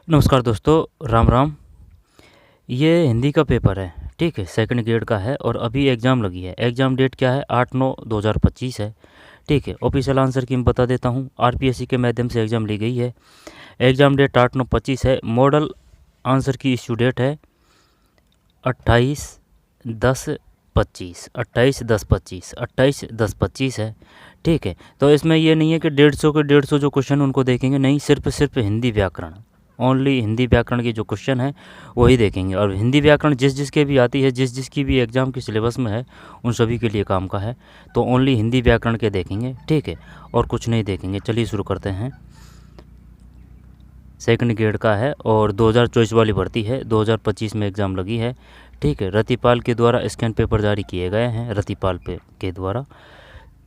नमस्कार दोस्तों, राम राम। ये हिंदी का पेपर है, ठीक है, सेकंड ग्रेड का है और अभी एग्ज़ाम लगी है। एग्ज़ाम डेट क्या है? 8/9/2025 है, ठीक है। ऑफिशियल आंसर की मैं बता देता हूँ। आरपीएससी के माध्यम से एग्ज़ाम ली गई है। एग्ज़ाम डेट 8/9/25 है। मॉडल आंसर की इशू डेट है 28/10/25, 28/10/25 है, ठीक है। तो इसमें ये नहीं है कि 150 के 150 जो क्वेश्चन उनको देखेंगे, नहीं, सिर्फ हिंदी व्याकरण, ओनली हिंदी व्याकरण के जो क्वेश्चन है वही देखेंगे। और हिंदी व्याकरण जिसके भी आती है, जिसकी भी एग्ज़ाम की सिलेबस में है, उन सभी के लिए काम का है। तो ओनली हिंदी व्याकरण के देखेंगे, ठीक है, और कुछ नहीं देखेंगे। चलिए शुरू करते हैं। सेकंड ग्रेड का है और 2024 वाली भर्ती है, 2025 में एग्ज़ाम लगी है, ठीक है। रतिपाल के द्वारा स्कैन पेपर जारी किए गए हैं, रतिपाल के द्वारा।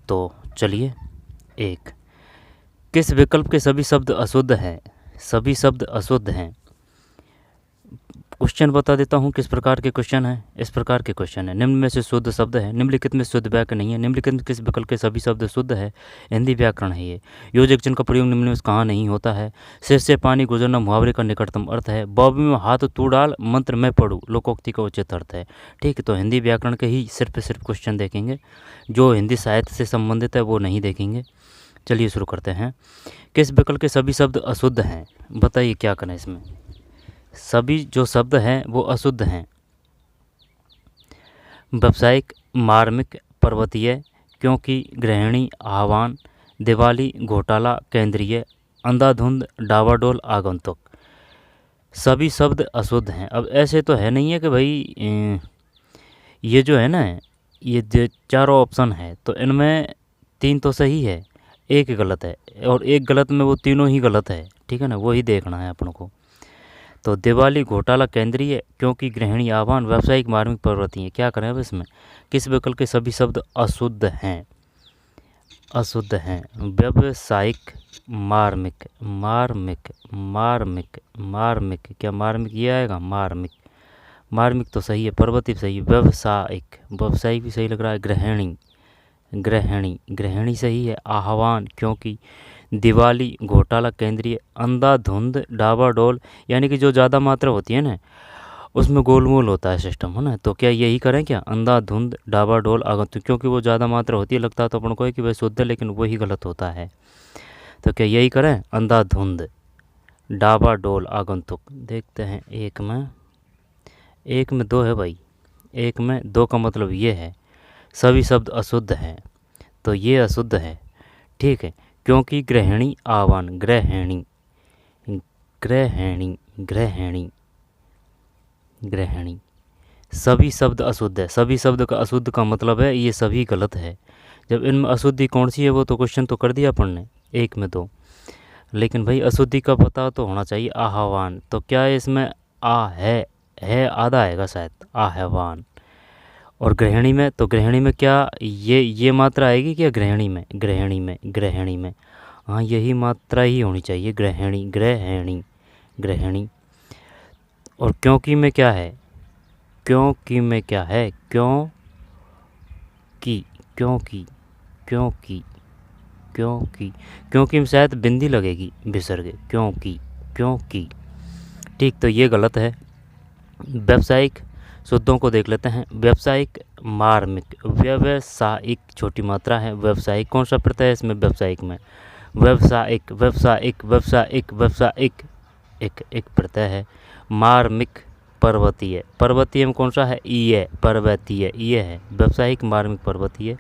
तो चलिए, एक, किस विकल्प के सभी शब्द अशुद्ध हैं? सभी शब्द अशुद्ध हैं। क्वेश्चन बता देता हूँ किस प्रकार के क्वेश्चन हैं। इस प्रकार के क्वेश्चन है, निम्न में से शुद्ध शब्द है, निम्नलिखित में शुद्ध वाक्य नहीं है, निम्नलिखित में किस विकल्प के सभी शब्द शुद्ध है? हिंदी व्याकरण है ये। योजक चिन्ह का प्रयोग निम्न में से कहाँ नहीं होता है? सिर से पानी गुजरना मुहावरे का निकटतम अर्थ है। बॉबी में हाथ तू डाल, मंत्र में पढ़ूँ, लोकोक्ति का उचित अर्थ है, ठीक है। तो हिंदी व्याकरण के ही सिर्फ क्वेश्चन देखेंगे, जो हिंदी साहित्य से संबंधित है वो नहीं देखेंगे। चलिए शुरू करते हैं। किस विकल्प के सभी शब्द अशुद्ध हैं? बताइए क्या करें इसमें। सभी जो शब्द हैं वो अशुद्ध हैं। व्यावसायिक, मार्मिक, पर्वतीय, क्योंकि, गृहिणी, आह्वान, दिवाली, घोटाला, केंद्रीय, अंधाधुंध, डावाडोल, आगंतुक। सभी शब्द अशुद्ध हैं। अब ऐसे तो है नहीं है कि भाई ये जो है ना, ये जो चारों ऑप्शन है तो इनमें 3 तो सही है, एक गलत है, और एक गलत में वो तीनों ही गलत है, ठीक है ना, वही देखना है अपन को। तो दिवाली, घोटाला, केंद्रीय, क्योंकि, गृहिणी, आह्वान, व्यावसायिक, मार्मिक, पर्वतीय। क्या करें अब इसमें? किस विकल्प के सभी शब्द अशुद्ध हैं? अशुद्ध हैं। व्यावसायिक, मार्मिक, मार्मिक, मार्मिक, मार्मिक, क्या मार्मिक ये आएगा? मार्मिक, मार्मिक तो सही है, पर्वतीय सही है। व्यावसायिक, व्यावसायिक भी सही लग रहा है। गृहिणी, गृहिणी, गृहिणी सही है। आह्वान, क्योंकि, दिवाली, घोटाला, केंद्रीय, अंधाधुंध, डावाडोल, यानी कि जो ज़्यादा मात्रा होती है ना उसमें गोलमोल होता है सिस्टम, है ना। तो क्या यही करें क्या? अंधाधुंध, डावाडोल, आगंतुक, क्योंकि वो ज़्यादा मात्रा होती है, लगता है तो अपन को है कि वह शुद्ध है, लेकिन वही गलत होता है। तो क्या यही करें? अंधाधुंध, डावाडोल, आगंतुक। देखते हैं, एक में 2 है भाई, एक में 2 का मतलब ये है सभी शब्द अशुद्ध हैं, तो ये अशुद्ध है, ठीक है। क्योंकि, गृहिणी, आह्वान, गृहिणी, गृहिणी, गृहिणी, गृहिणी, सभी शब्द अशुद्ध है। सभी शब्द का अशुद्ध का मतलब है ये सभी गलत है। जब इनमें अशुद्धि कौन सी है वो तो क्वेश्चन तो कर दिया अपन ने, एक में 2, लेकिन भाई अशुद्धि का पता तो होना चाहिए। आह्वान, तो क्या है इसमें? आ है आधा आएगा शायद, आह्वान। और गृहिणी में, तो गृहिणी में क्या ये मात्रा आएगी क्या? गृहिणी में, गृहिणी में, गृहिणी में, हाँ यही मात्रा ही होनी चाहिए, गृहिणी, गृहिणी, गृहिणी। और क्योंकि में क्या है? क्योंकि में क्या है? क्योंकि, क्योंकि, क्योंकि, क्योंकि, क्योंकि में शायद बिंदी लगेगी, विसर्ग, क्योंकि, क्योंकि, ठीक, तो ये गलत है। व्यावसायिक शुद्धों को देख लेते हैं। व्यावसायिक, मार्मिक, व्यावसायिक छोटी मात्रा है। व्यावसायिक कौन सा प्रत्यय है इसमें? व्यावसायिक में व्यावसायिक, व्यावसायिक, व्यावसायिक, व्यावसायिक, एक प्रत्यय है। मार्मिक, पर्वतीय, पर्वतीय में कौन सा है? ई, पर्वतीय, ये है। व्यावसायिक, मार्मिक, पर्वतीय।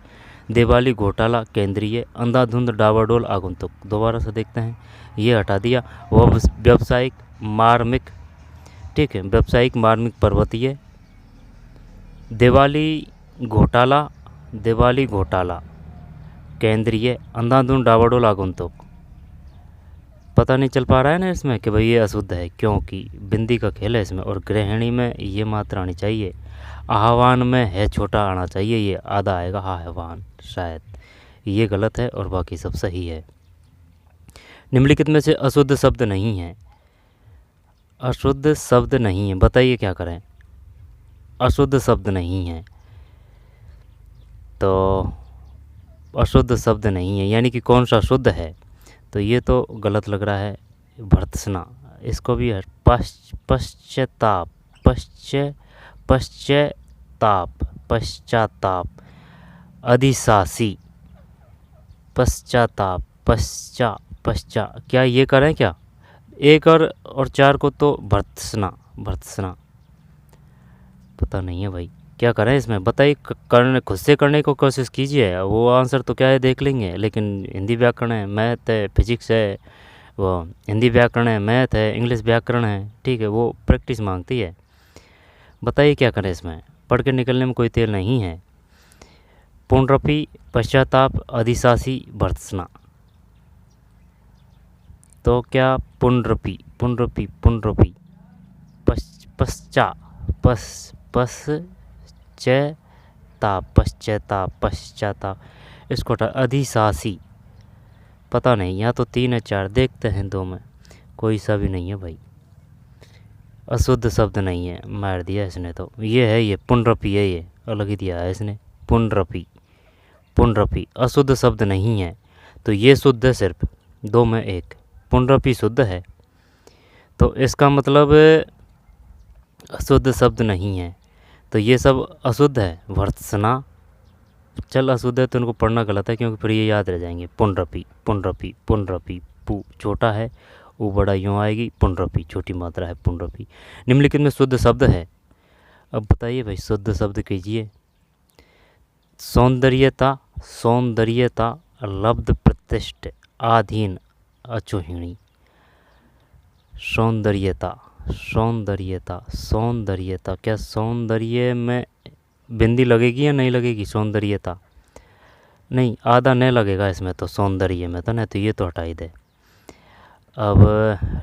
दिवाली, घोटाला, केंद्रीय, अंधाधुंध, डावाडोल, आगंतुक। दोबारा से देखते हैं, ये हटा दिया। व्यावसायिक, मार्मिक, ठीक है, व्यावसायिक, मार्मिक, पर्वतीय। दिवाली, घोटाला, दिवाली, घोटाला, केंद्रीय, अंधाधुंध, डावाडोल, आगंतुक। पता नहीं चल पा रहा है ना इसमें कि भाई ये अशुद्ध है, क्योंकि बिंदी का खेल है इसमें। और गृहिणी में ये मात्रा आनी चाहिए। आह्वान में है छोटा आना चाहिए, ये आधा आएगा, आह्वान, शायद ये गलत है और बाकी सब सही है। निम्नलिखित में से अशुद्ध शब्द नहीं है। अशुद्ध शब्द नहीं है, बताइए क्या करें? अशुद्ध शब्द नहीं है, तो अशुद्ध शब्द नहीं है यानी कि कौन सा शुद्ध है? तो ये तो गलत लग रहा है। भर्त्सना, इसको भी पश्चाताप, पश्चाताप, पश्चाताप, अधिशासी, पश्चाताप, पश्चा, क्या ये करें क्या? एक और चार को तो भर्त्सना, भर्त्सना, पता नहीं है भाई क्या करें इसमें, बताइए। करने खुद से करने को कोशिश कीजिए, वो आंसर तो क्या है देख लेंगे, लेकिन हिंदी व्याकरण है, मैथ है, फिजिक्स है, वो हिंदी व्याकरण है, मैथ है, इंग्लिश व्याकरण है, ठीक है, वो प्रैक्टिस मांगती है। बताइए क्या करें इसमें, पढ़ के निकलने में कोई तेल नहीं है। पुनरपि, पश्चाताप, अधिशासी, भर्त्सना, तो क्या पुनरपि, पुनरपि, पुनरपि, पश्चाताप, पश्चाताप, इसको अधिशासी, पता नहीं, यहाँ तो 3 है 4, देखते हैं 2 में, कोई सा भी नहीं है भाई, अशुद्ध शब्द नहीं है, मार दिया इसने तो। ये है, ये पुनरपि है, ये अलग ही दिया है इसने, पुनरपि, पुनरपि अशुद्ध शब्द नहीं है, तो ये शुद्ध है सिर्फ, 2 में 1, पुनरपि शुद्ध है, तो इसका मतलब अशुद्ध शब्द नहीं है, तो ये सब अशुद्ध है। भर्त्सना, चल अशुद्ध है तो उनको पढ़ना गलत है, क्योंकि फिर ये याद रह जाएंगे। पुनरपि, पुनरपि, पुनरपि, पु छोटा है, ऊ बड़ा यूँ आएगी, पुनरपि छोटी मात्रा है, पुनरपि। निम्नलिखित में शुद्ध शब्द है, अब बताइए भाई, शुद्ध शब्द कीजिए। सौंदर्यता, सौंदर्यता, लब्ध प्रतिष्ठ, आधीन, अचोहिणी, सौंदर्यता, सौंदर्यता, सौंदर्यता, क्या सौंदर्य में बिंदी लगेगी या नहीं लगेगी? सौंदर्यता नहीं, आधा नहीं लगेगा इसमें तो, सौंदर्य में तो नहीं, तो ये तो हटाई दे। अब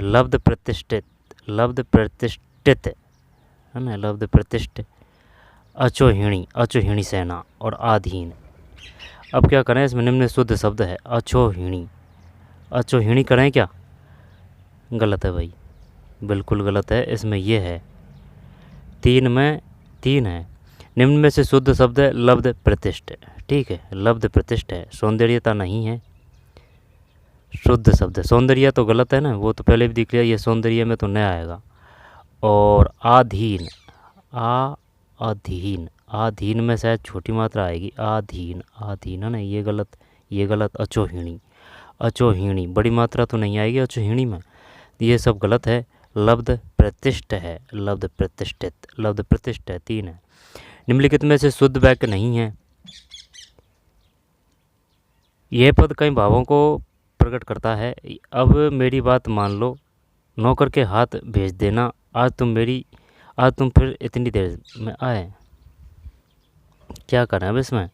लब्ध प्रतिष्ठित, लब्ध प्रतिष्ठित है ना, लब्ध प्रतिष्ठित, अचोहिणी, अचोहिणी सेना और आधीन। अब क्या करें इसमें, निम्न शुद्ध शब्द है अचोहिणी, अचोहिणी करें क्या? गलत है भाई, बिल्कुल गलत है, इसमें ये है 3 में 3 है। निम्न में से शुद्ध शब्द है लब्ध प्रतिष्ठ, ठीक है, लब्ध प्रतिष्ठ है, सौंदर्यता नहीं है, शुद्ध शब्द है। सौंदर्य तो गलत है ना, वो तो पहले भी दिख लिया, ये सौंदर्य में तो नहीं आएगा। और आधीन, अधीन, आधीन में शायद छोटी मात्रा आएगी, आधीन, आधीन है ना, ये गलत, ये गलत। अचोहिणी, अचोहिणी बड़ी मात्रा तो नहीं आएगी अचोहिणी में, ये सब गलत है। लब्ध प्रतिष्ठ है, लब्ध प्रतिष्ठित, लब्ध प्रतिष्ठ है, 3 है। निम्नलिखित में से शुद्ध वाक्य नहीं है। यह पद कई भावों को प्रकट करता है। अब मेरी बात मान लो, नौकर के हाथ भेज देना, आज तुम फिर इतनी देर में आए। क्या करें अब इसमें,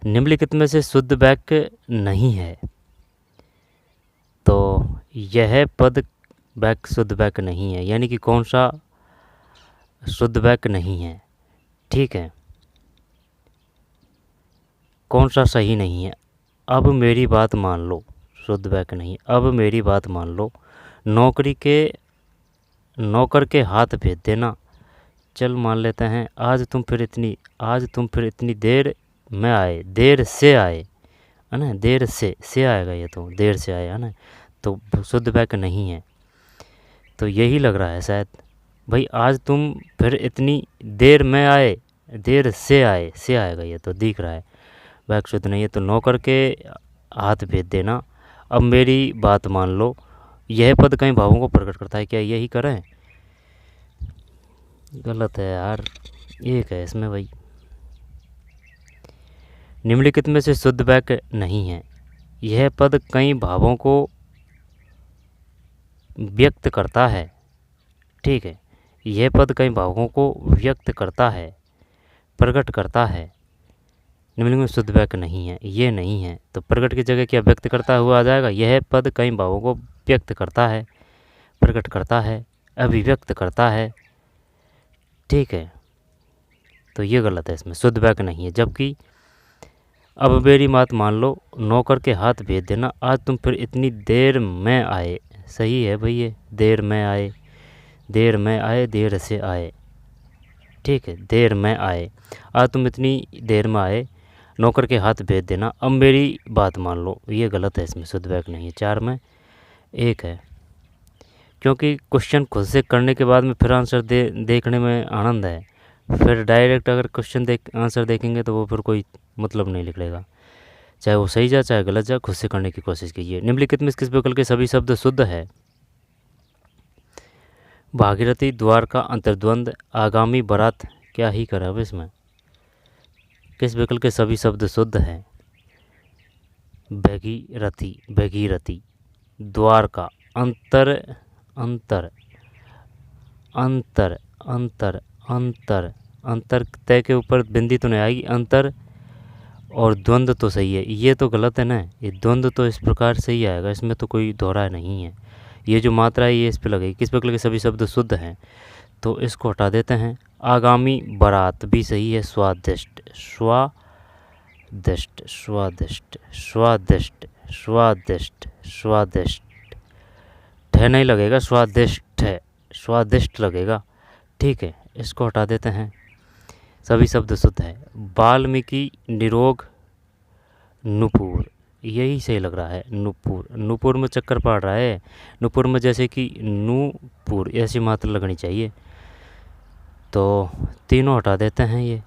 निम्नलिखित में से शुद्ध वाक्य नहीं है, तो यह पद वाक्य शुद्ध वाक्य नहीं है, यानी कि कौन सा शुद्ध वाक्य नहीं है, ठीक है, कौन सा सही नहीं है। अब मेरी बात मान लो, शुद्ध वाक्य नहीं, अब मेरी बात मान लो, नौकर के हाथ भेज देना, चल मान लेते हैं, आज तुम फिर इतनी देर में आए, देर से आए है ना, देर से आएगा, ये तो देर से आए है ना, तो शुद्ध वाक्य नहीं है, तो यही लग रहा है शायद भाई, आज तुम फिर इतनी देर में आए, देर से आए, से आएगा, ये तो दिख रहा है, वाक्य शुद्ध नहीं है। तो नौकर के हाथ भेज देना, अब मेरी बात मान लो, यह पद कई भावों को प्रकट करता है, क्या यही करें? गलत है यार, एक है इसमें भाई। निम्नलिखित में से शुद्ध वाक्य नहीं है। यह पद कई भावों को व्यक्त करता है, ठीक है, यह पद कई भावों को व्यक्त करता है, प्रकट करता है। निम्नलिखित में शुद्ध वाक्य नहीं है, ये नहीं है, तो प्रकट की जगह क्या व्यक्त करता हुआ आ जाएगा। यह पद कई भावों को व्यक्त करता है, प्रकट करता है, अभिव्यक्त करता है, ठीक है, तो ये गलत है, इसमें शुद्ध वाक्य नहीं है। जबकि अब मेरी बात मान लो, नौकर के हाथ भेज देना, आज तुम फिर इतनी देर में आए, सही है भाई, ये देर में आए, देर में आए, देर से आए, ठीक है, देर में आए, आज तुम इतनी देर में आए, नौकर के हाथ भेज देना, अब मेरी बात मान लो, ये गलत है, इसमें शुद्ध वाक्य नहीं है, 4 में 1 है। क्योंकि क्वेश्चन खुद से करने के बाद में फिर आंसर देखने में आनंद है। फिर डायरेक्ट अगर क्वेश्चन आंसर देखेंगे तो वो फिर कोई मतलब नहीं निकलेगा, चाहे वो सही जाए चाहे गलत जाए, खुद से करने की कोशिश कीजिए। निम्नलिखित में किस विकल्प के सभी शब्द शुद्ध है? भागीरथी, द्वारका, अंतर्द्वंद, आगामी, बारात। क्या ही करा अब इसमें? किस विकल्प के सभी शब्द शुद्ध है? भगीरथी, भगीरथी, द्वारका, अंतर, अंतर, अंतर, अंतर, अंतर, अंतर तय के ऊपर बिंदी तो नहीं आएगी, अंतर और द्वंद्व तो सही है। ये तो गलत है ना, ये द्वंद्व तो इस प्रकार से ही आएगा, इसमें तो कोई दोहरा नहीं है। ये जो मात्रा है ये इस पे लगेगी। किस विकल्प के सभी शब्द शुद्ध हैं? तो इसको हटा देते हैं। आगामी, बारात भी सही है। स्वादिष्ट, स्वादिष्ट, स्वादिष्ट, स्वादिष्ट, स्वादिष्ट, स्वादिष्ट, ठह नहीं लगेगा, स्वादिष्ट है, स्वादिष्ट लगेगा। ठीक है, इसको हटा देते हैं। सभी शब्द शुद्ध है। वाल्मीकि, निरोग, नुपुर, यही सही लग रहा है। नुपुर, नुपुर में चक्कर पड़ रहा है। नुपुर में जैसे कि नूपुर ऐसी मात्रा लगनी चाहिए, तो तीनों हटा देते हैं ये।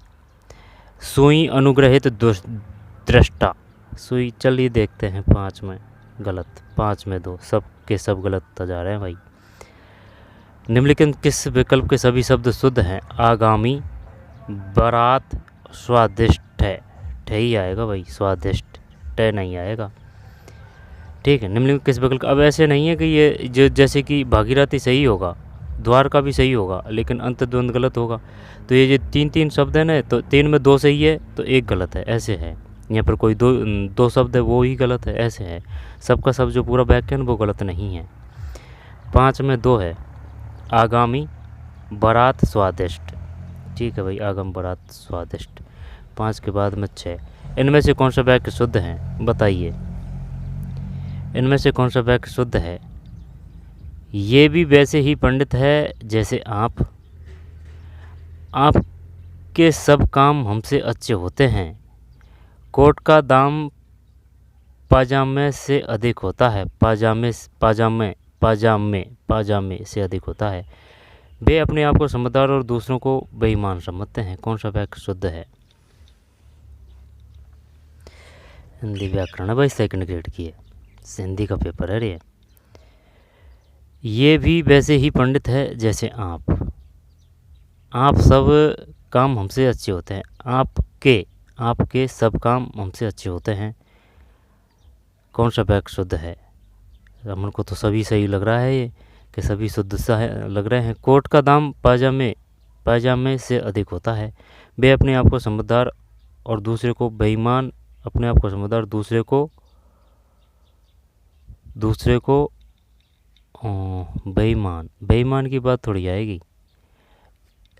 सुई, अनुग्रहित, दृष्टा। सुई, चलिए देखते हैं 5 में गलत, 5 में 2, सब के सब गलत जा रहे हैं भाई। निम्नलिखित किस विकल्प के सभी शब्द शुद्ध हैं? आगामी, बारात, स्वादिष्ट है, ठह ही आएगा भाई, स्वादिष्ट, ठह नहीं आएगा। ठीक है, निम्नलिखित किस विकल्प? अब ऐसे नहीं है कि ये जो जैसे कि भागीरथी सही होगा, द्वारका भी सही होगा, लेकिन अंतर्द्वंद गलत होगा। तो ये जो 3 शब्द है ना, तो 3 में 2 सही है तो 1 गलत है, ऐसे है। यहाँ पर कोई दो शब्द है वो ही गलत है, ऐसे है। सबका सब जो पूरा वाक्य है वो गलत नहीं है। 5 में 2 है। आगामी, बारात, स्वादिष्ट। ठीक है भाई, आगम, बारात, स्वादिष्ट। 5 के बाद में 6। इनमें से कौन सा वाक्य शुद्ध है? बताइए, इनमें से कौन सा वाक्य शुद्ध है? ये भी वैसे ही पंडित है जैसे आपके सब काम हमसे अच्छे होते हैं। कोट का दाम पाजामे से अधिक होता है। पाजामे, पाजामे, पाजामे, पाजामे से अधिक होता है। वे अपने आप को समझदार और दूसरों को बेईमान समझते हैं। कौन सा वाक्य शुद्ध है? हिंदी व्याकरण है भाई, 2nd ग्रेड की है, हिंदी का पेपर है ये भी वैसे ही पंडित है जैसे आप सब काम हमसे अच्छे होते हैं। आपके सब काम हमसे अच्छे होते हैं। कौन सा वाक्य शुद्ध है? रमन को तो सभी सही लग रहा है ये, कि सभी शुद्ध सा लग रहे हैं। कोट का दाम पाजामे से अधिक होता है। वे अपने आप को समझदार और दूसरे को बेईमान, अपने आप को समझदार, दूसरे को बेईमान। बेईमान की बात थोड़ी आएगी।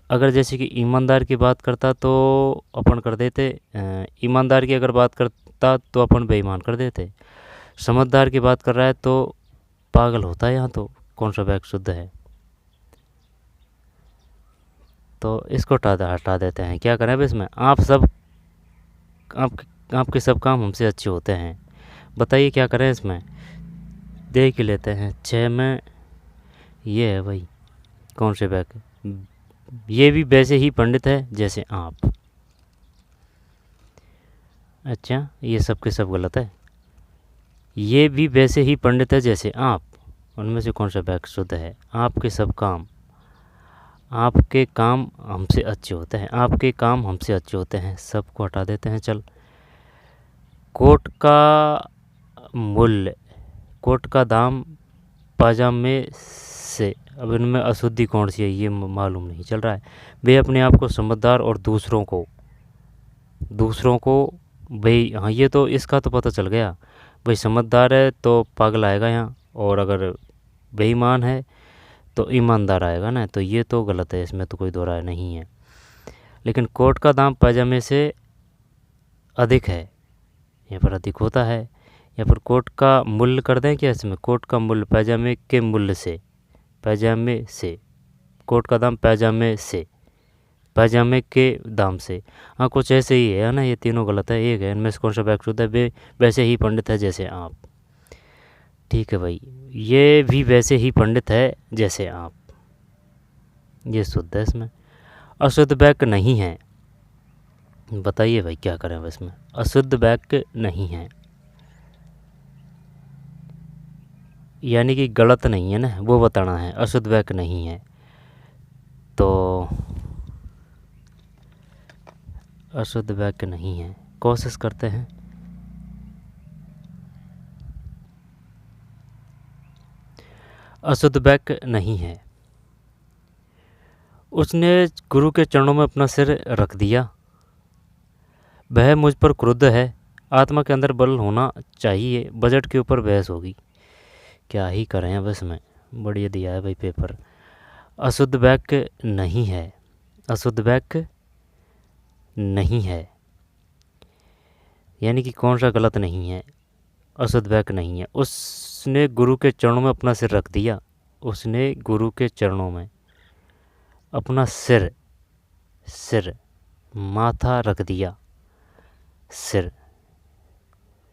अगर जैसे कि ईमानदार की बात करता तो अपन कर देते, ईमानदार की अगर बात करता तो अपन बेईमान कर देते। समझदार की बात कर रहा है तो पागल होता है यहाँ। तो कौन सा वाक्य शुद्ध है? तो इसको हटा देते हैं। क्या करें अब इसमें? आपके सब काम हमसे अच्छे होते हैं। बताइए क्या करें इसमें? देख ही लेते हैं। 6 में ये है भाई, कौन से वाक्य? ये भी वैसे ही पंडित है जैसे आप। अच्छा, ये सब के सब गलत है। ये भी वैसे ही पंडित है जैसे आप, उनमें से कौन सा वाक्य शुद्ध है? आपके काम हमसे अच्छे होते हैं। आपके काम हमसे अच्छे होते हैं, सबको हटा देते हैं। चल, कोट का दाम पाजामे से, अब इनमें अशुद्धि कौन सी है ये मालूम नहीं चल रहा है। वे अपने आप को समझदार और दूसरों को भाई, हाँ ये तो इसका तो पता चल गया भाई। समझदार है तो पागल आएगा यहाँ, और अगर बेईमान है तो ईमानदार आएगा ना, तो ये तो गलत है, इसमें तो कोई दो राय नहीं है। लेकिन कोट का दाम पाजामे से अधिक है, यहाँ पर अधिक होता है। यहाँ पर कोट का मूल्य कर दें क्या इसमें? कोट का मूल्य पाजामे के मूल्य से, कोट का दाम पाजामे के दाम से। हाँ, कुछ ऐसे ही है ना, ये तीनों गलत है। एक है, इनमें से कौन सा वाक्य शुद्ध है? वे वैसे ही पंडित है जैसे आप। ठीक है भाई, ये भी वैसे ही पंडित है जैसे आप। ये शुद्ध है, इसमें अशुद्ध वाक्य नहीं है। बताइए भाई क्या करें अब इसमें, अशुद्ध वाक्य नहीं है यानी कि गलत नहीं है ना, वो बताना है, अशुद्ध वाक्य नहीं है। तो अशुद्ध वाक्य नहीं है, कोशिश करते हैं। अशुद्ध वाक्य नहीं है। उसने गुरु के चरणों में अपना सिर रख दिया। वह मुझ पर क्रुद्ध है। आत्मा के अंदर बल होना चाहिए। बजट के ऊपर बहस होगी। क्या ही करें अब इसमें, बढ़िया दिया है भाई पेपर। अशुद्ध वाक्य नहीं है, अशुद्ध वाक्य नहीं है यानी कि कौन सा गलत नहीं है, अशुद्ध वाक्य नहीं है। उसने गुरु के चरणों में अपना सिर रख दिया। उसने गुरु के चरणों में अपना सिर, सिर माथा रख दिया। सिर,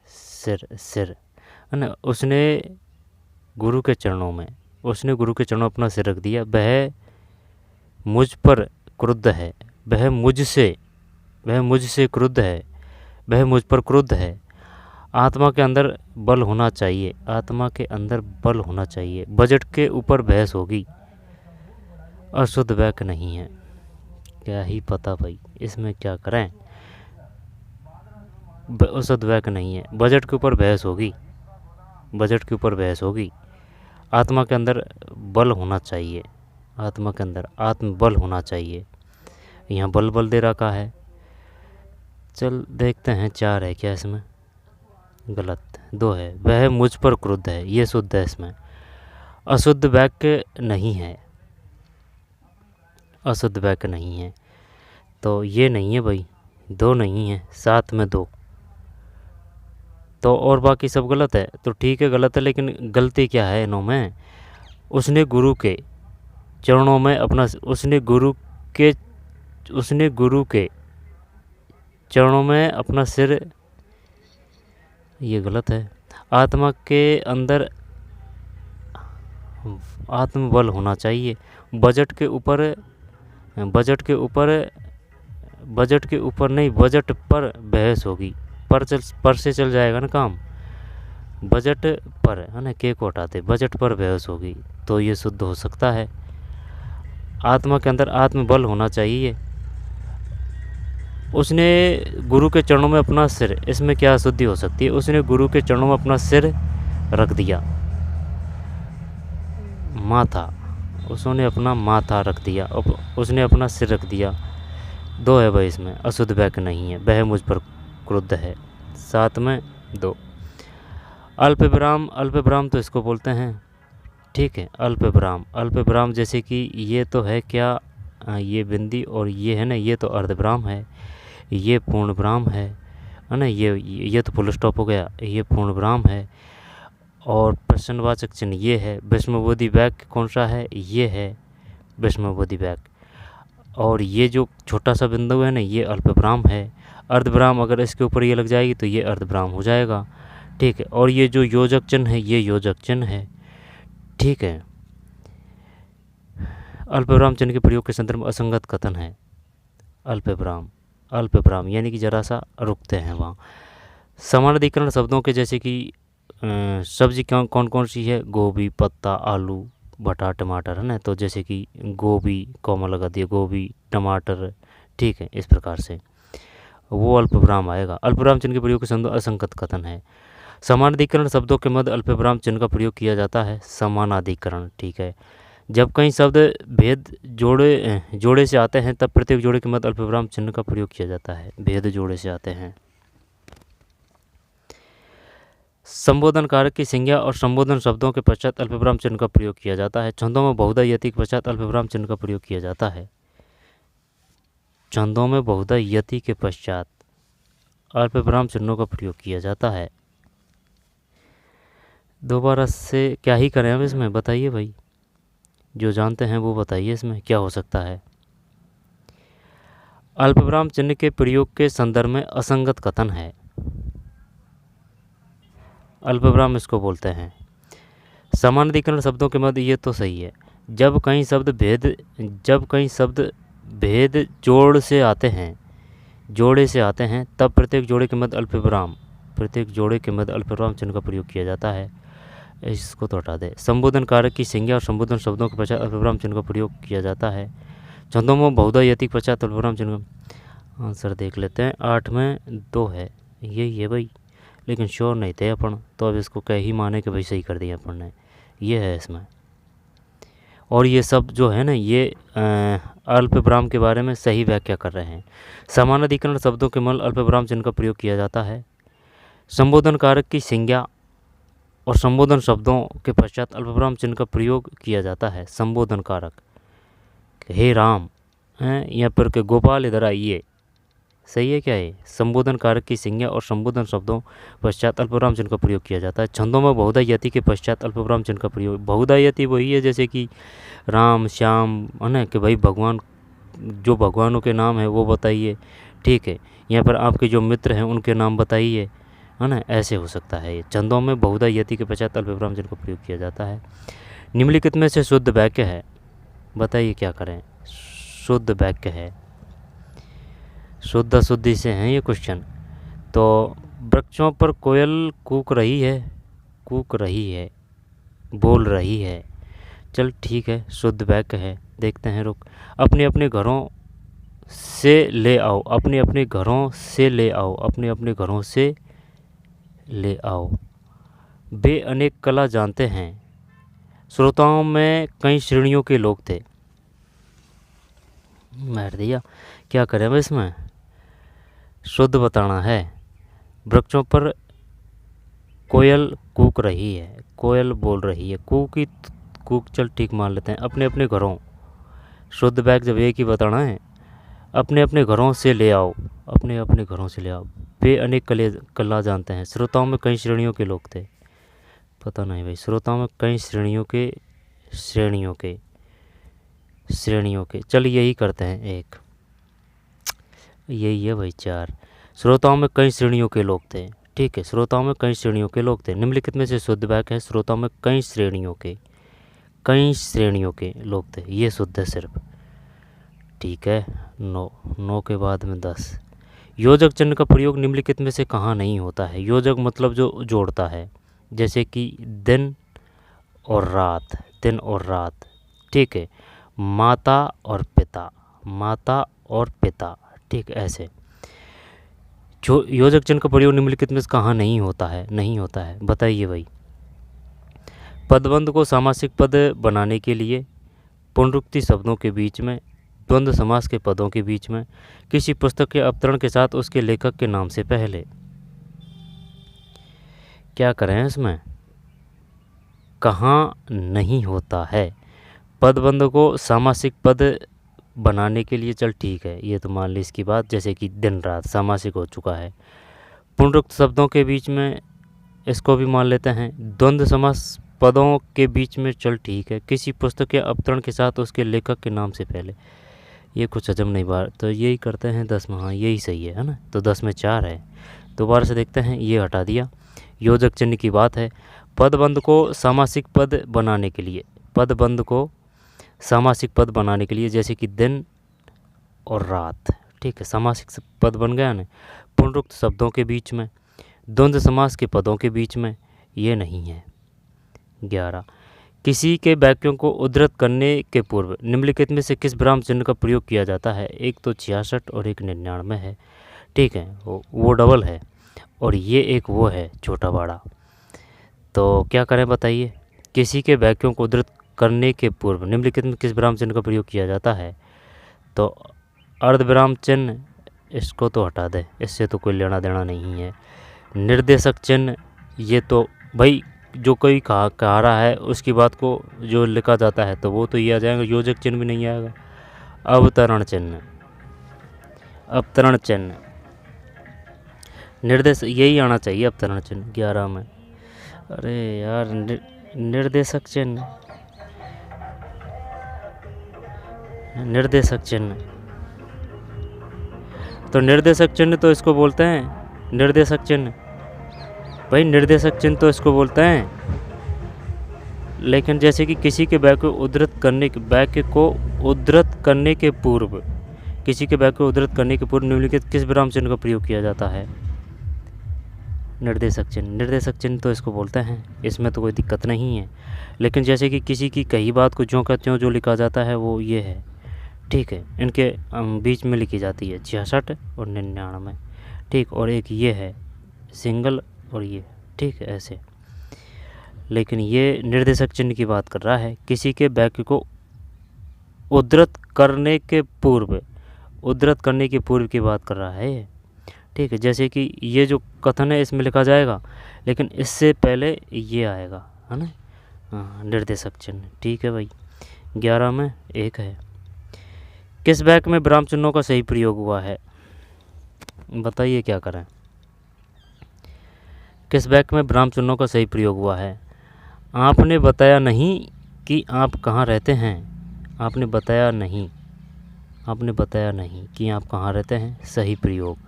सिर, सिर है ना। उसने गुरु के चरणों में, उसने गुरु के चरणों में अपना सिर रख दिया। वह मुझ पर क्रुद्ध है। वह मुझसे क्रुद्ध है। वह मुझ पर क्रुद्ध है। आत्मा के अंदर बल होना चाहिए। आत्मा के अंदर बल होना चाहिए। बजट के ऊपर बहस होगी। अशुद्ध वाक्य नहीं है। क्या ही पता भाई, इसमें क्या करें। अशुद्ध वाक्य नहीं है। बजट के ऊपर बहस होगी। बजट के ऊपर बहस होगी। आत्मा के अंदर बल होना चाहिए। आत्मा के अंदर आत्मबल होना चाहिए। यहाँ बल दे रखा है। चल देखते हैं, 4 है क्या इसमें, गलत 2 है। वह मुझ पर क्रुद्ध है, ये शुद्ध है इसमें। अशुद्ध वाक्य नहीं है, अशुद्ध वाक्य नहीं है। तो ये नहीं है भाई, 2 नहीं है, 7 में 2। तो और बाकी सब गलत है। तो ठीक है गलत है, लेकिन गलती क्या है इनों में। उसने गुरु के चरणों में अपना, उसने गुरु के चरणों में अपना सिर, ये गलत है। आत्मा के अंदर आत्मबल होना चाहिए। बजट के ऊपर नहीं, बजट पर बहस होगी। पर से चल जाएगा ना काम। बजट पर है ना, के को हटाते, बजट पर बहस होगी। तो ये शुद्ध हो सकता है। आत्मा के अंदर आत्मबल होना चाहिए। उसने गुरु के चरणों में अपना सिर, इसमें क्या अशुद्धि हो सकती है। उसने गुरु के चरणों में अपना सिर रख दिया। माथा, उसने अपना माथा रख दिया। उसने अपना सिर रख दिया। 2 है भाई इसमें, अशुद्ध वाक्य नहीं है। वह मुझ पर क्रुद्ध है, 7 में 2। अल्प विराम तो इसको बोलते हैं, ठीक है। अल्प विराम जैसे कि ये तो है क्या, ये बिंदी और ये है ना, ये तो अर्धविराम है। ये पूर्ण विराम है ना। ये तो फुल स्टॉप हो गया, ये पूर्ण विराम है। और प्रश्नवाचक चिन्ह ये है। विषमबोधि वाक्य कौन सा है, ये है विषमबोधि वाक्य। और ये जो छोटा सा बिंदु है ना, ये अल्पविराम है। अर्धविराम अगर इसके ऊपर ये लग जाएगी तो ये अर्धविराम हो जाएगा, ठीक है। और ये जो योजक चिन्ह है, ये योजक चिन्ह है, ठीक है। अल्पविराम चिन्ह के प्रयोग के संदर्भ में असंगत कथन है। अल्पविराम यानी कि जरा सा रुकते हैं वहाँ। समान अधिकरण शब्दों के जैसे कि सब्जी कौन कौन सी है, गोभी, पत्ता, आलू, भटा, टमाटर, है ना। तो जैसे कि गोभी कॉमा लगा दिया, गोभी, टमाटर, ठीक है। इस प्रकार से वो अल्पविराम आएगा। अल्पविराम चिन्ह के प्रयोग के संदर्भ असंगत कथन है। समानाधिकरण शब्दों के मध्य अल्पविराम चिन्ह का प्रयोग किया जाता है। समानाधिकरण, ठीक है। जब कई शब्द भेद जोड़े से आते हैं तब प्रत्येक जोड़े के मध्य अल्पविराम चिन्ह का प्रयोग किया जाता है। भेद जोड़े से आते हैं। संबोधन कारक की संज्ञा और संबोधन शब्दों के पश्चात अल्पविराम चिन्ह का प्रयोग किया जाता है। छंदों में बहुधा यति के पश्चात अल्पविराम चिन्ह का प्रयोग किया जाता है। छंदों में बहुधा यति के पश्चात अल्पविराम चिन्हों का प्रयोग किया जाता है। दोबारा से क्या ही करें अब इसमें, बताइए भाई, जो जानते हैं वो बताइए इसमें क्या हो सकता है। अल्पविराम चिन्ह के प्रयोग के संदर्भ में असंगत कथन है। अल्पविराम इसको बोलते हैं। समानाधिकरण शब्दों के मध्य, ये तो सही है। जब कई शब्द भेद जोड़े से आते हैं तब प्रत्येक जोड़े के मध्य अल्पविराम चिन्ह का प्रयोग किया जाता है। इसको तो हटा दे। संबोधन कारक की संज्ञा और संबोधन शब्दों के पश्चात अल्पविराम चिन्ह का प्रयोग किया जाता है। छंदों में बहुधा यति के पश्चात अल्पविराम चिन्ह का आंसर देख लेते हैं। 8 में 2 है, यही है भाई, लेकिन श्योर नहीं थे अपन, तो अब इसको कह ही माने कि भाई सही कर दिया अपन ने, ये है इसमें। और ये सब जो है ना, ये अल्पविराम के बारे में सही व्याख्या कर रहे हैं। समानाधिकरण शब्दों के मल अल्पविराम चिन्ह का प्रयोग किया जाता है। संबोधन कारक की संज्ञा और संबोधन शब्दों के पश्चात अल्पविराम चिन्ह का प्रयोग किया जाता है। संबोधन कारक, हे राम हैं, या फिर के गोपाल इधर आइए, सही है क्या है। संबोधन कारक की संज्ञा और संबोधन शब्दों पश्चात अल्पविराम चिन्ह का प्रयोग किया जाता है। छंदों में बहुधा यति के पश्चात अल्पविराम चिन्ह का प्रयोग। बहुधा यति वही है जैसे कि राम, श्याम, है ना, कि भाई भगवान, जो भगवानों के नाम है वो बताइए, ठीक है, या फिर आपके जो मित्र हैं उनके नाम बताइए, है ना, ऐसे हो सकता है। ये छंदों में बहुधा यति के पश्चात अल्पविराम चिन्ह का प्रयोग किया जाता है। निम्नलिखित में से शुद्ध वाक्य है, बताइए क्या करें। शुद्ध वाक्य है, शुद्ध अशुद्धि से हैं ये क्वेश्चन। तो वृक्षों पर कोयल कूक रही है, बोल रही है, चल ठीक है, शुद्ध वाक्य है। देखते हैं, रुक। अपने अपने घरों से ले आओ, अपने अपने घरों से ले आओ, अपने अपने घरों से ले आओ। वे अनेक कला जानते हैं, श्रोताओं में कई श्रेणियों के लोग थे। मार दिया, क्या करें अब इसमें, शुद्ध बताना है। वृक्षों पर कोयल कूक रही है, कोयल बोल रही है, कूक चल ठीक मान लेते हैं। अपने अपने घरों, शुद्ध बैग जब एक ही बताना है। अपने अपने घरों से ले आओ, अपने अपने घरों से ले आओ। वे अनेक कला जानते हैं, श्रोताओं में कई श्रेणियों के लोग थे। पता नहीं भाई, श्रोताओं में कई श्रेणियों के चल यही करते हैं, एक यही है भाई। 4 श्रोताओं में कई श्रेणियों के लोग थे, ठीक है, श्रोताओं में कई श्रेणियों के लोग थे। निम्नलिखित में से शुद्ध वाक्य है, श्रोताओं में कई श्रेणियों के लोग थे, ये शुद्ध है सिर्फ, ठीक है। 9 के बाद में 10। योजक चिन्ह का प्रयोग निम्नलिखित में से कहाँ नहीं होता है। योजक मतलब जो जोड़ता है, जैसे कि दिन और रात, ठीक है। माता और पिता, ठीक, ऐसे जो योजक चिन्ह का प्रयोग निम्नलिखित में से कहाँ नहीं होता है, बताइए भाई। पदबंध को सामासिक पद बनाने के लिए, पुनरुक्ति शब्दों के बीच में, द्वंद्व समास के पदों के बीच में, किसी पुस्तक के अवतरण के साथ उसके लेखक के नाम से पहले। क्या करें इसमें, कहाँ नहीं होता है। पदबंध को सामासिक पद बनाने के लिए, चल ठीक है, ये तो मान ली इसकी बात, जैसे कि दिन रात सामासिक हो चुका है। पुनरुक्त शब्दों के बीच में, इसको भी मान लेते हैं। द्वंद्व समास पदों के बीच में, चल ठीक है। किसी पुस्तक के अवतरण के साथ उसके लेखक के नाम से पहले, ये कुछ हजम नहीं बार, तो यही करते हैं 10 में। हाँ यही सही है ना, तो 10 में 4 है। दोबारा से देखते हैं, ये हटा दिया। योजक चिन्ह की बात है। पदबंध को सामासिक पद बनाने के लिए, जैसे कि दिन और रात, ठीक है, सामासिक पद बन गया ना। पुनरुक्त शब्दों के बीच में, द्वंद्व समास के पदों के बीच में, ये नहीं है। 11 किसी के वाक्यों को उद्धृत करने के पूर्व निम्नलिखित में से किस विराम चिन्ह का प्रयोग किया जाता है। एक तो 66 और एक 99 है, ठीक है, वो डबल है, और ये एक वो है छोटा बड़ा। तो क्या करें बताइए। किसी के वाक्यों को उद्धृत करने के पूर्व निम्नलिखित में किस विराम चिन्ह का प्रयोग किया जाता है। तो अर्धविराम चिन्ह, इसको तो हटा दे, इससे तो कोई लेना देना नहीं है। निर्देशक चिन्ह, ये तो भाई जो कोई कहा रहा है उसकी बात को जो लिखा जाता है तो वो तो ये आ जाएगा। योजक चिन्ह भी नहीं आएगा। अवतरण चिन्ह, निर्देश, यही आना चाहिए अवतरण चिन्ह 11 में। अरे यार, निर्देशक चिन्ह, तो निर्देशक चिन्ह तो इसको बोलते हैं, निर्देशक चिन्ह भाई, निर्देशक चिन्ह तो इसको बोलते हैं। लेकिन जैसे कि किसी के वाक्य को उद्धृत करने के पूर्व निम्नलिखित किस विराम चिन्ह का प्रयोग किया जाता है? निर्देशक चिन्ह तो इसको बोलते हैं, इसमें तो कोई दिक्कत नहीं है। लेकिन जैसे कि किसी की कही बात को ज्यों का त्यों जो लिखा जाता है वो ये है, ठीक है। इनके बीच में लिखी जाती है 66 और 99, ठीक। और एक ये है सिंगल और ये, ठीक है, ऐसे। लेकिन ये निर्देशक चिन्ह की बात कर रहा है, किसी के वाक्य को उद्धृत करने के पूर्व की बात कर रहा है ये, ठीक है। जैसे कि ये जो कथन है इसमें लिखा जाएगा, लेकिन इससे पहले ये आएगा, है ना, हाँ, निर्देशक चिन्ह, ठीक है भाई। 11 में 1 है। किस वाक्य में विराम चिन्हों का सही प्रयोग हुआ है? बताइए क्या करें। किस वाक्य में विराम चिन्हों का सही प्रयोग हुआ है? आपने बताया नहीं कि आप कहाँ रहते हैं। आपने बताया नहीं कि आप कहाँ रहते हैं, सही प्रयोग।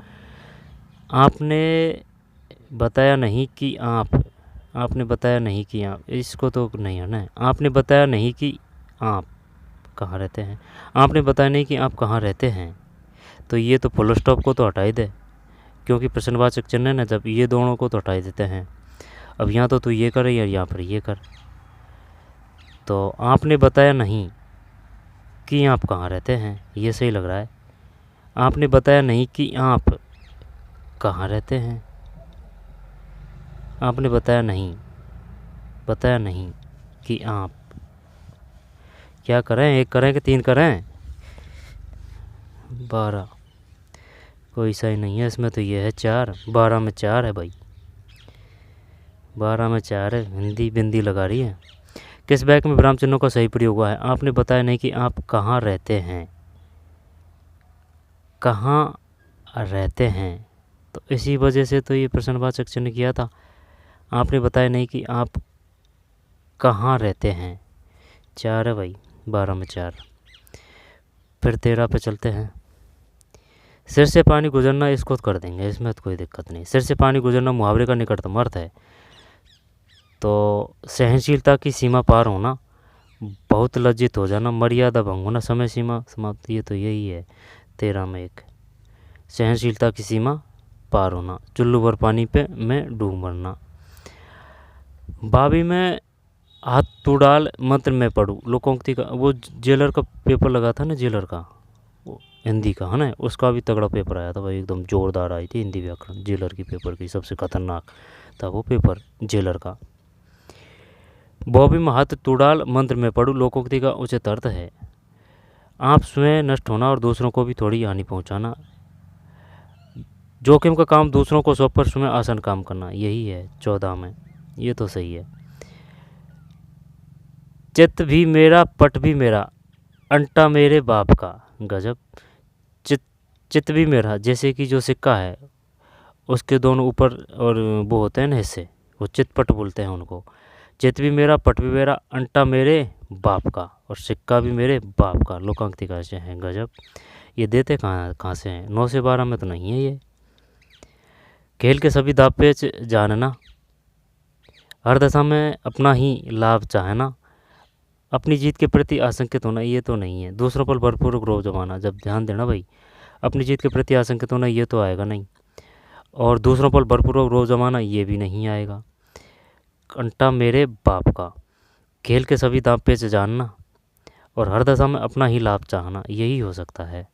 आपने बताया नहीं कि आप, इसको तो नहीं है ना। आपने बताया नहीं कि आप कहाँ रहते हैं। आपने बताया नहीं कि आप कहाँ रहते हैं, तो ये तो फुल स्टॉप को तो हटा ही दे, क्योंकि प्रश्नवाचक चिन्ह है ना, जब ये दोनों को तो हटा ही देते हैं। अब यहाँ तो तू ये कर या यहाँ पर ये कर। तो आपने बताया नहीं कि आप कहाँ रहते हैं, ये सही लग रहा है। आपने बताया नहीं कि आप कहाँ रहते हैं। आपने बताया नहीं कि आप, क्या करें, 1 करें कि 3 करें? 12, कोई सही नहीं है इसमें, तो ये है 4। 12 में 4 है भाई, 12 में 4 है। हिंदी बिंदी लगा रही है। किस वाक्य में विराम चिन्हों का सही प्रयोग हुआ है? आपने बताया नहीं कि आप कहाँ रहते हैं। तो इसी वजह से तो ये प्रश्नवाचक चिन्ह किया था। आपने बताया नहीं कि आप कहाँ रहते हैं, 4 है भाई, 12 में 4। फिर 13 पे चलते हैं। सिर से पानी गुजरना, इसको कर देंगे, इसमें तो कोई दिक्कत नहीं। सिर से पानी गुजरना मुहावरे का निकटतम अर्थ है। तो सहनशीलता की सीमा पार होना, बहुत लज्जित हो जाना, मर्यादा भंग होना, समय सीमा समाप्त, ये तो यही है 13 में 1। सहनशीलता की सीमा पार होना, चुल्लू भर पानी पे मैं डूब मरना। बाबी में हाथ तू डाल मंत्र में पढ़ूँ, लोकोक्ति का, वो जेलर का पेपर लगा था ना, जेलर का, वो हिंदी का, है ना, उसका भी तगड़ा पेपर आया था भाई, एकदम जोरदार आई थी हिंदी व्याकरण। जेलर की पेपर की सबसे खतरनाक था वो पेपर, जेलर का। बॉबी में हाथ तू डाल मंत्र में पढ़ूँ, लोकोक्ति का उचित अर्थ है आप स्वयं नष्ट होना और दूसरों को भी थोड़ी हानि पहुंचाना। जोखिम का काम दूसरों को सौंप कर स्वयं आसान काम करना, यही है 14 में, ये तो सही है। चित्त भी मेरा पट भी मेरा, अंटा मेरे बाप का, गजब। चित्त भी मेरा, जैसे कि जो सिक्का है उसके दोनों ऊपर और वो होते हैं ना हिस्से, वो चितपट बोलते हैं उनको। चित्त भी मेरा पट भी मेरा, अंटा मेरे बाप का और सिक्का भी मेरे बाप का, लोकांकिका से हैं, गजब। ये देते कहाँ से हैं? 9 से 12 में तो नहीं है ये। खेल के सभी दाव पेच जानना, हर दशा में अपना ही लाभ चाहना, अपनी जीत के प्रति आशंकित होना, ये तो नहीं है। दूसरों पर भरपूर ग्रोह जमाना, जब ध्यान देना भाई, अपनी जीत के प्रति आशंकित होना ये तो आएगा नहीं, और दूसरों पर भरपूर ग्रोह जमाना ये भी नहीं आएगा। अंटा मेरे बाप का, खेल के सभी दांव पेच जानना और हर दशा में अपना ही लाभ चाहना, यही हो सकता है।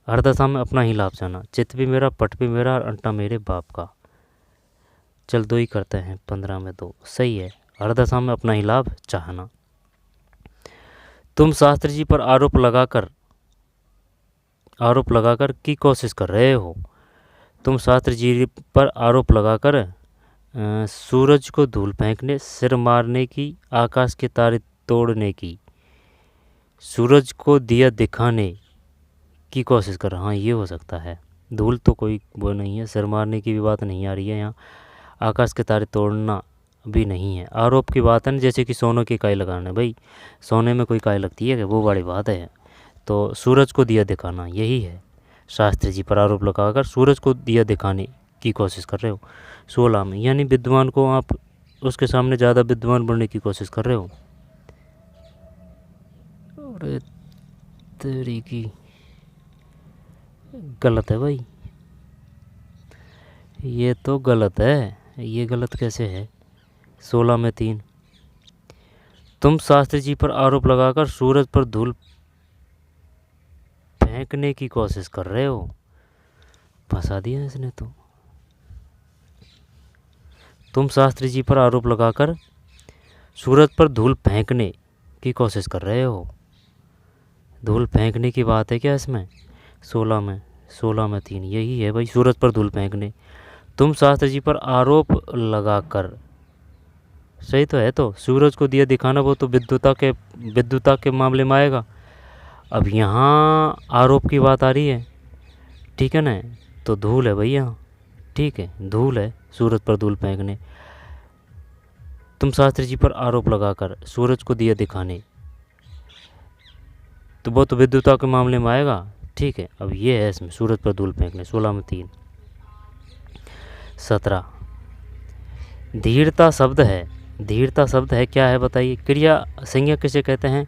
हर दशा में अपना ही लाभ चाहना, चित्त भी मेरा पट भी मेरा और अंटा मेरे बाप का। चल 2 ही करते हैं, 15 में 2 सही है। हर दशा में अपना ही लाभ चाहना। तुम शास्त्री जी पर आरोप लगाकर की कोशिश कर रहे हो। तुम शास्त्री जी पर आरोप लगाकर सूरज को धूल फेंकने, सिर मारने की, आकाश के तारे तोड़ने की, सूरज को दिया दिखाने की कोशिश कर रहा। हाँ, ये हो सकता है। धूल तो कोई वो नहीं है, सिर मारने की भी बात नहीं आ रही है यहाँ, आकाश के तारे तोड़ना भी नहीं है। आरोप की बात है ना, जैसे कि सोने की काई लगाना, भाई सोने में कोई काई लगती है कि वो बड़ी बात है। तो सूरज को दिया दिखाना यही है। शास्त्री जी पर आरोप लगाकर सूरज को दिया दिखाने की कोशिश कर रहे हो। 16 में, यानी विद्वान को आप उसके सामने ज़्यादा विद्वान बनने की कोशिश कर रहे हो। अरे तेरी की, गलत है भाई, ये तो गलत है। ये गलत कैसे है? 16 में 3। तुम शास्त्री जी पर आरोप लगाकर सूरज पर धूल फेंकने की कोशिश कर रहे हो। फंसा दिया इसने तो। तुम शास्त्री जी पर आरोप लगाकर सूरज पर धूल फेंकने की कोशिश कर रहे हो। धूल फेंकने की बात है क्या इसमें? 16 में 3 यही है भाई, सूरज पर धूल फेंकने। तुम शास्त्री जी पर आरोप लगाकर, सही तो है। तो सूरज को दिया दिखाना, वो तो विद्युता के मामले में आएगा। अब यहाँ आरोप की बात आ रही है, ठीक है ना? तो धूल है भैया, ठीक है, धूल है, सूरज पर धूल फेंकने। तुम शास्त्री जी पर आरोप लगाकर सूरज को दिया दिखाने, तो वो तो विद्युता के मामले में आएगा, ठीक है। अब ये है इसमें सूरज पर धूल फेंकने, 16 में 3। 17 धीरता शब्द है। धीरता शब्द है क्या है बताइए? क्रिया संज्ञा किसे कहते हैं?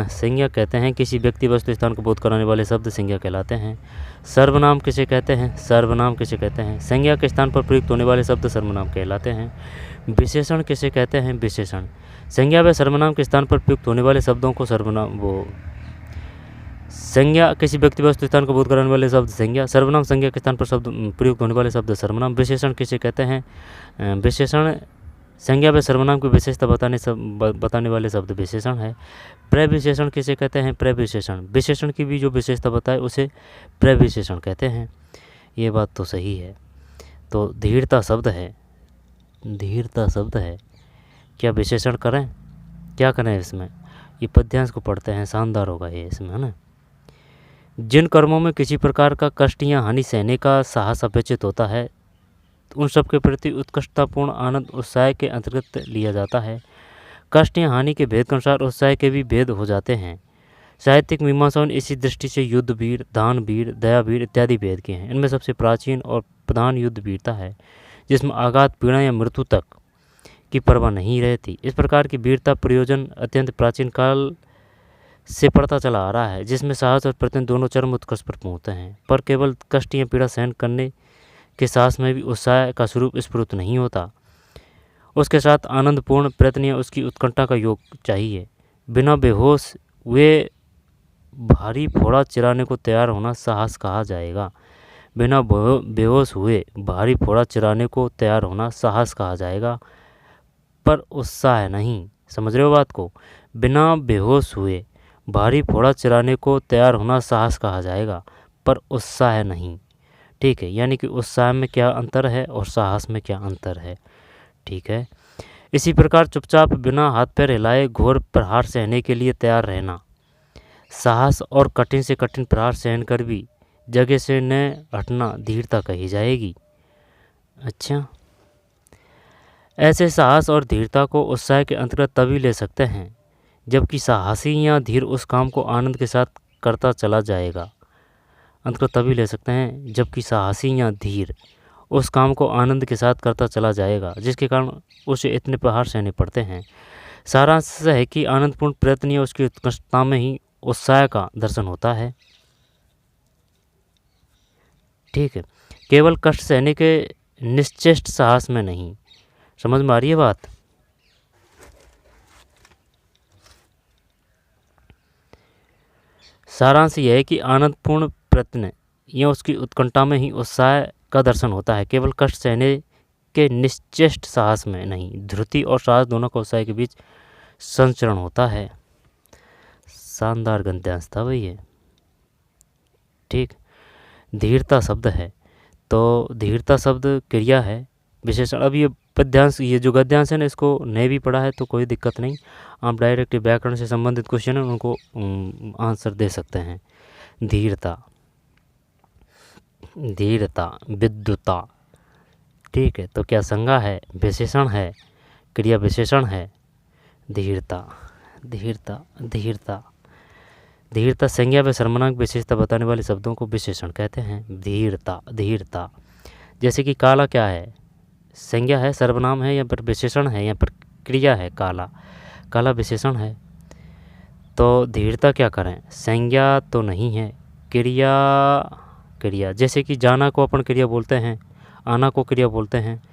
संज्ञा कहते हैं किसी व्यक्ति वस्तु स्थान को बोध कराने वाले शब्द संज्ञा कहलाते हैं। सर्वनाम किसे कहते हैं? सर्वनाम किसे कहते हैं? संज्ञा के स्थान पर प्रयुक्त होने वाले शब्द सर्वनाम कहलाते हैं। विशेषण किसे कहते हैं? विशेषण संज्ञा व सर्वनाम के स्थान पर प्रयुक्त होने वाले शब्दों को सर्वनाम, वो संज्ञा किसी व्यक्ति वस्तु स्थान को बोध कराने वाले शब्द संज्ञा, सर्वनाम संज्ञा के स्थान पर शब्द प्रयुक्त होने वाले शब्द सर्वनाम। विशेषण किसे कहते हैं? विशेषण संज्ञा व सर्वनाम की विशेषता बताने वाले शब्द विशेषण है। प्रविशेषण किसे कहते हैं? प्रविशेषण विशेषण की भी जो विशेषता बताए उसे प्रविशेषण कहते हैं। ये बात तो सही है। तो धीरता शब्द है, धीरता शब्द है। क्या विशेषण करें? क्या करें इसमें? ये पद्यांश को पढ़ते हैं, शानदार होगा ये इसमें, है ना। जिन कर्मों में किसी प्रकार का कष्ट या हानि सहने का साहस अपेक्षित होता है, उन सब के प्रति उत्कृष्टतापूर्ण आनंद उत्साह के अंतर्गत लिया जाता है। कष्ट या हानि के भेद के अनुसार उत्साह के भी भेद हो जाते हैं। साहित्यिक मीमांसाओं ने इसी दृष्टि से युद्ध वीर, दान वीर, दया वीर इत्यादि भेद किए हैं। इनमें सबसे प्राचीन और प्रधान युद्ध वीरता है, जिसमें आघात, पीड़ा या मृत्यु तक की परवाह नहीं रहती। इस प्रकार की वीरता प्रयोजन अत्यंत प्राचीन काल से पड़ता चला आ रहा है, जिसमें साहस और प्रत्यय दोनों चरम उत्कर्ष पर पहुँचते हैं। पर केवल कष्ट या पीड़ा सहन करने के साहस में भी उत्साह का स्वरूप स्फुरित नहीं होता। उसके साथ आनंदपूर्ण प्रयत्न या उसकी उत्कंठा का योग चाहिए। बिना बेहोश हुए भारी फोड़ा चिराने को तैयार होना साहस कहा जाएगा। बिना बेहोश हुए भारी फोड़ा चिराने को तैयार होना साहस कहा जाएगा, पर उत्साह नहीं। समझ रहे हो बात को? बिना बेहोश हुए भारी फोड़ा चिराने को तैयार होना साहस कहा जाएगा, पर उत्साह नहीं, ठीक है। यानी कि उत्साह में क्या अंतर है और साहस में क्या अंतर है, ठीक है। इसी प्रकार चुपचाप बिना हाथ पैर हिलाए घोर प्रहार सहने के लिए तैयार रहना साहस, और कठिन से कठिन प्रहार सहन कर भी जगह से न हटना धीरता कही जाएगी। अच्छा, ऐसे साहस और धीरता को उत्साह के अंतर्गत तभी ले सकते हैं जबकि साहसी या धीर उस काम को आनंद के साथ करता चला जाएगा। अंतर्गत तभी ले सकते हैं जबकि साहसी या धीर उस काम को आनंद के साथ करता चला जाएगा, जिसके कारण उसे इतने प्रहार सहने पड़ते हैं। सारांश है कि आनंदपूर्ण प्रयत्न या उसकी उत्कृष्टता में ही उत्साह का दर्शन होता है, ठीक है, केवल कष्ट सहने के निश्चेष्ट साहस में नहीं। समझ में आ रही है बात? सारांश यह है कि आनंदपूर्ण प्रयत्न या उसकी उत्कंठा में ही उत्साह का दर्शन होता है, केवल कष्ट सहने के निश्चेष्ट साहस में नहीं। धृति और साहस दोनों का उत्साह के बीच संचरण होता है। शानदार गद्यांश था भाई ये, ठीक। धीरता शब्द है, तो धीरता शब्द क्रिया है, विशेषण। अब ये पद्यांश, ये जो गद्यांश है ना, इसको नहीं भी पढ़ा है तो कोई दिक्कत नहीं, आप डायरेक्ट व्याकरण से संबंधित क्वेश्चन है उनको आंसर दे सकते हैं। धीरता, धीरता, विद्युता, ठीक है। तो क्या संज्ञा है? विशेषण है, क्रिया विशेषण है। धीरता, धीरता, धीरता, धीरता संज्ञा व सर्वनाम की विशेषता बताने वाले शब्दों को विशेषण कहते हैं। धीरता, धीरता, जैसे कि काला क्या है? संज्ञा है, सर्वनाम है, या पर विशेषण है, या पर क्रिया है। काला, काला विशेषण है। तो धीरता क्या करें, संज्ञा तो नहीं है, क्रिया, क्रिया जैसे कि जाना को अपन क्रिया बोलते हैं, आना को क्रिया बोलते हैं,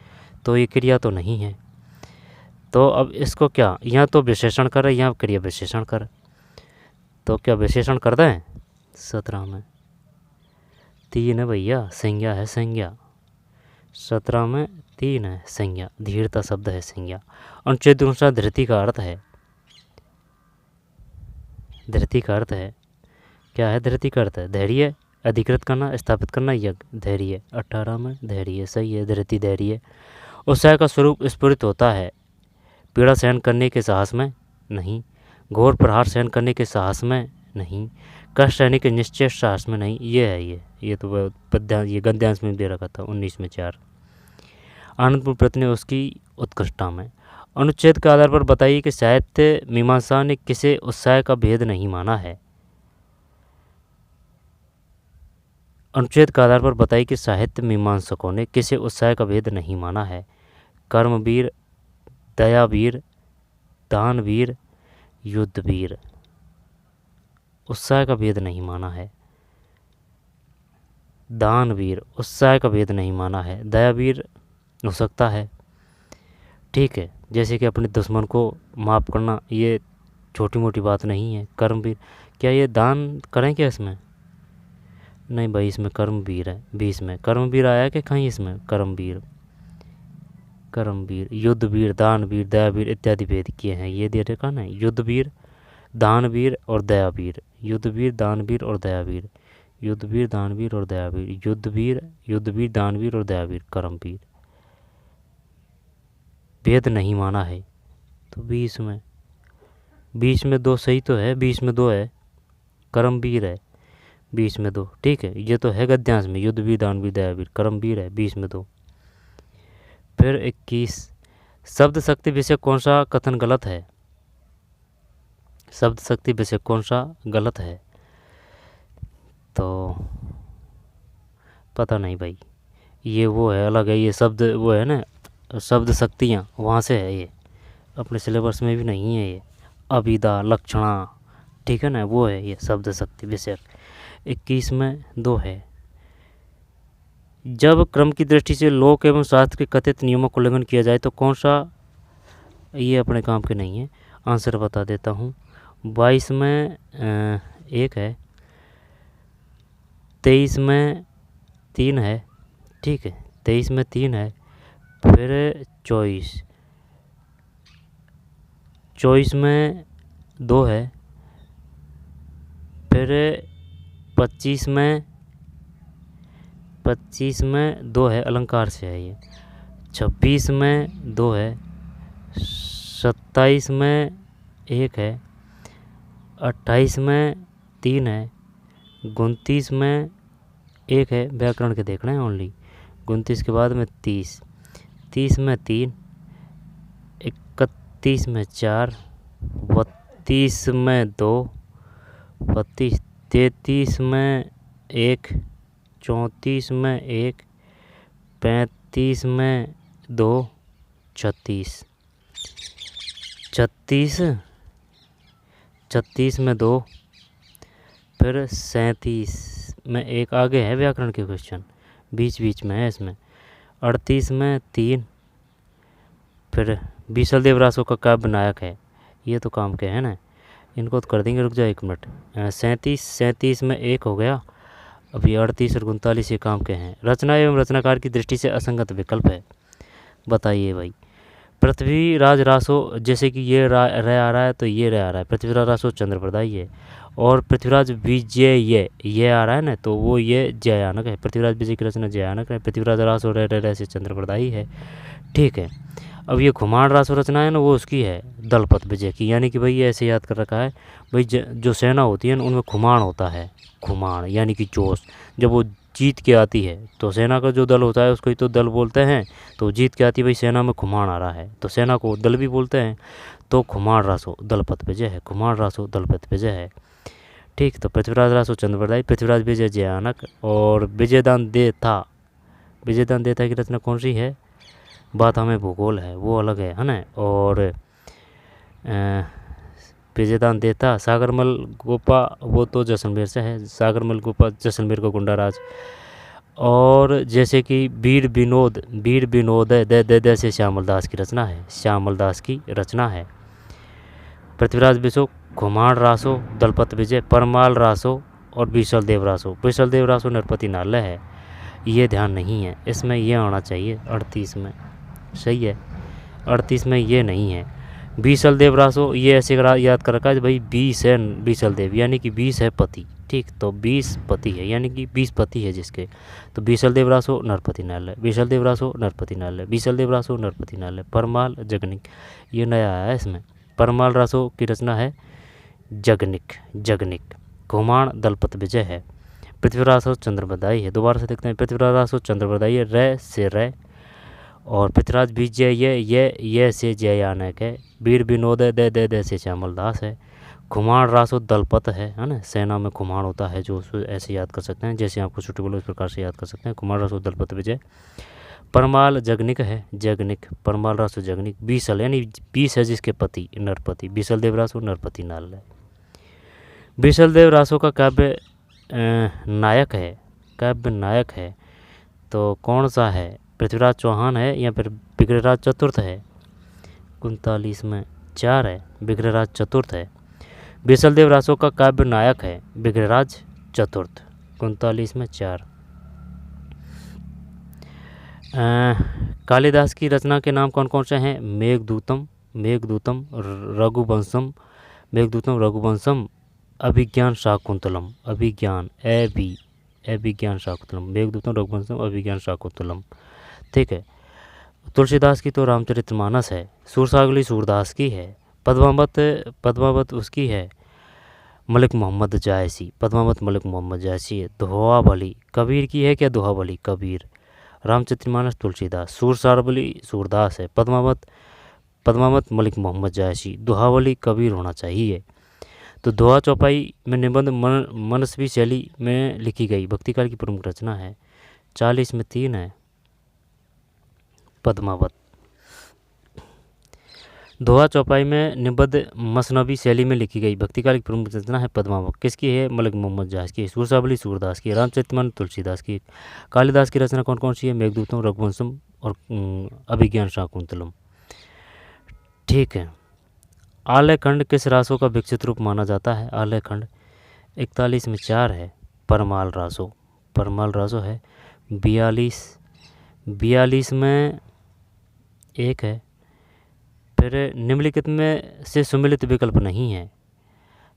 तो ये क्रिया तो नहीं है। तो अब इसको क्या, या तो विशेषण करें या क्रिया विशेषण करें। तो क्या विशेषण कर दें, 17 में 3 है भैया, संज्ञा है संज्ञा, 17 में 3 है संज्ञा, धीरता शब्द है संज्ञा। अनुच्छेद दूसरा धृति का अर्थ है, धृति का अर्थ है क्या है, धृति का अर्थ है धैर्य, अधिकृत करना, स्थापित करना, यज्ञ, धैर्य। 18 में धैर्य, सही है, धृति धैर्य। उत्साह का स्वरूप स्फुरित होता है, पीड़ा सहन करने के साहस में नहीं, घोर प्रहार सहन करने के साहस में नहीं, कष्ट सहने के निश्चय साहस में नहीं। ये है ये तो पद्यांश, ये गद्यांश में दे रखा था 19 में 4। आनंदपूर्ण प्रत्यय उसकी उत्कृष्टता में। अनुच्छेद के आधार पर बताइए कि साहित्य मीमांसा ने किसे उत्साह का भेद नहीं माना है। अनुच्छेद के आधार पर बताइए कि साहित्य मीमांसकों ने किसे उत्साह का भेद नहीं माना है। कर्मवीर, दयावीर, दानवीर, युद्धवीर, उत्साह का भेद नहीं माना है। दानवीर, उत्साह का भेद नहीं माना है। दयावीर हो सकता है, ठीक है, जैसे कि अपने दुश्मन को माफ़ करना, ये छोटी मोटी बात नहीं है। कर्मवीर, क्या ये दान करें क्या इसमें, नहीं भाई, इसमें कर्मवीर है, 20 में कर्मवीर आया कि कहीं इसमें कर्मवीर, कर्मवीर, युद्धवीर, दानवीर, दयावीर इत्यादि भेद किए हैं, ये दे रखा ना, युद्धवीर, दानवीर और दयावीर, युद्धवीर, दानवीर और दयावीर, युद्धवीर, दानवीर और दयावीर, युद्धवीर, युद्धवीर, दानवीर और दयावीर, कर्मवीर, भेद नहीं माना है। तो 20 में 2 सही तो है, 20 में 2 है, कर्मवीर है, 20 में 2, ठीक है, ये तो है गद्यांश में, युद्धवीर, दानवीर, दयावीर, कर्मवीर है, 20 में 2। फिर 21, शब्द शक्ति विषय कौन सा कथन गलत है। शब्द शक्ति विषय कौन सा गलत है, तो पता नहीं भाई, ये वो है अलग है, ये शब्द वो है ना, शब्द शक्तियाँ वहाँ से है, ये अपने सिलेबस में भी नहीं है ये, अभिधा, लक्षणा, ठीक है ना, वो है ये शब्द शक्ति विषय। 21 में 2 है। जब क्रम की दृष्टि से लोक एवं शास्त्र के कथित नियमों को उल्लंघन किया जाए तो कौन सा, ये अपने काम के नहीं है, आंसर बता देता हूँ। 22 में 1 है, 23 में 3 है, ठीक है, 23 में 3 है, फिर 24 में 2 है, फिर 25 में 2 है, अलंकार से है ये, 26 में 2 है, 27 में 1 है, 28 में 3 है, 29 में 1 है, व्याकरण के देखना है ओनली, 29 के बाद में 30 में 3, 31 में 4, 32 में 2, 33 में 1, 34 में 1, 35 में 2, 36 में 2, फिर 37 में 1, आगे है व्याकरण के क्वेश्चन, बीच में है इसमें, 38 में 3, फिर बीसल देवरासों का काव्य नायक है, ये तो काम के है ना, इनको तो कर देंगे, रुक जाओ 1 मिनट। 37 में 1 हो गया, अभी 38 और 39 ये काम के हैं। रचना एवं रचनाकार की दृष्टि से असंगत विकल्प है, बताइए भाई। पृथ्वीराज रासो, जैसे कि ये रह आ रहा है तो ये रह आ रहा है, पृथ्वीराज रासो चंद्रप्रदायी है, और पृथ्वीराज विजय ये आ रहा है ना, तो वो ये जयानक है, पृथ्वीराज विजय की रचना जयानक है, पृथ्वीराज रासो रह से चंद्रप्रदायी है, ठीक है। अब ये खुमान रासो रचना है ना, वो उसकी है दलपत विजय की, यानी कि भाई ये ऐसे याद कर रखा है भाई, जो सेना होती है ना उनमें खुमान होता है, खुमान यानी कि जोश, जब वो जीत के आती है तो सेना का जो दल होता है उसको ही तो दल बोलते हैं, तो जीत के आती है भाई सेना में खुमान आ रहा है तो सेना को दल भी बोलते हैं, तो खुमान रासो दलपत विजय है, खुमान रासो दलपत विजय है, ठीक। तो पृथ्वीराज रासो चंद्रप्रदायी, पृथ्वीराज विजय जयानक, और विजयदान दे था की रचना कौन सी है, बात हमें भूगोल है वो अलग है ना। और विजयदान देता सागरमल गोपा, वो तो जैसलमेर से है, सागरमल गोपा जैसलमेर का गुंडा राज। और जैसे कि वीर विनोद दे से श्यामल दास की रचना है, श्यामल दास की रचना है। पृथ्वीराज बिसो, घुमाण रासो, दलपत विजय, परमाल रासो और बीसल देव रासो नरपति नालय है। ये ध्यान नहीं है, इसमें ये आना चाहिए 38 में, सही है। 38 में ये नहीं है। बीसल देव रासो, ये ऐसे याद कर रखा है भाई, 20 है बीसल देव, यानी कि 20 है पति, ठीक। तो 20 पति है, यानी कि 20 पति है जिसके। तो बीसल देव रासो नरपति नालय, बीसल देव रासो नरपति नालय, बीसल देव रासो नरपति नालय। परमाल जगनिक, ये नया आया है इसमें। परमाल रासो की रचना है जगनिक। घुमाण दलपत विजय है। पृथ्वीराज रासो चंद्रबरदाई है। दोबारा से देखते हैं, पृथ्वीराज रासो चंद्रबरदाई है, रे से रे। और पृथ्वीराज विजय ये से जयानक है। वीर विनोद दे से श्यामल दास है। घुमाण रासो दलपत है ना, सेना में घुमाण होता है जो, ऐसे याद कर सकते हैं, जैसे आपको छुट्टी बोलो इस प्रकार से याद कर सकते हैं। घुमाण रासो दलपत विजय। परमाल जगनिक है, परमाल रासो जगनिक। बीसल यानी 20 है जिसके पति नरपति, बीसल देव रासो नरपति नालय। बीसल देव रासो का काव्य नायक है, तो कौन सा है? पृथ्वीराज चौहान है या फिर विग्रहराज चतुर्थ है? 39 में 4 है, विग्रहराज चतुर्थ है। बीसल देव रासो का काव्य नायक है विग्रहराज चतुर्थ, 39 में 4। कालिदास की रचना के नाम कौन कौन से हैं? मेघदूतम, रघुवंशम, अभिज्ञान शाकुंतलम, अभिज्ञान शाकुंतलम, मेघदूतम, रघुवंशम, अभिज्ञान शाकुंतलम, ठीक है। तुलसीदास की तो रामचरितमानस है। सूरसागली सूरदास की है। पद्मावत उसकी है मलिक मोहम्मद जायसी, है। दोहाबली कबीर की है क्या? दोहाबली कबीर। रामचरितमानस तुलसीदास, सूरसागली सूरदास है। पद्मावत मलिक मोहम्मद जायसी, दोहावली कबीर होना चाहिए। तो दोहा चौपाई में निबंध मनस्वी शैली में लिखी गई भक्तिकाल की प्रमुख रचना है। 40 में 3 है पद्मावत। दोहा चौपाई में निबद्ध मसनवी शैली में लिखी गई भक्तिकाल की प्रमुख रचना है पद्मावत। किसकी है? मलिक मोहम्मद जायस की। सूरसावली सूरदास की। रामचरितमानस तुलसीदास की। कालिदास की रचना कौन कौन सी है? मेघदूतम, रघुवंशम और अभिज्ञान शाकुंतलम, ठीक है। आलयखंड किस रासो का विकसित रूप माना जाता है? आलयखंड 41 में 4 है, परमाल रासो है। 42 में 1 है। फिर निम्नलिखित में से सुमिलित विकल्प नहीं है।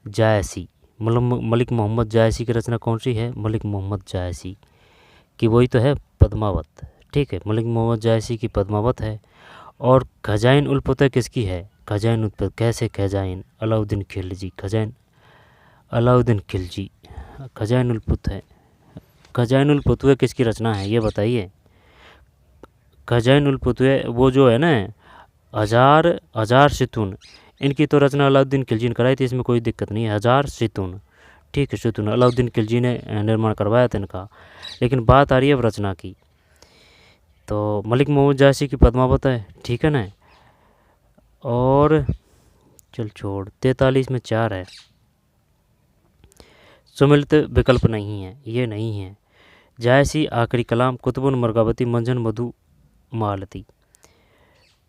जायसी, मलिक मोहम्मद जायसी की रचना कौन सी है? मलिक मोहम्मद जायसी की, वही तो है पद्मावत, ठीक है। मलिक मोहम्मद जायसी की पद्मावत है। और खजाइन उल फतह किसकी है? खजाइन उल फतह, कैसे खजाइन? अलाउद्दीन खिलजी, खजाइन अलाउद्दीन खिलजी, खजाइन उल फतह। खजाइन उल फतह किसकी रचना है ये बताइए। खजाइन उल फतह वो जो है ना, हजार सितून, इनकी तो रचना अलाउद्दीन खिलजी ने कराई थी, इसमें कोई दिक्कत नहीं है। 1000 सितून, ठीक है, सितून अलाउद्दीन खिलजी ने निर्माण करवाया था इनका। लेकिन बात आ रही है अब रचना की, तो मलिक मोहम्मद जायसी की पद्मावत है, ठीक है ना। और चल छोड़, 43 में 4 है, सुमिलित विकल्प नहीं है, ये नहीं है। जायसी, आखिरी कलाम, कुतुबुन मरगावती, मंजन मधु मालती।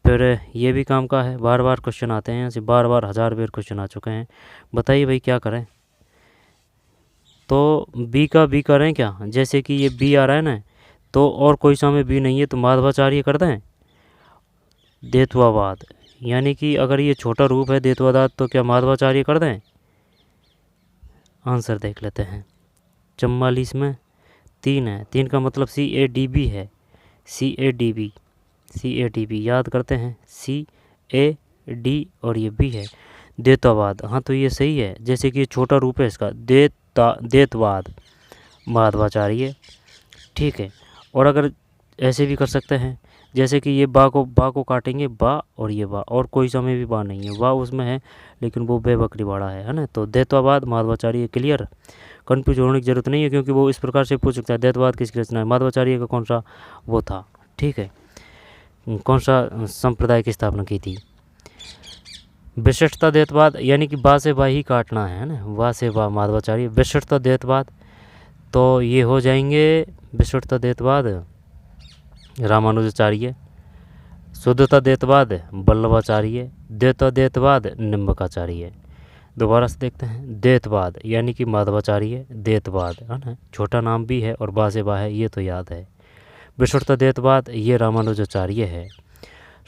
फिर ये भी काम का है, बार बार क्वेश्चन आते हैं, ऐसे बार 1000 बार क्वेश्चन आ चुके हैं। बताइए भाई क्या करें? तो बी करें क्या? जैसे कि ये बी आ रहा है ना, तो और कोई सा में बी नहीं है, तो माधवाचार्य कर दें। देत्वावाद, यानी कि अगर ये छोटा रूप है देत्वादात, तो क्या माधवाचार्य कर दें? आंसर देख लेते हैं। 44 में 3 है, 3 का मतलब CADB है। CADB याद करते हैं, CAD और ये B है। देत्वावाद, हाँ तो ये सही है, जैसे कि ये छोटा रूप है इसका, देत्वाद, माधवाचार्य, ठीक है। और अगर ऐसे भी कर सकते हैं, जैसे कि ये बा को काटेंगे, बा और ये बा, और कोई समय भी बा नहीं है, बा उसमें है लेकिन वो बे बकरी बाड़ा है ना। तो देत्वावाद, माधवाचार्य, क्लियर। कन्फ्यूज होने की जरूरत नहीं है, क्योंकि वो इस प्रकार से पूछ सकता है, देत्वाद किसकी रचना है, माधवाचार्य का कौन सा वो था, ठीक है। कौन सा संप्रदाय की स्थापना की थी? विशिष्टता द्वैतवाद, यानी कि बा से बा ही काटना है ना, बा से बा माधवाचार्य। विशिष्टता द्वैतवाद तो ये हो जाएंगे विशिष्टता द्वैतवाद रामानुजाचार्य, शुद्धता द्वैतवाद वल्लभाचार्य, द्वैता द्वैतवाद निम्बकाचार्य। दोबारा से देखते हैं, द्वैतवाद यानी कि माधवाचार्य, द्वैतवाद है ना, छोटा नाम भी है और बा से बा है, ये तो याद है। विशिष्टता द्वैतवाद ये रामानुजाचार्य है।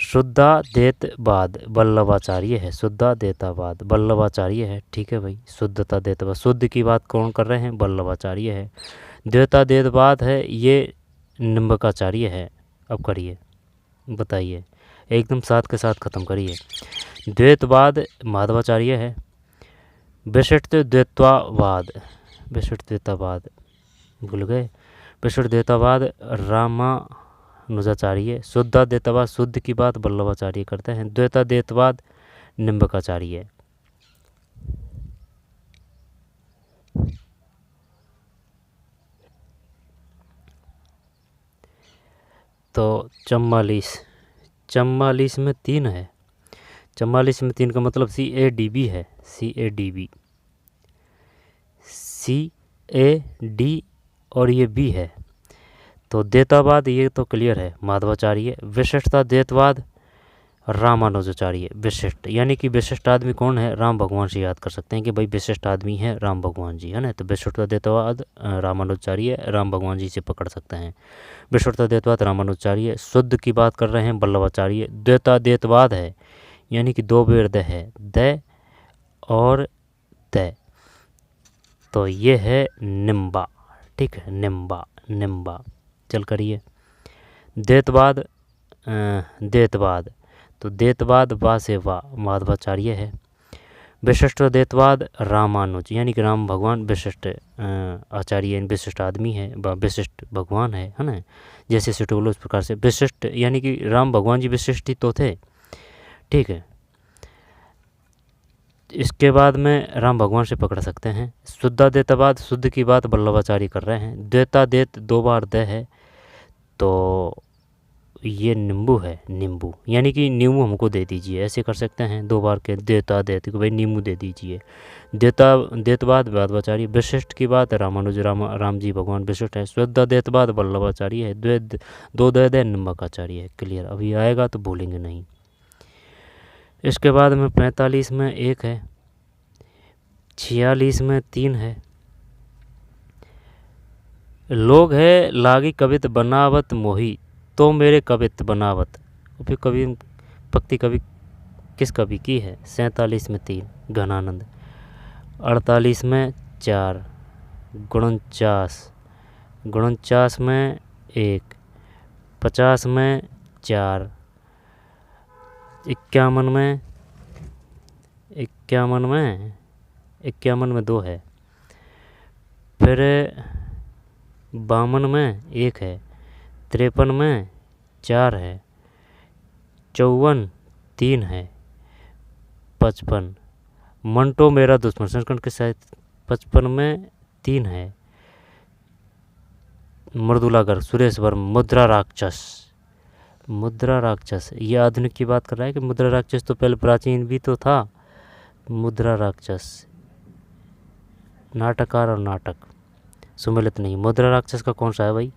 शुद्धाद्वैतवाद वल्लभाचार्य है, शुद्धाद्वैतवाद वल्लभाचार्य है। ठीक है भाई, शुद्धता द्वैतवाद, शुद्ध की बात कौन कर रहे हैं? वल्लभाचार्य है। द्वैताद्वैतवाद है ये निम्बकाचार्य है। अब करिए, बताइए, एकदम साथ के साथ ख़त्म करिए। द्वैतवाद माधवाचार्य है। विशिष्ट द्वैतवाद, विशिष्ट द्वैतवाद भूल गए, विशिष्ट द्वैतवाद रामानुजाचार्य। शुद्धाद्वैतवाद, शुद्ध की बात वल्लभाचार्य करते हैं। द्वैताद्वैतवाद निम्बकाचार्य। तो 44 में 3 है। 44 में 3 का मतलब CADB है, CADB, CAD और ये B है। तो द्वैतवाद ये तो क्लियर है, माधवाचार्य। विशिष्टता द्वैतवाद रामानुजाचार्य। विशिष्ट यानी कि विशिष्ट आदमी कौन है? राम भगवान से याद कर सकते हैं कि भाई विशिष्ट आदमी है राम भगवान जी, है ना। तो विशिष्टता द्वैतवाद रामानुजाचार्य, राम भगवान जी से पकड़ सकते हैं। विशिष्टता द्वैतवाद रामानुजाचार्य। शुद्ध की बात कर रहे हैं वल्लभाचार्य। द्वैता द्वैतवाद है यानी कि 2 बेर द है, द और द, तो ये है निम्बा। ठीक है, निम्बा, निम्बा। चल करिए, द्वैतवाद द्वैतवाद तो द्वैतवाद बा से वा माधवाचार्य है। विशिष्ट द्वैतवाद रामानुज यानी कि राम भगवान विशिष्ट आचार्य, विशिष्ट आदमी है, विशिष्ट भगवान है ना। जैसे सुटेबल उस प्रकार से विशिष्ट यानी कि राम भगवान जी विशिष्ट ही तो थे। ठीक है, इसके बाद में राम भगवान से पकड़ सकते हैं। शुद्धाद्वैतवाद, शुद्ध की बात वल्लभाचार्य कर रहे हैं। द्वैताद्वैत 2 बार द है, तो ये नींबू है, नींबू यानी कि नींबू हमको दे दीजिए, ऐसे कर सकते हैं 2 बार के द्वैताद्वैत को भाई नींबू दे दीजिए। द्वैतवाद माधवाचार्य। विशिष्ट की बात रामानुज, राम जी भगवान विशिष्ट है। शुद्धाद्वैतवाद वल्लभाचार्य है। 2 द निम्बकाचार्य है। क्लियर, अभी आएगा तो भूलेंगे नहीं। इसके बाद में 45 में 1 है, 46 में 3 है। लोग है लागी कवित बनावत मोही, तो मेरे कवित बनावत। फिर कवि भक्ति कवि किस कवि की है? 47 में 3 घनानंद। 48 में 4 49 में 1, 50 में 4, 51 में 2 है। फिर 52 में 1 है। 53 में 4 है। 54 3 है। 55 मंटो मेरा दुश्मन संस्करण के साथ 55 में 3 है। मृदुलागर सुरेश वर्मा। मुद्रा राक्षस ये आधुनिक की बात कर रहा है कि मुद्रा राक्षस तो पहले प्राचीन भी तो था। मुद्रा राक्षस नाटककार और नाटक सुमिलित नहीं। मुद्रा राक्षस का कौन सा है भाई?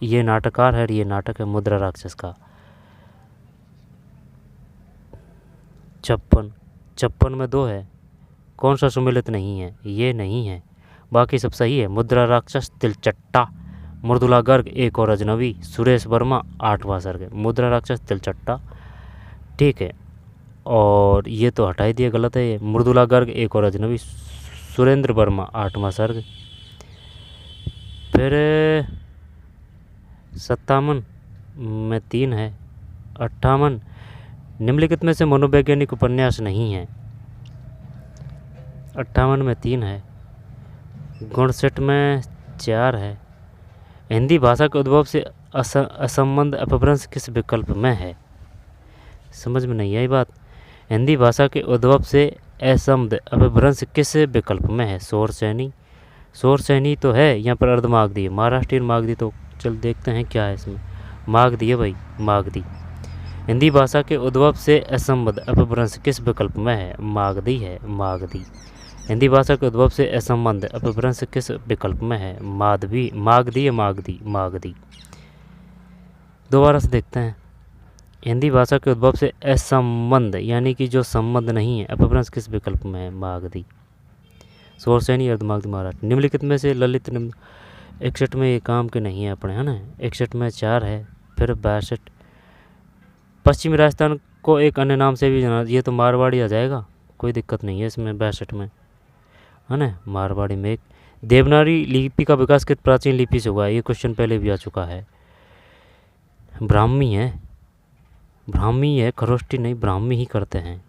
ये नाटककार है, ये नाटक है मुद्रा राक्षस का। 56 में 2 है। कौन सा सुमिलित नहीं है? ये नहीं है, बाकी सब सही है। मुद्रा राक्षस तिलचट्टा। मृदुला गर्ग एक और अजनबी। सुरेश वर्मा 8वां सर्ग है। मुद्रा राक्षस तिलचट्टा। ठीक है, और ये तो हटाई दिया, गलत है ये। मृदुला गर्ग एक और अजनबी। सुरेंद्र वर्मा 8वां सर्ग। फिर 57 में 3 है। 58 निम्नलिखित में से मनोवैज्ञानिक उपन्यास नहीं है। 58 में 3 है। 59 में 4 है। हिंदी भाषा के उद्भव से असंबंध अपभ्रंश किस विकल्प में है? समझ में नहीं आई बात। हिंदी भाषा के उद्भव से असंबंध अपभ्रंश किस विकल्प में है? शोर सैनी तो है यहाँ पर। अर्धमागधी, महाराष्ट्रीय मागधी तो चल देखते हैं क्या है इसमें। मागधी है भाई, मागधी। हिंदी भाषा के उद्भव से असंबद्ध अपभ्रंश किस विकल्प में है? मागधी है, मागधी। हिंदी भाषा के उद्भव से असंबद्ध अपभ्रंश किस विकल्प में है? माधवी, मागधी या मागधी, मागधी। दोबारा से देखते हैं। हिंदी भाषा के उद्भव से असंबद्ध यानी कि जो संबंध नहीं है अपभ्रंश किस विकल्प में है? मागधी। शोरसैनी, अर्धमागधी, महाराष्ट्र। निम्नलिखित में से ललित 61 में ये काम के नहीं है अपने, है ना। 61 में 4 है, फिर 62। पश्चिमी राजस्थान को एक अन्य नाम से भी जाना, ये तो मारवाड़ी आ जाएगा, कोई दिक्कत नहीं है इसमें। 62 में, है ना, मारवाड़ी में एक। देवनागरी लिपि का विकास किस प्राचीन लिपि से हुआ है? ये क्वेश्चन पहले भी आ चुका है। ब्राह्मी है, ब्राह्मी है, खरोष्टी नहीं, ब्राह्मी ही करते हैं।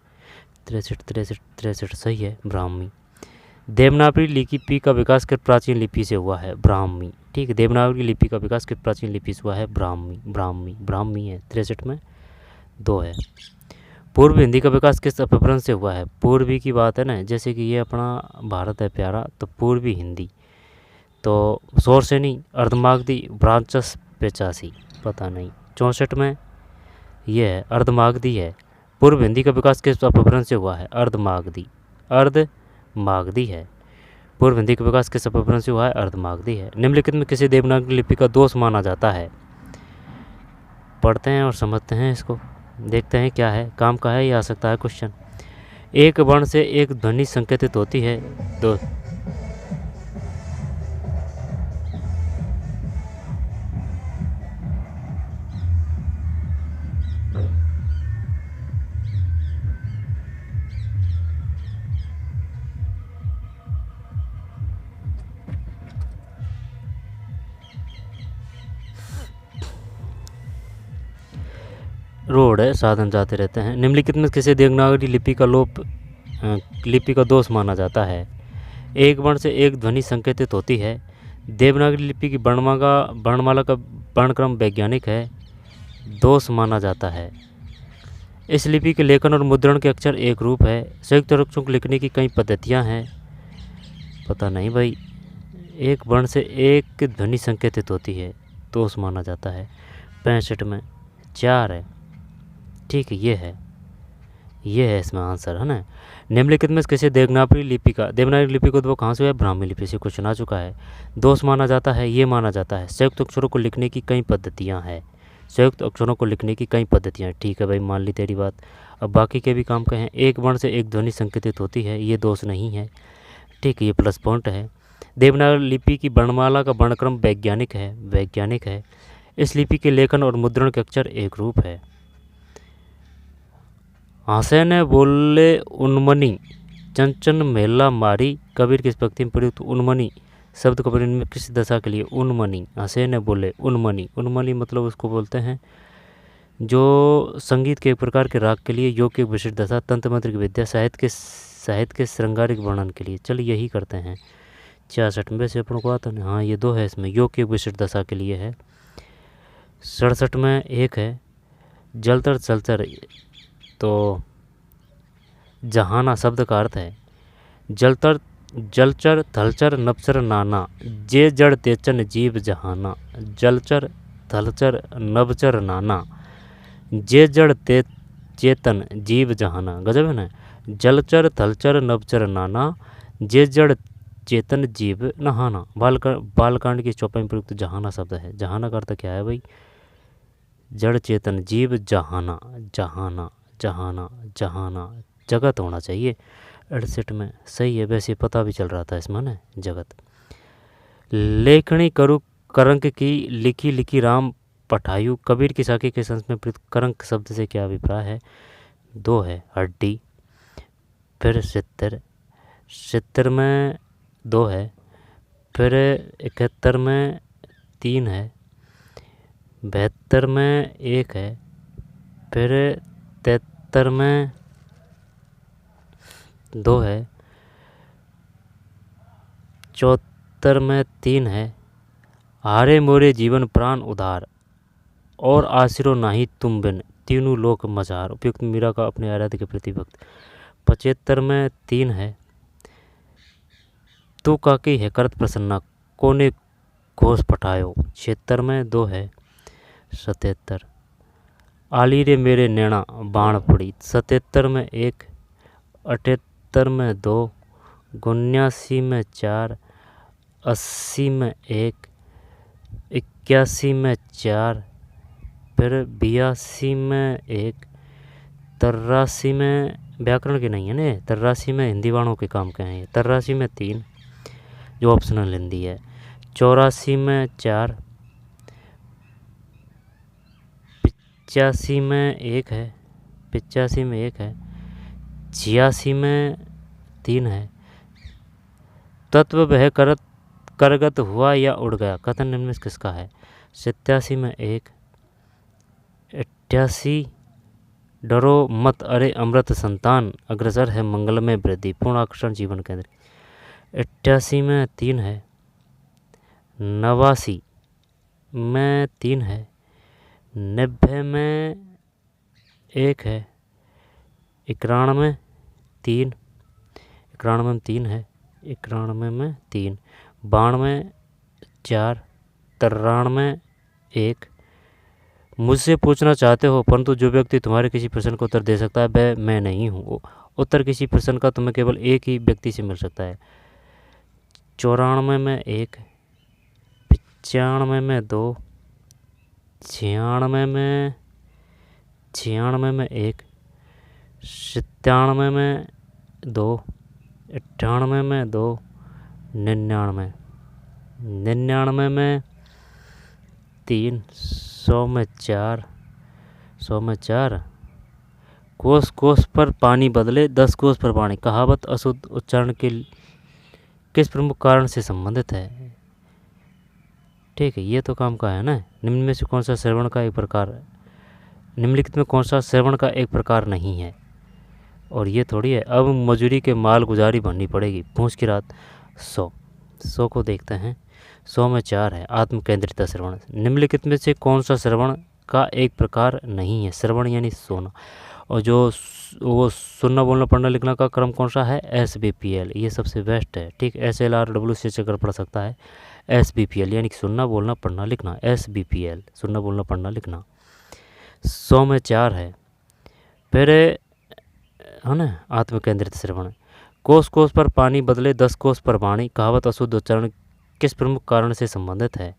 63 सही है, ब्राह्मी। देवनागरी लिपि का विकास किस प्राचीन लिपि से हुआ है? ब्राह्मी। ठीक है, देवनागरी लिपि का विकास किस प्राचीन लिपि से हुआ है? ब्राह्मी, ब्राह्मी, ब्राह्मी है। 63 में 2 है। पूर्व हिंदी का विकास किस अपभ्रंश से हुआ है? पूर्वी की बात है ना, जैसे कि ये अपना भारत है प्यारा, तो पूर्वी हिंदी। तो शोरसैनी, अर्धमागधी, ब्रांचस, 85, पता नहीं। 64 में ये है, अर्धमागधी है। पूर्व हिंदी का विकास किस अपभ्रंश से हुआ है? अर्धमागधी, अर्धमागधी है। पूर्व हिंदी का विकास किस अपभ्रंश से हुआ है? अर्धमागधी है। निम्नलिखित में किसी देवनागरी लिपि का दोष माना जाता है? पढ़ते हैं और समझते हैं इसको, देखते हैं क्या है, काम का है, ये आ सकता है क्वेश्चन। एक वर्ण से एक ध्वनि संकेतित होती है। दो रोड है, साधन जाते रहते हैं। निम्नलिखित में किसी देवनागरी लिपि का लिपि का दोष माना जाता है? एक वर्ण से एक ध्वनि संकेतित होती है। देवनागरी लिपि की वर्णमाला का वर्णक्रम वैज्ञानिक है, दोष माना जाता है। इस लिपि के लेखन और मुद्रण के अक्षर एक रूप है। संयुक्त अक्षरों को लिखने की कई पद्धतियां हैं, पता नहीं भाई। एक वर्ण से एक ध्वनि संकेतित होती है, दोष माना जाता है। 65 में 4 है। ठीक है, ये है इसमें आंसर, है ना। निम्नलिखित में किसी देवनागरी लिपि को उद्भव कहाँ से हुआ है? ब्राह्मी लिपि से। क्वेश्चन आ चुका है। दोष माना जाता है, ये माना जाता है। संयुक्त अक्षरों को लिखने की कई पद्धतियां हैं, संयुक्त अक्षरों को लिखने की कई पद्धतियां। ठीक है भाई, मान ली तेरी बात। अब बाकी के भी काम कहें। एक वर्ण से एक ध्वनि संकेतित होती है, ये दोष नहीं है। ठीक है, ये प्लस पॉइंट है। देवनागरी लिपि की वर्णमाला का वर्णक्रम वैज्ञानिक है। इस लिपि के लेखन और मुद्रण के अक्षर एक रूप है। हंसे ने बोले उन्मनी, चंचन मेला मारी, कबीर किस पंक्ति में प्रयुक्त उन्मनी शब्द का प्रयोग किस दशा के लिए? उन्मनी, हंसे ने बोले उन्मनी। उन्मनी मतलब उसको बोलते हैं जो संगीत के एक प्रकार के राग के लिए योग की विशिष्ट दशा, तंत्र मंत्र की विद्या, साहित्य के श्रृंगारिक वर्णन के लिए। चलिए यही करते हैं। 66 में से अपन को आता है, हाँ ये 2 है इसमें, योग की विशिष्ट दशा के लिए है। 67 में 1 है, जलतर चलचर, तो जहाना शब्द का अर्थ है जलतर, जलचर, थलचर, नभचर, नाना, जे जड़ तेचन जीव जहाना। जलचर, थलचर, नभचर, नाना, जे जड़ चेतन जीव जहाना। गजब है ना। जलचर, थलचर, नभचर, नाना, जे जड़ चेतन जीव नहाना। बालकांड की 54 में प्रयुक्त जहाना शब्द है। जहाना का अर्थ क्या है भाई? जड़ चेतन जीव जहाना, जहाना, जहाना, जहाना, जगत होना चाहिए। 68 में सही है, वैसे पता भी चल रहा था इसमें ना, जगत। लेखनी करु करंक की, लिखी लिखी राम पठायु, कबीर की साखी के संस में प्रयुक्त करंक शब्द से क्या अभिप्राय है? 2 है, हड्डी। फिर 70 में 2 है, फिर 71 में 3 है, 72 में 1 है, फिर 73 में 2 है, 74 में 3 है। हारे मोरे जीवन प्राण उधार, और आशिरो नाही तुम बिन, तीनों लोक मझार। उपयुक्त मीरा का अपने आराध्य के प्रति भक्त। 75 में 3 है, तू काकी है करत प्रसन्ना, कोने घोष पठायो। 76 में 2 है। 77 आली रे मेरे नैना बाण पड़ी। 77 में 1, 78 में 2, 79 में 4, 80 में 1, 81 में 4, फिर 82 में 1, 83 में व्याकरण के नहीं है ना, 83 में हिंदी बाणों के काम के हैं, 83 में 3 जो ऑप्शनल हिंदी है, 84 में 4, 85 में 1 है, 85 में 1 है, 86 में 3 है। तत्व वह करगत हुआ या उड़ गया, कथन निम्न में किसका है? 87 में 1, 88 डरो मत अरे अमृत संतान, अग्रसर है मंगल में वृद्धि, पूर्ण आकर्षण जीवन केंद्र, 88 में 3 है, 89 में 3 है, 90 में 1 है, 91 में 3, 91 में 3 है, 91 में 3, 92 4, 93 में 1। मुझसे पूछना चाहते हो परंतु जो व्यक्ति तुम्हारे किसी प्रश्न का उत्तर दे सकता है वह मैं नहीं हूँ। उत्तर किसी प्रश्न का तुम्हें केवल एक ही व्यक्ति से मिल सकता है। 94 में 1, 95 में 2, 96 में 1, 97 में 2, 98 में 2, 99 में 3, 100 में 4, 100 में 4। कोस कोस पर पानी बदले 10 कोस पर पानी, कहावत अशुद्ध उच्चारण के किस प्रमुख कारण से संबंधित है? ठीक है, ये तो काम का है ना। निम्न में से कौन सा श्रवण का एक प्रकार है? निम्नलिखित में कौन सा श्रवण का एक प्रकार नहीं है? और ये थोड़ी है अब मजूरी के माल गुजारी भरनी पड़ेगी, पूछ की रात 100 को देखते हैं। 100 में 4 है आत्म केंद्रित श्रवण। निम्नलिखित में से कौन सा श्रवण का एक प्रकार नहीं है? श्रवण यानी सोना। और जो वो सुनना बोलना पढ़ना लिखना का क्रम कौन सा है? SBPL, ये सबसे बेस्ट है। ठीक, SLRW से चक्कर पड़ सकता है। SBPL यानी कि सुनना बोलना पढ़ना लिखना, SBPL सुनना बोलना पढ़ना लिखना। 100 में 4 है, फिर है ना आत्म केंद्रित श्रवण। कोस कोस पर पानी बदले 10 कोस पर वाणी, कहावत अशुद्ध उच्चारण किस प्रमुख कारण से संबंधित है?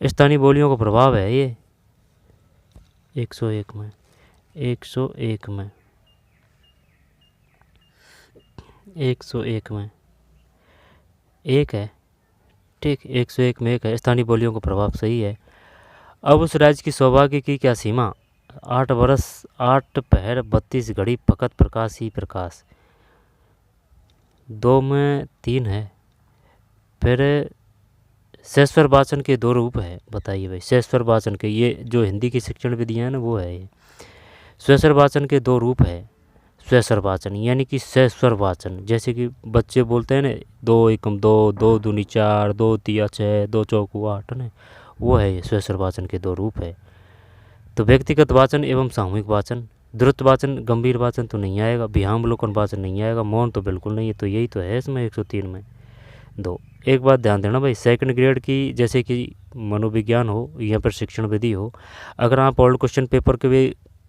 स्थानीय बोलियों का प्रभाव है ये। 101 में 101 में 101 में 1 है। ठीक, 101 में 1 है, स्थानीय बोलियों का प्रभाव सही है। अब उस राज्य की सौभाग्य की क्या सीमा? 8 बरस 8 पहर 32 घड़ी फकत प्रकाश ही प्रकाश। 2 में 3 है, फिर शेषवर वाचन के 2 रूप है। बताइए भाई, शेषवर वाचन के, ये जो हिंदी की शिक्षण विधियाँ है ना वो है ये। शेषवर वाचन के 2 रूप है। शेषवर वाचन यानी कि शेषवर वाचन, जैसे कि बच्चे बोलते हैं ना 2 एकम 2, 2 दूनी 4, 2 तिया 6, 2 चौकू 8 ना, वो है ये शेषवर वाचन के 2 रूप है। तो व्यक्तिगत वाचन एवं सामूहिक वाचन, द्रुत वाचन गंभीर वाचन तो नहीं आएगा, विहामलोकन वाचन नहीं आएगा, मौन तो बिल्कुल नहीं है। तो यही तो है इसमें 103 में 2। एक बात ध्यान देना भाई, सेकंड ग्रेड की जैसे कि मनोविज्ञान हो या फिर शिक्षण विधि हो, अगर आप ओल्ड क्वेश्चन पेपर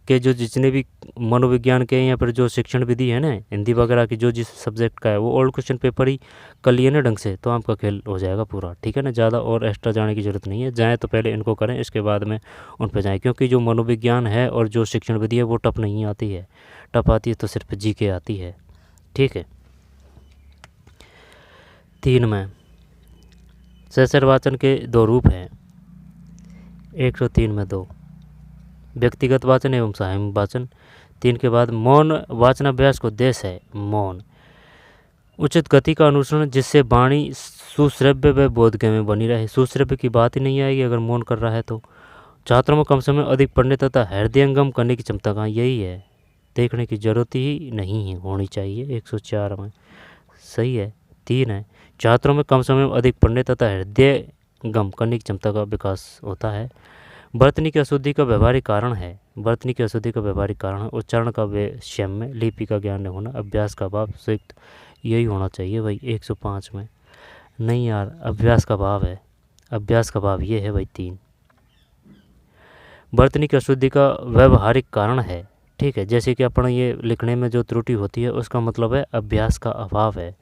के जो जितने भी मनोविज्ञान के या फिर जो शिक्षण विधि है ना हिंदी वगैरह की जो जिस सब्जेक्ट का है वो ओल्ड क्वेश्चन पेपर ही कर लिए ना ढंग से, तो आपका खेल हो जाएगा पूरा। ठीक है ना, ज़्यादा और एक्स्ट्रा जाने की ज़रूरत नहीं है। जाएँ तो पहले इनको करें, इसके बाद में उन पर जाएँ, क्योंकि जो मनोविज्ञान है और जो शिक्षण विधि है वो टफ नहीं आती है। टफ आती है तो सिर्फ GK आती है। ठीक है। 3 में शेषवर वाचन के 2 रूप हैं। 103 में 2 व्यक्तिगत वाचन एवं सामूहिक वाचन। 3 के बाद मौन वाचनाभ्यास को उद्देश्य है मौन उचित गति का अनुसरण, जिससे वाणी सुश्रव्य व बोधगम्य में बनी रहे। सुश्रव्य की बात ही नहीं आएगी अगर मौन कर रहा है तो। छात्रों में कम समय अधिक पढ़ने तथा हृदयंगम करने की क्षमता का यही है, देखने की जरूरत ही नहीं है, होनी चाहिए। 104 में सही है। 3 है, छात्रों में कम समय में अधिक पढ़ने तथा हृदयंगम करने की क्षमता का विकास होता है। वर्तनी की अशुद्धि का व्यवहारिक कारण है। वर्तनी की अशुद्धि का व्यवहारिक कारण है उच्चारण का वैषम्य, लिपि का ज्ञान न होना, अभ्यास का अभाव, संयुक्त यही होना चाहिए भाई। 105 में नहीं यार, अभ्यास का अभाव है, अभ्यास का अभाव ये है भाई। 3 वर्तनी की अशुद्धि का व्यवहारिक कारण है। ठीक है, जैसे कि अपन ये लिखने में जो त्रुटि होती है उसका मतलब है अभ्यास का अभाव है।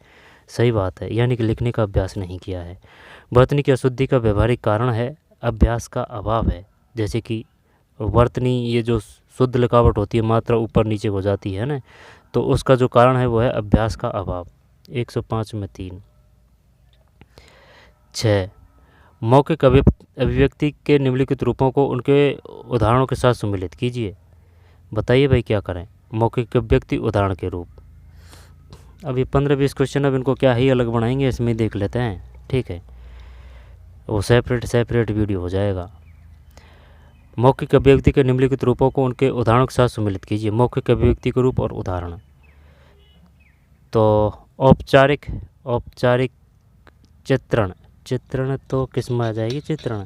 सही बात है, यानी कि लिखने का अभ्यास नहीं किया है। वर्तनी की अशुद्धि का व्यवहारिक कारण है अभ्यास का अभाव है। जैसे कि वर्तनी ये जो शुद्ध लिखावट होती है, मात्रा ऊपर नीचे हो जाती है ना, तो उसका जो कारण है वो है अभ्यास का अभाव। 105 में 3। 6 मौखिक अभिव्यक्ति के निम्नलिखित रूपों को उनके उदाहरणों के साथ सम्मिलित कीजिए। बताइए भाई क्या करें। मौखिक अभिव्यक्ति उदाहरण के रूप। अब ये 15-20 क्वेश्चन, अब इनको क्या ही अलग बनाएंगे, इसमें देख लेते हैं। ठीक है, वो सेपरेट वीडियो हो जाएगा। मौखिक अभिव्यक्ति के निम्नलिखित रूपों को उनके उदाहरणों के साथ सम्मिलित कीजिए। मौखिक अभिव्यक्ति के रूप और उदाहरण। तो औपचारिक चित्रण तो किस में आ जाएगी? चित्रण।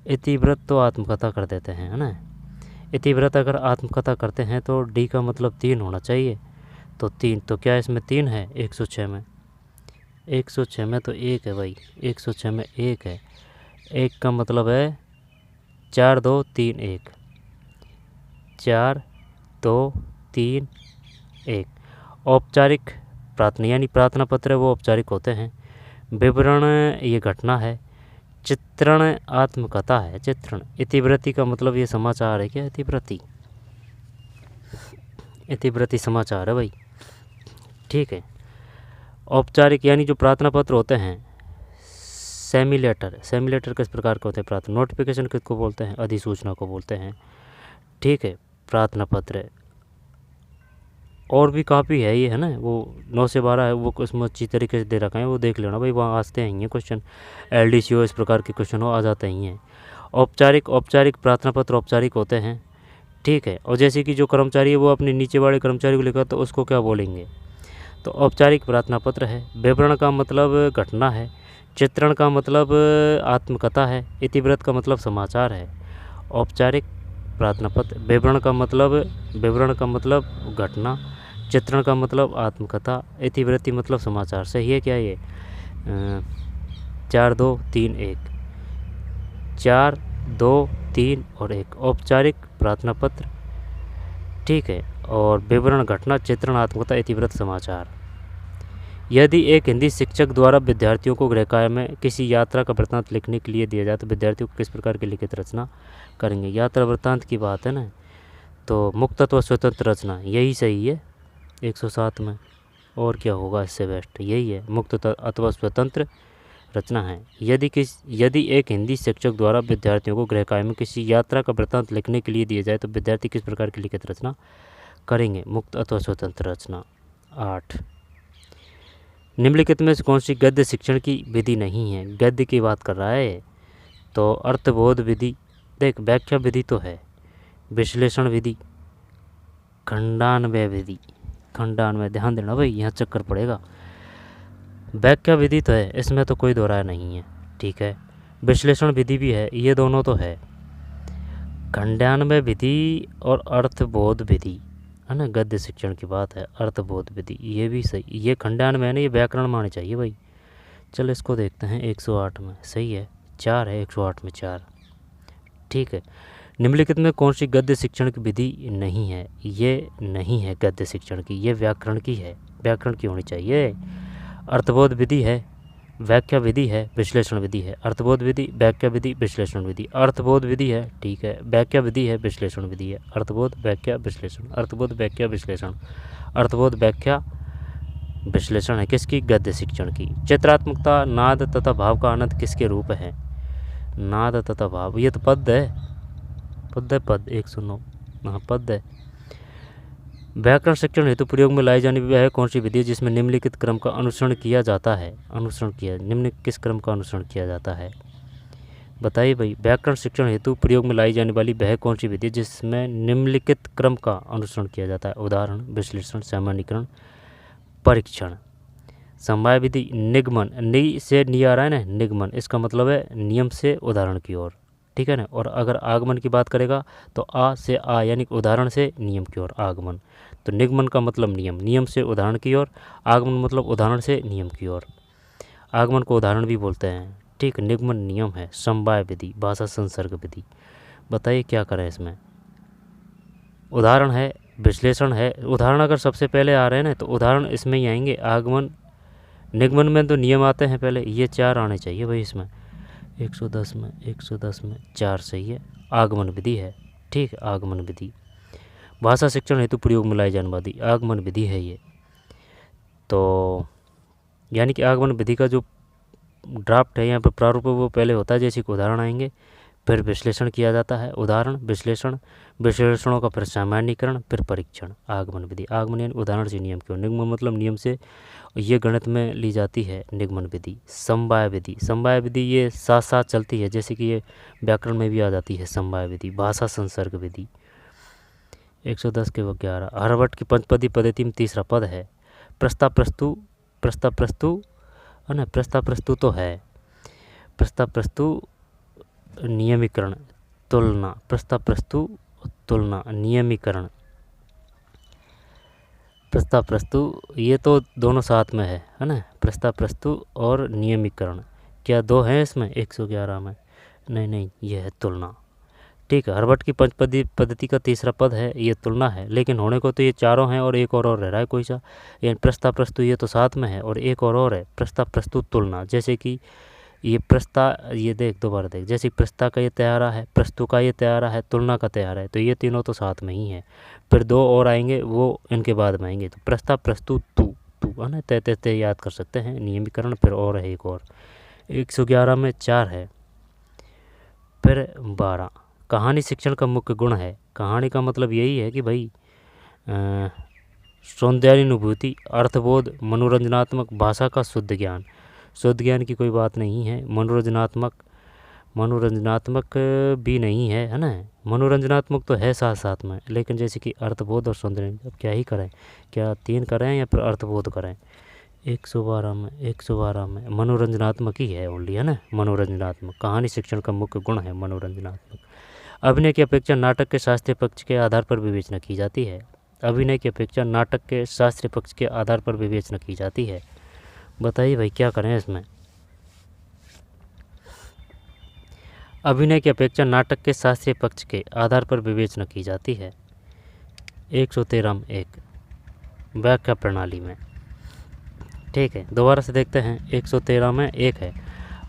इतिवृत्त तो आत्मकथा कर देते हैं, है ना। इतिवृत्त अगर आत्मकथा करते हैं तो डी का मतलब 3 होना चाहिए। तो 3, तो क्या इसमें 3 है? 106 में 106 में तो 1 है भाई। 106 में 1 है। 1 का मतलब है 4 2 3 1। 4 2 3 1। औपचारिक प्रार्थना यानी प्रार्थना पत्र वो औपचारिक होते हैं। विवरण ये घटना है। चित्रण आत्मकथा है। चित्रण। इतिवृत्ति का मतलब ये समाचार है क्या? इतिवृत्ति समाचार है भाई। ठीक है। औपचारिक यानी जो प्रार्थना पत्र होते हैं, सेमी लेटर किस प्रकार के होते हैं? प्रार्थना। नोटिफिकेशन किसको बोलते हैं? अधिसूचना को बोलते हैं। ठीक है, प्रार्थना पत्र। और भी काफ़ी है ये, है ना। वो 9 से 12 है, वो उसमें अच्छी तरीके से दे रखा है, वो देख लेना भाई, वहाँ आते ही हैं क्वेश्चन। LDCO इस प्रकार के क्वेश्चन हो आ जाते ही हैं। औपचारिक प्रार्थना पत्र औपचारिक होते हैं। ठीक है, और जैसे कि जो कर्मचारी है वो अपने नीचे वाले कर्मचारी को लिखा तो उसको क्या बोलेंगे? तो औपचारिक प्रार्थना पत्र है। विवरण का मतलब घटना है। चित्रण का मतलब आत्मकथा है। इतिवृत्त का मतलब समाचार है। औपचारिक प्रार्थना पत्र। विवरण का मतलब घटना। चित्रण का मतलब आत्मकथा। इतिवृत्ति मतलब समाचार। सही है क्या ये? 4 2 3 1। 4 2 3 और 1। औपचारिक प्रार्थना पत्र। ठीक है, और विवरण घटना, चित्रण आत्मकथा, इतिवृत्त समाचार। यदि एक हिंदी शिक्षक द्वारा विद्यार्थियों को गृहकार्य में किसी यात्रा का वृत्तांत लिखने के लिए दिया जाए तो विद्यार्थियों को किस प्रकार की लिखित रचना करेंगे? यात्रा वृत्तांत की बात है ना, तो मुक्त अथवा स्वतंत्र रचना, यही सही है 107 में। और क्या होगा इससे बेस्ट? यही है, मुक्त अथवा स्वतंत्र रचना है। यदि एक हिंदी शिक्षक द्वारा विद्यार्थियों को गृहकार्य में किसी यात्रा का वृत्तांत लिखने के लिए दिया जाए तो विद्यार्थी किस प्रकार की लिखित रचना करेंगे? मुक्त अथवा स्वतंत्र रचना। 8 निम्नलिखित में से कौन सी गद्य शिक्षण की विधि नहीं है? गद्य की बात कर रहा है, तो अर्थबोध विधि, देख व्याख्या विधि तो है, विश्लेषण विधि, खंडान्वय विधि। खंडान्वय ध्यान देना भाई, यहाँ चक्कर पड़ेगा। व्याख्या विधि तो है, इसमें तो कोई दोहराया नहीं है। ठीक है, विश्लेषण विधि भी है, ये दोनों तो है। खंडान्वय विधि और अर्थबोध विधि, है ना, गद्य शिक्षण की बात है। अर्थबोध विधि ये भी सही। ये खंडान्वय है ना, ये व्याकरण में आने चाहिए भाई। चल इसको देखते हैं 108 में। सही है, 4 है 108 में 4। ठीक है, निम्नलिखित में कौन सी गद्य शिक्षण की विधि नहीं है? ये नहीं है गद्य शिक्षण की, ये व्याकरण की है। व्याकरण की होनी चाहिए। अर्थबोध विधि है, व्याख्या विधि है, विश्लेषण विधि है। अर्थबोध विधि, व्याख्या विधि, विश्लेषण विधि। अर्थबोध विधि है, ठीक है, व्याख्या विधि है, विश्लेषण विधि है। अर्थबोध, व्याख्या, विश्लेषण। अर्थबोध, व्याख्या, विश्लेषण। अर्थबोध, व्याख्या, विश्लेषण है किसकी? गद्य शिक्षण की। चित्रात्मकता, नाद तथा भाव का आनंद किसके रूप है? नाद तथा भाव, ये तो पद है। 109। हाँ, पद है। व्याकरण शिक्षण हेतु प्रयोग में लाई जाने वाली कौन सी विधि है जिसमें निम्नलिखित क्रम का अनुसरण किया जाता है? निम्न किस क्रम का अनुसरण किया जाता है? बताइए भाई। व्याकरण शिक्षण हेतु प्रयोग में लाई जाने वाली वह कौन सी विधि है जिसमें निम्नलिखित क्रम का अनुसरण किया जाता है? उदाहरण, विश्लेषण, सामान्यीकरण, परीक्षण। समवाय विधि, निगमन, नि से नि आ रहा है ना, निगमन, इसका मतलब है नियम से उदाहरण की ओर। ठीक है ना। और अगर आगमन की बात करेगा तो आ से आ यानी उदाहरण से नियम की ओर आगमन। तो निगमन का मतलब नियम, नियम से उदाहरण की ओर। आगमन मतलब उदाहरण से नियम की ओर। आगमन को उदाहरण भी बोलते हैं। ठीक, निगमन नियम है। समवाय विधि, भाषा संसर्ग विधि। बताइए क्या करें इसमें। उदाहरण है, विश्लेषण है। उदाहरण अगर सबसे पहले आ रहे हैं ना तो उदाहरण इसमें ही आएंगे। आगमन निगमन में तो नियम आते हैं पहले, ये 4 आने चाहिए भाई इसमें। 110 में 4 सही है। आगमन विधि है, ठीक है, आगमन विधि। भाषा शिक्षण हेतु प्रयोग में लाई जाने वाली आगमन विधि है ये। तो यानी कि आगमन विधि का जो ड्राफ्ट है यहाँ पर प्रारूप है वो पहले होता है, जैसे कि उदाहरण आएंगे, फिर विश्लेषण किया जाता है, उदाहरण, विश्लेषण, विश्लेषणों का फिर सामान्यीकरण, फिर परीक्षण। आगमन विधि, आगमन यानी उदाहरण से नियम क्यों, निगमन मतलब नियम से, ये गणित में ली जाती है निगमन विधि। समवाय विधि, समवाय विधि ये साथ साथ चलती है, जैसे कि ये व्याकरण में भी आ जाती है समवाय विधि। भाषा संसर्ग विधि 110 के 11। आर्यभट्ट की पंचपदी पद्धति में तीसरा पद है प्रस्ताव प्रस्तु, प्रस्ताव प्रस्तु है ना, प्रस्ताव प्रस्तु तो है, प्रस्ताव प्रस्तु नियमीकरण, तुलना, प्रस्ताव प्रस्तु तुलना, नियमीकरण, प्रस्ताव प्रस्तु, ये तो दोनों साथ में है ना, प्रस्ताव प्रस्तु और नियमीकरण। क्या दो हैं इसमें 111 में? नहीं, ये है तुलना, ठीक है। आर्यभट्ट की पंचपदी पद्धति का तीसरा पद है, ये तुलना है, लेकिन होने को तो ये चारों हैं और एक और रह रहा है कोई सा, यानी प्रस्ताव प्रस्तु ये तो साथ में है और एक और है प्रस्ताव प्रस्तुत तुलना। जैसे कि ये ये देख, दोबारा देख, जैसे प्रस्ताव का ये तैयारा है, प्रस्तु का ये तैयारा है, तुलना का तैयारा है, तो ये तीनों तो साथ में ही है। फिर दो और आएंगे, वो इनके बाद में आएंगे। तो प्रस्ताव प्रस्तुत तू है ना, तय याद कर सकते हैं, नियमीकरण, फिर और है एक और। 111 में 4 है। फिर 12 कहानी शिक्षण का मुख्य गुण है। कहानी का मतलब यही है कि भाई सौंदर्यानुभूति, अर्थबोध, मनोरंजनात्मक, भाषा का शुद्ध ज्ञान। शुद्ध ज्ञान की कोई बात नहीं है, मनोरंजनात्मक भी नहीं है ना, मनोरंजनात्मक तो है साथ साथ में, लेकिन जैसे कि अर्थबोध और सौंदर्य, अब क्या ही करें, क्या 3 करें या फिर अर्थबोध करें। 112 में मनोरंजनात्मक ही है ओनली, है ना, मनोरंजनात्मक। कहानी शिक्षण का मुख्य गुण है मनोरंजनात्मक। अभिनय की अपेक्षा नाटक के शास्त्रीय पक्ष के आधार पर विवेचना की जाती है। अभिनय की अपेक्षा नाटक के शास्त्रीय पक्ष के आधार पर विवेचना की जाती है। बताइए भाई क्या करें इसमें। अभिनय की अपेक्षा नाटक के शास्त्रीय पक्ष के आधार पर विवेचना की जाती है। 113 में 1 व्याख्या प्रणाली में, ठीक है। दोबारा से देखते हैं, 113 में 1 है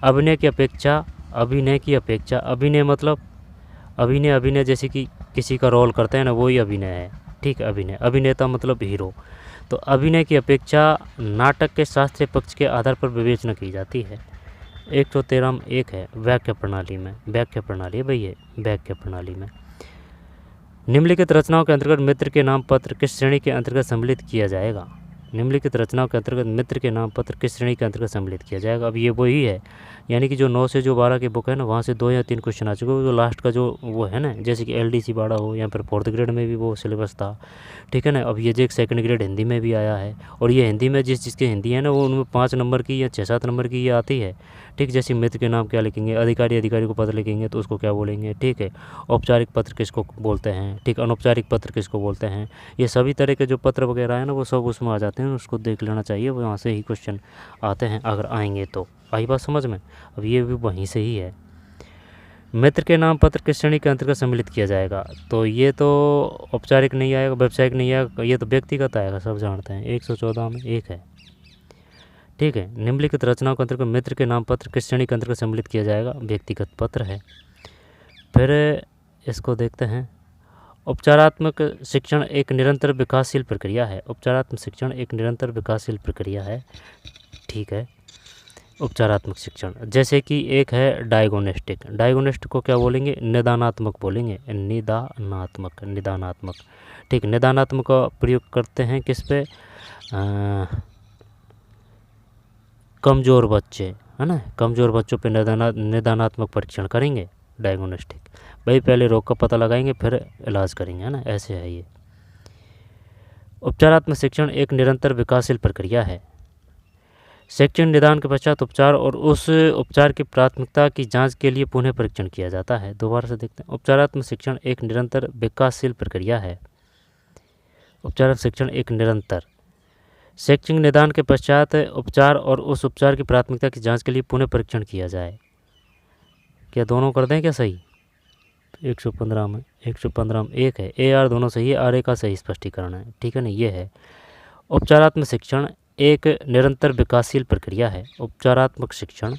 अभिनय की अपेक्षा, अभिनय मतलब अभिनय जैसे कि किसी का रोल करते हैं ना, वही अभिनय है, ठीक है। अभिनेता मतलब हीरो। तो अभिनय की अपेक्षा नाटक के शास्त्रीय पक्ष के आधार पर विवेचना की जाती है। 113 में 1 है व्याख्या प्रणाली में, व्याख्या प्रणाली है भाई, ये व्याख्या प्रणाली में। निम्नलिखित रचनाओं के अंतर्गत मित्र के नाम पत्र किस श्रेणी के अंतर्गत सम्मिलित किया जाएगा। निम्नलिखित रचनाओं के अंतर्गत मित्र के नाम पत्र किस श्रेणी के अंतर्गत सम्मिलित किया जाएगा। अब ये वही है, यानी कि जो 9 से जो 12 की बुक है ना, वहाँ से 2 या 3 क्वेश्चन आ चुके हैं। जो लास्ट का जो वो है ना, जैसे कि LDC बाड़ा हो या फिर 4th ग्रेड में भी वो सिलेबस था, ठीक है ना। अब ये जो 2nd ग्रेड हिंदी में भी आया है, और ये हिंदी में जिस चीज़ की हिंदी है ना, वो उनमें 5 नंबर की या 6-7 नंबर की ये आती है, ठीक। जैसे मित्र के नाम क्या लिखेंगे, अधिकारी को पत्र लिखेंगे तो उसको क्या बोलेंगे, ठीक है। औपचारिक पत्र किसको बोलते हैं, ठीक। अनौपचारिक पत्र किसको बोलते हैं, ये सभी तरह के जो पत्र वगैरह है ना, वो सब उसमें आ जाते हैं, उसको देख लेना चाहिए, वहाँ से ही क्वेश्चन आते हैं अगर आएंगे तो। आई बात समझ में। अब ये भी वहीं से ही है। मित्र के नाम पत्र किस श्रेणी के अंतर्गत सम्मिलित किया जाएगा, तो ये तो औपचारिक नहीं आएगा, व्यावसायिक नहीं आएगा, ये तो व्यक्तिगत आएगा, सब जानते हैं। 114 में 1 है, ठीक है। निम्नलिखित रचनाओं के अंतर्गत मित्र के नाम पत्र किस श्रेणी के अंतर्गत सम्मिलित किया जाएगा, व्यक्तिगत पत्र है। फिर इसको देखते हैं, उपचारात्मक शिक्षण एक निरंतर विकासशील प्रक्रिया है। उपचारात्मक शिक्षण एक निरंतर विकासशील प्रक्रिया है, ठीक है। उपचारात्मक शिक्षण जैसे कि एक है डायग्नोस्टिक, डायग्नोस्टिक को क्या बोलेंगे, निदानात्मक बोलेंगे, निदानात्मक, ठीक। निदानात्मक का प्रयोग करते हैं किस पे, कमज़ोर बच्चे, है ना, कमज़ोर बच्चों पे निदानात्मक परीक्षण करेंगे, डायग्नोस्टिक। भाई पहले रोग का पता लगाएंगे फिर इलाज करेंगे, है ना, ऐसे है ये। उपचारात्मक शिक्षण एक निरंतर विकासशील प्रक्रिया है। शैक्षणिक निदान के पश्चात उपचार और उस उपचार की प्राथमिकता की जांच के लिए पुनः परीक्षण किया जाता है। दोबारा से देखते हैं, उपचारात्मक शिक्षण एक निरंतर विकासशील प्रक्रिया है। उपचारात्मक शिक्षण एक निरंतर, शैक्षणिक निदान के पश्चात उपचार और उस उपचार की प्राथमिकता की जांच के लिए पुनः परीक्षण किया जाए। क्या दोनों कर दें क्या सही, 115 में 1 है। ए आर दोनों सही है, आर ए का सही स्पष्टीकरण है, ठीक है ना, ये है। उपचारात्मक शिक्षण एक निरंतर विकासशील प्रक्रिया है। उपचारात्मक शिक्षण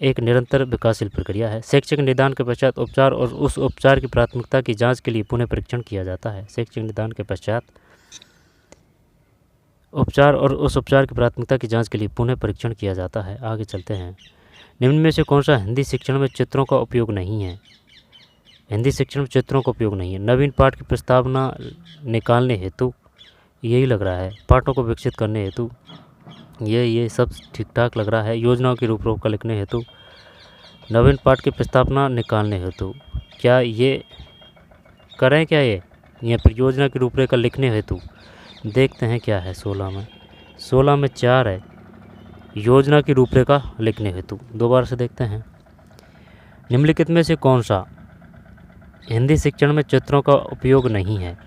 एक निरंतर विकासशील प्रक्रिया है। शैक्षिक निदान के पश्चात उपचार और उस उपचार की प्राथमिकता की जांच के लिए पुनः परीक्षण किया जाता है। शैक्षिक निदान के पश्चात उपचार और उस उपचार की प्राथमिकता की जांच के लिए पुनः परीक्षण किया जाता है। आगे चलते हैं। निम्न में से कौन सा हिंदी शिक्षण में चित्रों का उपयोग नहीं है? हिंदी शिक्षण में चित्रों का उपयोग नहीं है। नवीन पाठ की प्रस्तावना निकालने हेतु, यही लग रहा है। पाठों को विकसित करने हेतु, ये सब ठीक ठाक लग रहा है। योजनाओं की रूपरेखा लिखने हेतु, नवीन पाठ की प्रस्तावना निकालने हेतु, क्या ये करें क्या ये, या फिर योजना की रूपरेखा लिखने हेतु? देखते हैं क्या है 16 में 4 है, योजना की रूपरेखा लिखने हेतु। दोबारा से देखते हैं। निम्नलिखित में से कौन सा हिंदी शिक्षण में चित्रों का उपयोग नहीं है?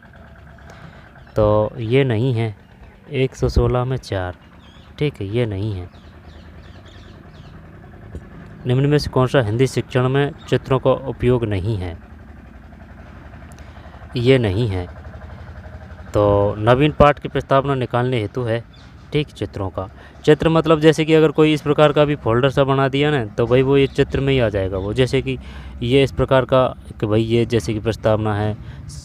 तो ये नहीं है 116 में 4, ठीक है, ये नहीं है। निम्न में से कौन सा हिंदी शिक्षण में चित्रों का उपयोग नहीं है? ये नहीं है। तो नवीन पाठ की प्रस्तावना निकालने हेतु है, ठीक, चित्रों का। चित्र मतलब जैसे कि अगर कोई इस प्रकार का भी फोल्डर सा बना दिया ना, तो भाई वो ये चित्र में ही आ जाएगा वो। जैसे कि ये इस प्रकार का कि भाई ये जैसे कि प्रस्तावना है,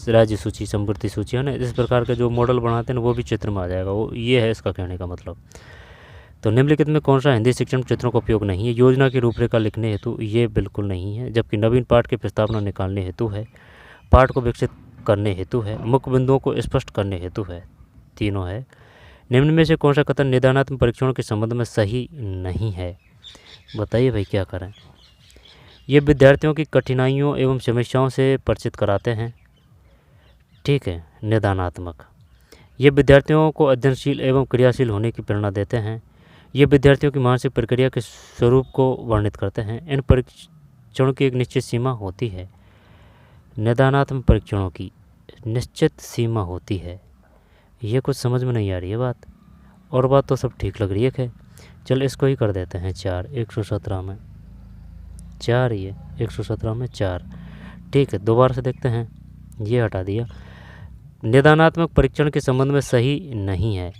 राज्य सूची, संपत्ति सूची, है ना, इस प्रकार के जो मॉडल बनाते हैं ना, वो भी चित्र में आ जाएगा वो। ये है इसका कहने का मतलब। तो निम्नलिखित में कौन सा हिंदी शिक्षण में चित्रों का उपयोग नहीं है? योजना की रूपरेखा लिखने हेतु, ये बिल्कुल नहीं है। जबकि नवीन पाठ की प्रस्तावना निकालने हेतु है, पाठ को विकसित करने हेतु है, मुख्य बिंदुओं को स्पष्ट करने हेतु है, तीनों है। निम्न में से कौन सा कथन निदानात्मक परीक्षणों के संबंध में सही नहीं है? बताइए भाई, क्या करें? ये विद्यार्थियों की कठिनाइयों एवं समस्याओं से परिचित कराते हैं, ठीक है, निदानात्मक। ये विद्यार्थियों को अध्ययनशील एवं क्रियाशील होने की प्रेरणा देते हैं। ये विद्यार्थियों की मानसिक प्रक्रिया के स्वरूप को वर्णित करते हैं। इन परीक्षणों की एक निश्चित सीमा होती है। निदानात्मक परीक्षणों की निश्चित सीमा होती है। ये कुछ समझ में नहीं आ रही है बात, और बात तो सब ठीक लग रही है। चल इसको ही कर देते हैं 4, 117 में 4, ये 117 में 4, ठीक है। दोबारा से देखते हैं, ये हटा दिया। निदानात्मक परीक्षण के संबंध में सही नहीं है।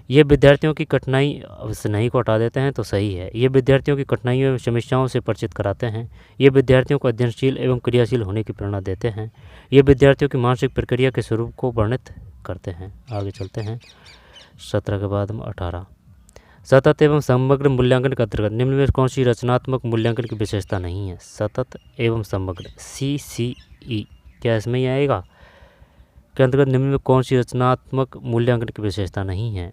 ये विद्यार्थियों की कठिनाई, इस नहीं को हटा देते हैं तो सही है। ये विद्यार्थियों की कठिनाइयों एवं समस्याओं से परिचित कराते हैं। ये विद्यार्थियों को अध्ययनशील एवं क्रियाशील होने की प्रेरणा देते हैं। ये विद्यार्थियों की मानसिक प्रक्रिया के स्वरूप को वर्णित करते हैं। आगे चलते हैं 17 के बाद में 18। सतत एवं समग्र मूल्यांकन के अंतर्गत निम्न में कौन सी रचनात्मक मूल्यांकन की विशेषता नहीं है? सतत एवं समग्र, CCE, क्या इसमें ही आएगा? के अंतर्गत निम्न में कौन सी रचनात्मक मूल्यांकन की विशेषता नहीं है?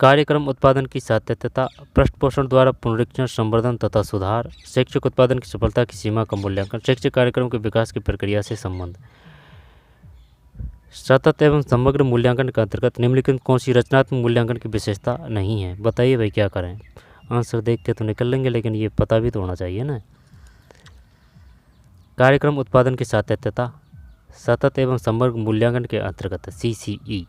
कार्यक्रम उत्पादन की सातत्यता, पृष्ठपोषण द्वारा पुनरीक्षण, संवर्धन तथा सुधार, शैक्षिक उत्पादन की सफलता की सीमा का मूल्यांकन, शैक्षिक कार्यक्रम के विकास की प्रक्रिया से संबंध। सतत एवं समग्र मूल्यांकन के अंतर्गत निम्नलिखित कौन सी रचनात्मक मूल्यांकन की विशेषता नहीं है? बताइए भाई, क्या करें? आंसर देख के तो निकल लेंगे, लेकिन ये पता भी तो होना चाहिए ना। कार्यक्रम उत्पादन की सातत्यता, सतत एवं समग्र मूल्यांकन के अंतर्गत CCE,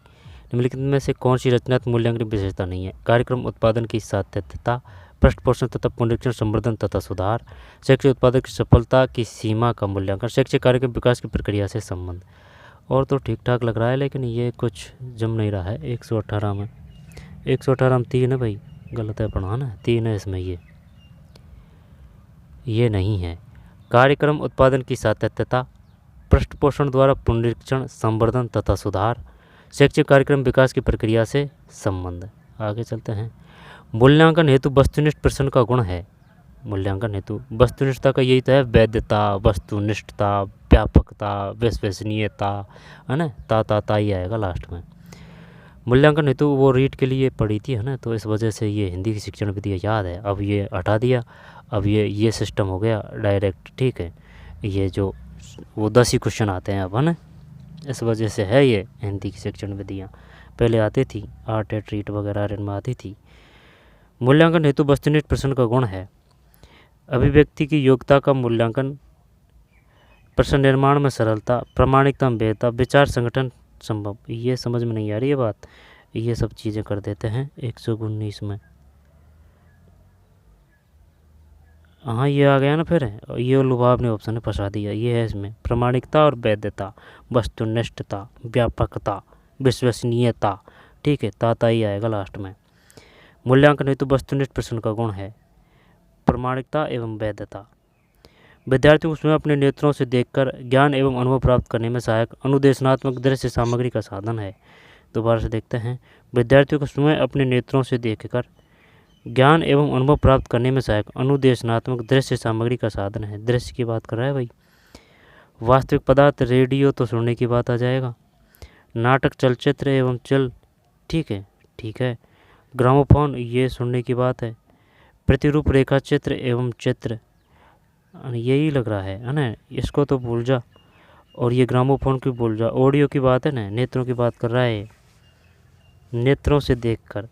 निम्नलिखित में से कौन सी रचनात्मक मूल्यांकन की विशेषता नहीं है? कार्यक्रम उत्पादन की सातत्यता, पृष्ठपोषण तथा पुनरीक्षण, संवर्धन तथा सुधार, शैक्षिक उत्पादन की सफलता की सीमा का मूल्यांकन, शैक्षिक कार्यक्रम विकास की प्रक्रिया से संबंध। और तो ठीक ठाक लग रहा है, लेकिन ये कुछ जम नहीं रहा है। 118 में 3 है भाई, गलत है पढ़ा ना, 3 है इसमें। ये नहीं है। कार्यक्रम उत्पादन की सातत्यता, पृष्ठपोषण द्वारा पुनरीक्षण, संवर्धन तथा सुधार, शैक्षिक कार्यक्रम विकास की प्रक्रिया से संबंध। आगे चलते हैं। मूल्यांकन हेतु वस्तुनिष्ठ प्रश्न का गुण है। मूल्यांकन हेतु वस्तुनिष्ठता का यही तो है, वैधता, वस्तुनिष्ठता, व्यापकता, विश्वसनीयता, है ना, ता ही आएगा लास्ट में। मूल्यांकन हेतु वो रीट के लिए पढ़ी थी, है ना, तो इस वजह से ये हिंदी की शिक्षण विधि याद है। अब ये हटा दिया, अब ये सिस्टम हो गया डायरेक्ट, ठीक है। ये जो वो 10 ही क्वेश्चन आते हैं अब, है ना, इस वजह से है ये हिंदी की शिक्षण विधियाँ। पहले आती थी आर्ट एट रीट वगैरह इनमें आती थी। मूल्यांकन हेतु वस्तुनिष्ठ प्रश्न का गुण है अभिव्यक्ति की योग्यता का मूल्यांकन, प्रश्न निर्माण में सरलता, प्रामाणिकता में भेदता, विचार संगठन संभव। ये समझ में नहीं आ रही है बात, ये सब चीज़ें कर देते हैं 119 में। हाँ ये आ गया ना फिर, ये लुभाव ने ऑप्शन ने फंसा दिया। ये है इसमें प्रामाणिकता और वैधता, वस्तुनिष्ठता, व्यापकता, विश्वसनीयता। ठीक है, ताता ही आएगा लास्ट में। मूल्यांकन हेतु वस्तुनिष्ठ प्रश्न का गुण है प्रामाणिकता एवं वैधता। विद्यार्थियों को स्वयं अपने नेत्रों से देखकर ज्ञान एवं अनुभव प्राप्त करने में सहायक अनुदेशनात्मक दृश्य सामग्री का साधन है। दोबारा से देखते हैं। विद्यार्थियों को स्वयं अपने नेत्रों से देखकर ज्ञान एवं अनुभव प्राप्त करने में सहायक अनुदेशनात्मक दृश्य सामग्री का साधन है। दृश्य की बात कर रहा है भाई। वास्तविक पदार्थ रेडियो तो सुनने की बात आ जाएगा। नाटक, चलचित्र एवं चल, ठीक है। ग्रामोफोन, ये सुनने की बात है। प्रतिरूप, रेखा चित्र एवं चित्र, यही लग रहा है ना, इसको तो भूल जा। और ये ग्रामोफोन की भूल जा। ऑडियो की बात है ना, नेत्रों की बात कर रहा है। नेत्रों से देखकर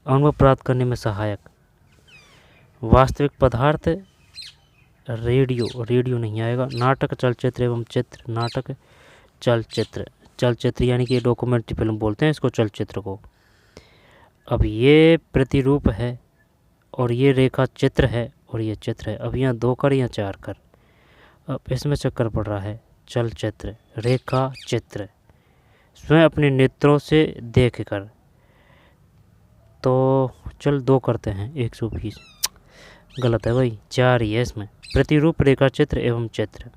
अनुभव प्राप्त करने में सहायक। वास्तविक पदार्थ रेडियो नहीं आएगा। नाटक, चलचित्र एवं चित्र, नाटक, चलचित्र यानी कि डॉक्यूमेंट्री फिल्म बोलते हैं इसको, चलचित्र को। अब ये प्रतिरूप है और ये रेखा चित्र है और ये चित्र है। अब यहाँ 2 कर या 4 कर, अब इसमें चक्कर पड़ रहा है। चलचित्र, रेखा चित्र, स्वयं अपने नेत्रों से देख कर, तो चल 2 करते हैं। 120 गलत है भाई, 4 ही है इसमें। प्रतिरूप, रेखा चित्र एवं चित्र।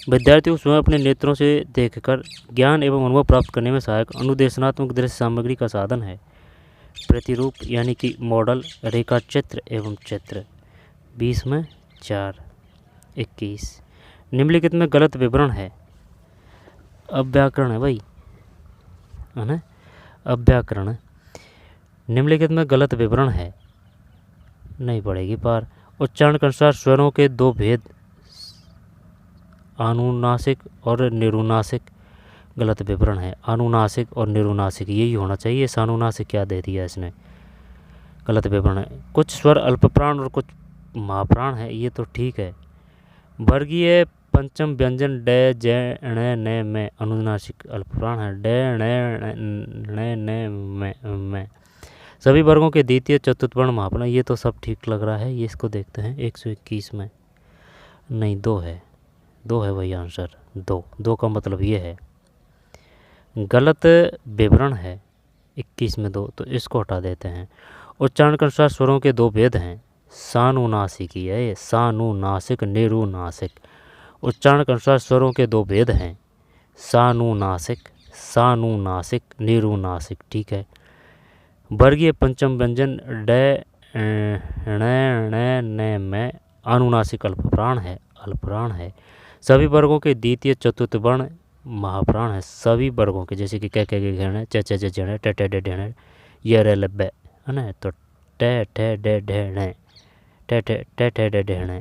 विद्यार्थियों को स्वयं अपने नेत्रों से देखकर ज्ञान एवं अनुभव प्राप्त करने में सहायक अनुदेशनात्मक दृश्य सामग्री का साधन है। प्रतिरूप यानी कि मॉडल, रेखा चित्र एवं चित्र। 20 में 4, 21। निम्नलिखित में गलत विवरण है। अव्याकरण है भाई, है ना, अव्याकरण। निम्नलिखित में गलत विवरण है, नहीं पड़ेगी पार। उच्चारण के अनुसार स्वरों के 2 भेद, अनुनासिक और निरुनासिक, गलत विवरण है। अनुनासिक और निरुनासिक यही होना चाहिए, सानुनासिक क्या दे दिया इसने, गलत विवरण है। कुछ स्वर अल्पप्राण और कुछ महाप्राण है, ये तो ठीक है। वर्गीय पंचम व्यंजन डे, जय, ण, ने, में अनुनासिक अल्पप्राण है। डे, ण, ने, में। सभी वर्गों के द्वितीय चतुर्थ वर्ण महाप्राण, ये तो सब ठीक लग रहा है। ये इसको देखते हैं। 121 में नहीं, 2 है भाई आंसर। 2 का मतलब ये है। गलत विवरण है 21 में 2, तो इसको हटा देते हैं। उच्चारण के अनुसार स्वरों के 2 भेद हैं। सानुनासिक ही है ये, सानुनासिक, निरुनासिक। उच्चारण के अनुसार स्वरों के 2 भेद हैं। सानुनासिक, निरुनासिक, ठीक है। वर्गीय पंचम व्यंजन डे, ण, ने, में अनुनासिक अल्पप्राण है। सभी वर्गों के द्वितीय चतुर्थ वर्ण महाप्राण है। सभी वर्गों के, जैसे कि कह घेणे, च झेणे, ट डे ढेणे, ये रे लब्बे, है ना, तो टे डे ढेणे, टे डे ढेणे।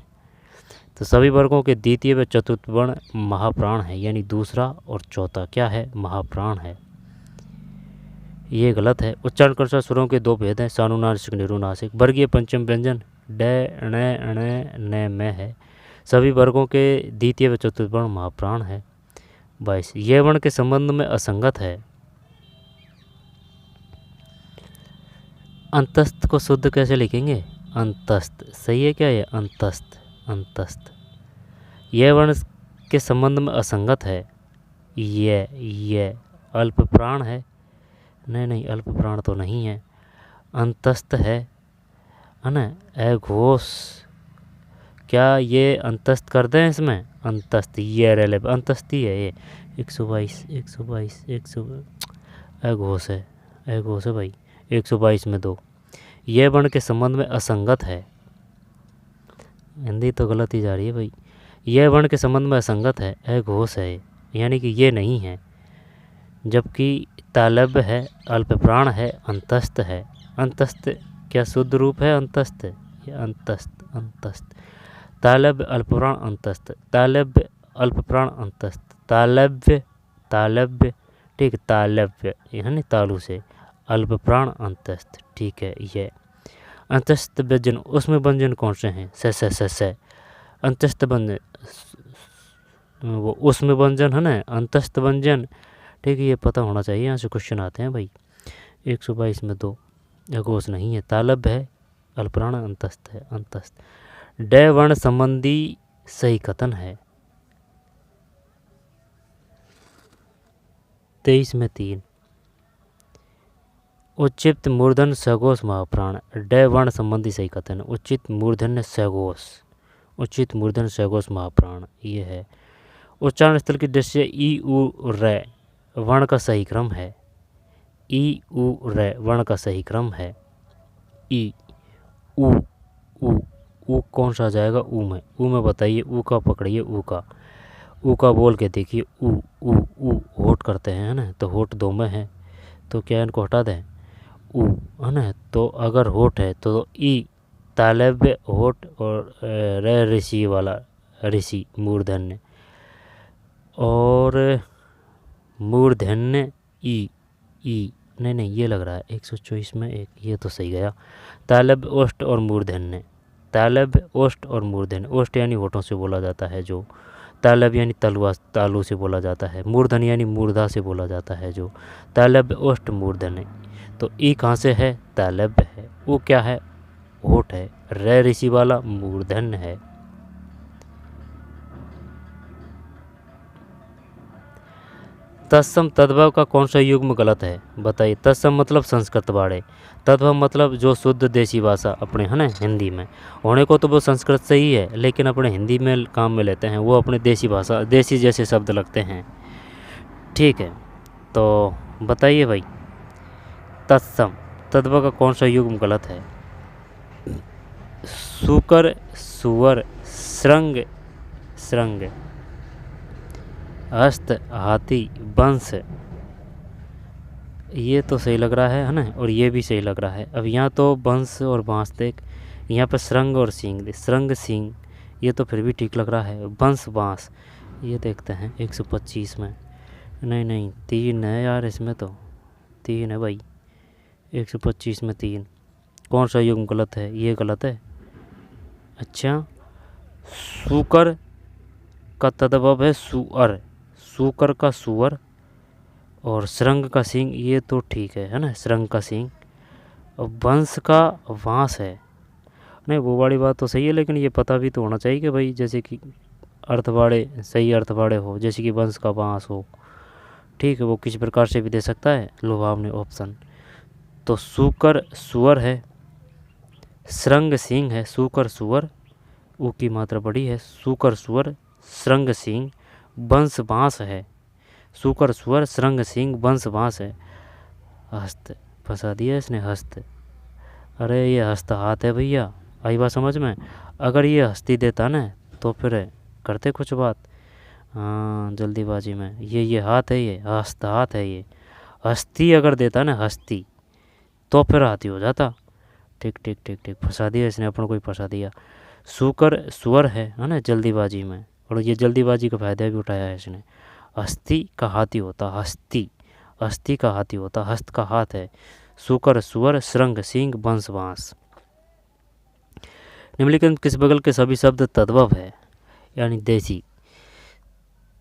तो सभी वर्गों के द्वितीय व चतुर्थ वर्ण महाप्राण है, यानी दूसरा और चौथा क्या है, महाप्राण है। ये गलत है। उच्चारण के अनुसार स्वरों के 2 भेद हैं, सानुनासिक, निरुनासिक। वर्गीय पंचम व्यंजन डे, ण, ने, में है। सभी वर्गों के द्वितीय व चतुर्थ वर्ण महाप्राण है। 22। यह वर्ण के संबंध में असंगत है। अंतस्थ को शुद्ध कैसे लिखेंगे, अंतस्थ, सही है क्या ये, अंतस्थ। यह वर्ण के संबंध में असंगत है। ये अल्पप्राण है, नहीं अल्पप्राण तो नहीं है, अंतस्थ है ना। अघोष, क्या ये अंतस्थ कर दें इसमें, अंतस्थ, ये रेले अंतस्थी है ये। 122 अघोष है भाई। 122 में 2। यह वर्ण के संबंध में असंगत है। हिंदी तो गलत ही जा रही है भाई। यह वर्ण के संबंध में असंगत है, अघोष है, यानी कि ये नहीं है। जबकि तालब्य है, अल्पप्राण है, अंतस्थ है। अंतस्थ क्या शुद्ध रूप है, अंतस्थ, ये अंतस्थ। तालब्य, अल्पप्राण, अंतस्थ, तालब्य, अल्पप्राण, अंतस्थ, तालब्य, ठीक, तालब्य यानी तालु से, अल्पप्राण, अंतस्थ, ठीक है। ये अंतस्थ व्यंजन, उसमें व्यंजन कौन से हैं, स अंतस्थ व्यंजन, वो उसमें व्यंजन है ना, अंतस्थ व्यंजन, ठीक है, ये पता होना चाहिए। यहाँ से क्वेश्चन आते हैं भाई। 122 में 2 अघोष नहीं है। तालब्य है, अल्पप्राण अंतस्थ है, अंतस्थ। डे वर्ण संबंधी सही कथन है। 23 में 3। उच्चित मूर्धन सगोष महाप्राण। डे वर्ण संबंधी सही कथन। उचित मूर्धन्य सगोष, उचित मूर्धन सगोष महाप्राण ये है। उच्चारण स्थल की दृष्टि से ई उ रै वर्ण का सही क्रम है। ई उ रै वर्ण का सही क्रम है। ई उ उ उ कौन सा जाएगा ऊ में बताइए। ऊ का पकड़िए, ऊ का बोल के देखिए। ऊ होठ करते हैं ना, तो होठ दो में है तो क्या इनको हटा दें, ऊ है ना। तो अगर होठ है तो ई तालव्य होठ और रे ऋषि वाला ऋषि मूर्धन्य और मूर्धन्य ई नहीं ये लग रहा है 124 में 1, ये तो सही गया। तालव्य ओष्ठ और मूर्धन्य, तालव्य ओष्ठ और मूर्धन्य। ओष्ठ यानी होठों से बोला जाता है जो, तालव्य यानी तालू से बोला जाता है, मूर्धन्य यानी मूर्धा से बोला जाता है जो। तालव्य ओष्ठ मूर्धन्य, तो ई कहाँ से है, तालव्य है। वो क्या है, होठ है। रे ऋषि वाला मूर्धन्य है। तत्सम तद्भव का कौन सा युग्म गलत है बताइए। तत्सम मतलब संस्कृत वाले, तद्भव मतलब जो शुद्ध देसी भाषा अपने है ना हिंदी में होने को तो वो संस्कृत से ही है, लेकिन अपने हिंदी में काम में लेते हैं, वो अपने देसी भाषा देसी जैसे शब्द लगते हैं। ठीक है, तो बताइए भाई तत्सम तद्भव का कौन सा युग्म गलत है। सुकर सुअर श्रृंग श्रृंग, हस्त हाथी बंश, ये तो सही लग रहा है ना, और ये भी सही लग रहा है। अब यहाँ तो बंश और बांस देख, यहाँ पर श्रृंग और सींग, श्रृंग सींग, ये तो फिर भी ठीक लग रहा है। बंश बांस, ये देखते हैं 125 में, नहीं 3 है यार, इसमें तो 3 है भाई। 125 में 3, कौन सा युग्म गलत है, ये गलत है। अच्छा, सुकर का तद्भव है सुअर, सुकर का सुअर, और श्रृंग का सींग, ये तो ठीक है ना, श्रृंग का सींग। और वंश का वांस है, नहीं वो वाली बात तो सही है, लेकिन ये पता भी तो होना चाहिए कि भाई जैसे कि अर्थवाड़े सही अर्थवाड़े हो, जैसे कि वंश का वांस हो। ठीक है, वो किसी प्रकार से भी दे सकता है लुभावनी ऑप्शन। तो सुकर सुअर है, श्रृंग सींग है, सुकर सुअर, ऊ की मात्रा बड़ी है, सुकर सुअर श्रृंग सींग, वंश बांस है। सुकर सुअर श्रृंग सींग वंश बांस है। हस्त फंसा दिया इसने, हस्त, अरे ये हस्त हाथ है भैया, आई बात समझ में। अगर ये हस्ती देता ना तो फिर करते कुछ बात, हाँ जल्दीबाजी में। ये हाथ है, ये हस्त हाथ है, ये हस्ती अगर देता ना हस्ती तो फिर हाथी हो जाता। ठीक फंसा दिया इसने, अपन को ही फंसा दिया। सुकर सुअर है ना जल्दीबाजी में, और ये जल्दीबाजी का फायदा भी उठाया है इसने। हस्ती का हाथी होता, हस्ती का हाथी होता, हस्त का हाथ है। सुकर सुअर श्रृंग सींग वंश बांस। निम्नलिखित किस बगल के सभी शब्द तद्भव है यानी देसी,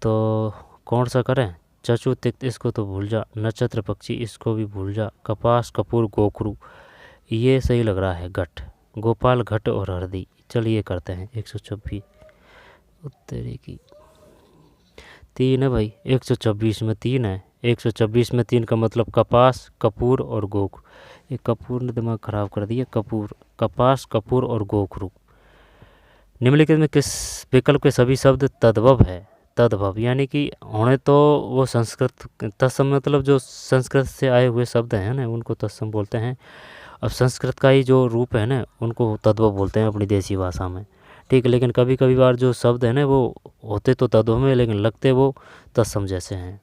तो कौन सा करें। चचु तिक्त इसको तो भूल जा, नक्षत्र पक्षी इसको भी भूल जा, कपास कपूर गोखरू ये सही लग रहा है, घट गोपाल घट और हरदी। चलिए करते हैं 126 तेरे की 3 है भाई, 126 में 3 है। 126 में 3 का मतलब कपास कपूर और गोख, ये कपूर ने दिमाग खराब कर दिया। कपूर कपास कपूर और गोखरू। निम्नलिखित में किस विकल्प के सभी शब्द तद्भव है। तद्भव यानी कि होने तो वो संस्कृत, तत्सम मतलब जो संस्कृत से आए हुए शब्द हैं ना उनको तत्सम बोलते हैं। अब संस्कृत का ही जो रूप है ना उनको तद्भव बोलते हैं अपनी देसी भाषा में। ठीक है, लेकिन कभी कभी बार जो शब्द है ना वो होते तो तद्भव में, लेकिन लगते वो तत्सम जैसे हैं।